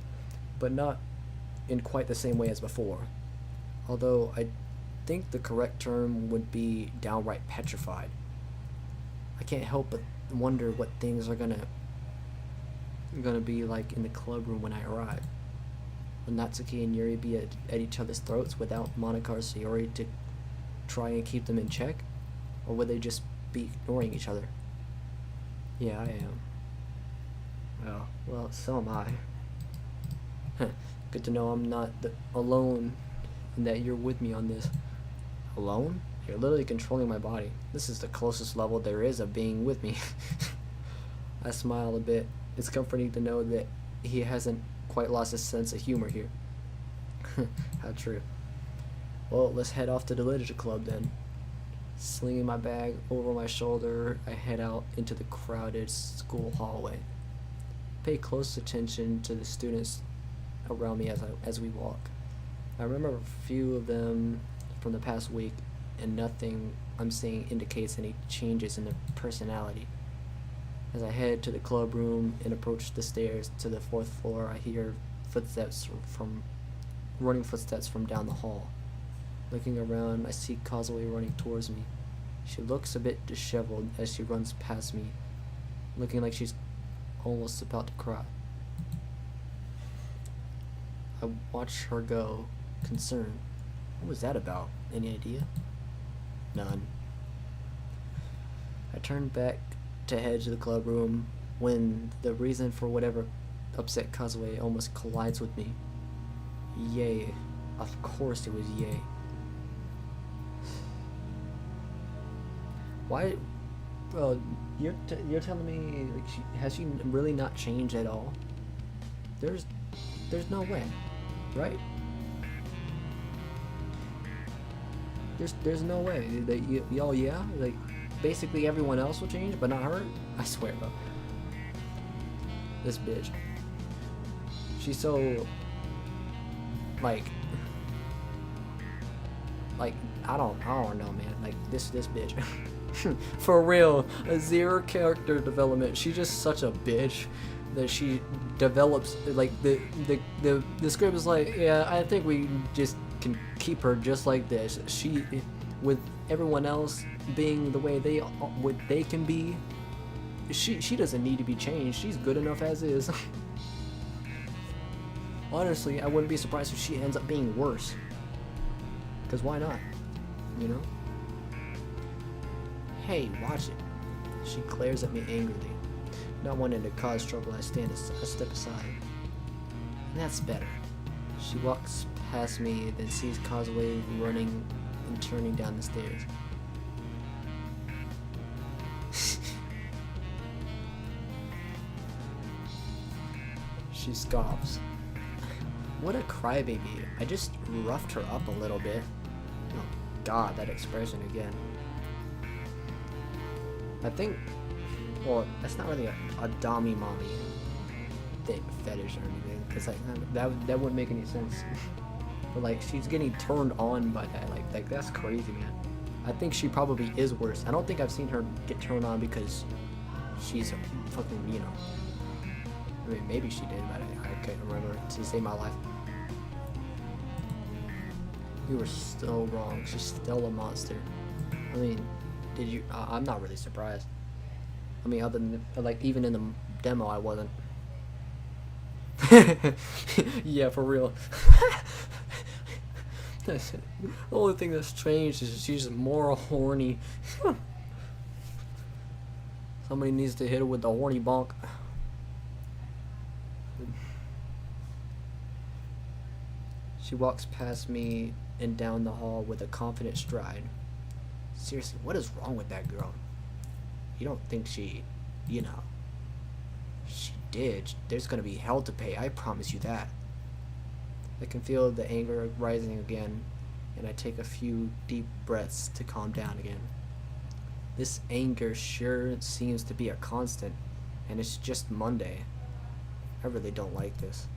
But not in quite the same way as before. Although I think the correct term would be downright petrified. I can't help but wonder what things are gonna gonna be like in the club room when I arrive? Will Natsuki and Yuri be at each other's throats without Monica or Sayori to try and keep them in check? Or will they just be ignoring each other? Yeah, I am. Oh, well, so am I. Good to know I'm not alone and that you're with me on this. Alone? You're literally controlling my body. This is the closest level there is of being with me. I smile a bit. It's comforting to know that he hasn't quite lost his sense of humor here. How true. Well, let's head off to the literature club then. Slinging my bag over my shoulder, I head out into the crowded school hallway. Pay close attention to the students around me as we walk. I remember a few of them from the past week, and nothing I'm seeing indicates any changes in their personality. As I head to the club room and approach the stairs to the 4th floor, I hear running footsteps from down the hall. Looking around, I see Causeway running towards me. She looks a bit disheveled as she runs past me, looking like she's almost about to cry. I watch her go, concerned. What was that about? Any idea? None. I turn back to head to the club room when the reason for whatever upset Causeway almost collides with me. Yay. Of course it was Yay. Why? Bro, you're telling me like has she really not changed at all? There's no way, right? There's no way that y'all yeah like basically everyone else will change but not her. I swear, bro. This bitch. She's so like I don't know, man. Like this bitch. For real, a zero character development. She's just such a bitch that she develops like the script is like, yeah, I think we just can keep her just like this. She, with everyone else being the way they can be, she doesn't need to be changed. She's good enough as is. Honestly, I wouldn't be surprised if she ends up being worse. Cause why not? You know? Hey, watch it. She glares at me angrily. Not wanting to cause trouble, I stand a step aside. And that's better. She walks past me, then sees Causeway running and turning down the stairs. She scoffs. What a crybaby. I just roughed her up a little bit. Oh god, that expression again. I think, well, that's not really a dommy mommy fetish or anything, because like that wouldn't make any sense. But like she's getting turned on by that, like that's crazy, man. I think she probably is worse. I don't think I've seen her get turned on because she's a fucking, you know. I mean, maybe she did, but I can't remember to save my life. You were so wrong. She's still a monster. I mean, did you? I'm not really surprised. I mean, other than like even in the demo, I wasn't. Yeah, for real. The only thing that's changed is she's more horny. Somebody needs to hit her with the horny bonk. She walks past me and down the hall with a confident stride. Seriously, what is wrong with that girl? You don't think she, you know. She did. There's gonna be hell to pay, I promise you that. I can feel the anger rising again, and I take a few deep breaths to calm down again. This anger sure seems to be a constant, and it's just Monday. I really don't like this.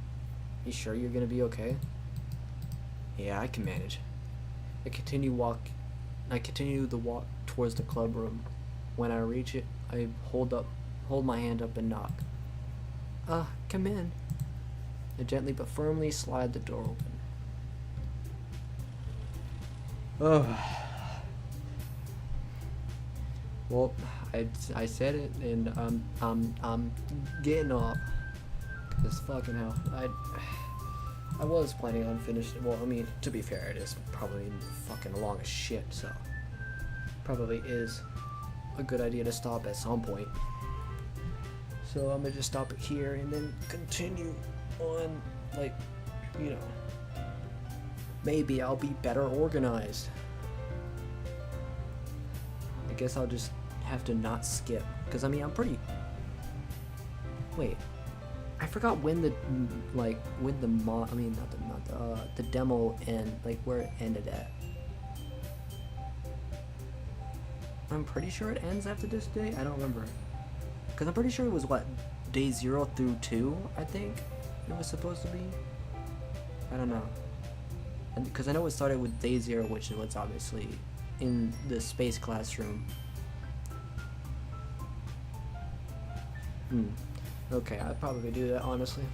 You sure you're gonna be okay? Yeah, I can manage. I continue the walk towards the club room. When I reach it, I hold my hand up and knock. Come in. I gently but firmly slide the door open. Oh. Well, I said it, and I'm getting off. This fucking hell. I was planning on finishing. Well, I mean, to be fair, it is probably fucking long as shit. So probably is a good idea to stop at some point. So I'm gonna just stop it here and then continue on, like, you know, maybe I'll be better organized. I guess I'll just have to not skip, because I mean I'm pretty. Wait, I forgot when the when the mod. I mean not the demo end, like where it ended at. I'm pretty sure it ends after this day. I don't remember, because I'm pretty sure it was what, day 0 through 2. I think it was supposed to be. I don't know. And because I know it started with day 0, which was obviously in the space classroom. Okay, I'd probably do that, honestly.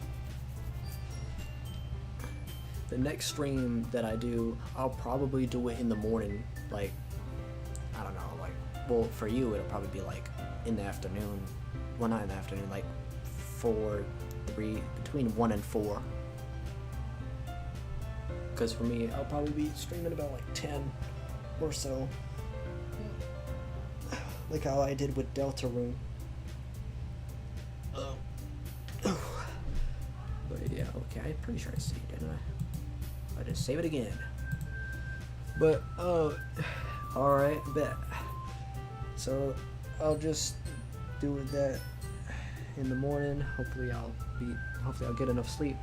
The next stream that I do, I'll probably do it in the morning. Like, I don't know, like, well, for you, it'll probably be like in the afternoon. Well, not in the afternoon, like 3, between 1 and 4. Because for me, I'll probably be streaming about like 10 or so. Like how I did with Delta Room. But yeah, okay, I'm pretty sure I saved it, didn't I? I didn't save it again. But, alright, bet. So, I'll just do that in the morning. Hopefully I'll get enough sleep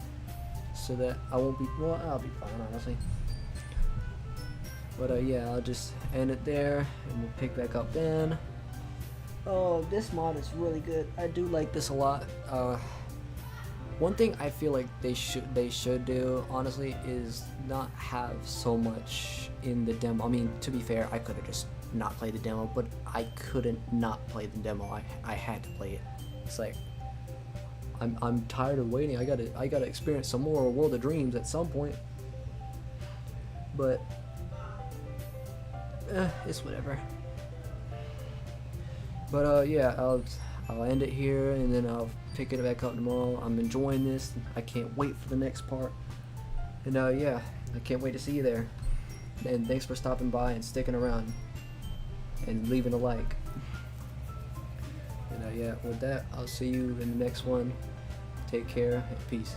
so that I won't be, well, I'll be fine, honestly. But yeah, I'll just end it there and we'll pick back up then. Oh, this mod is really good. I do like this a lot. One thing I feel like they should do, honestly, is not have so much in the demo. I mean, to be fair, I could have just not played the demo, but I couldn't not play the demo. I had to play it. It's like I'm tired of waiting. I gotta experience some more World of Dreams at some point. But it's whatever. But yeah, I'll end it here and then I'll pick it back up tomorrow. I'm enjoying this. I can't wait for the next part. And yeah, I can't wait to see you there. And thanks for stopping by and sticking around and leaving a like. And yeah, with that, I'll see you in the next one. Take care and peace.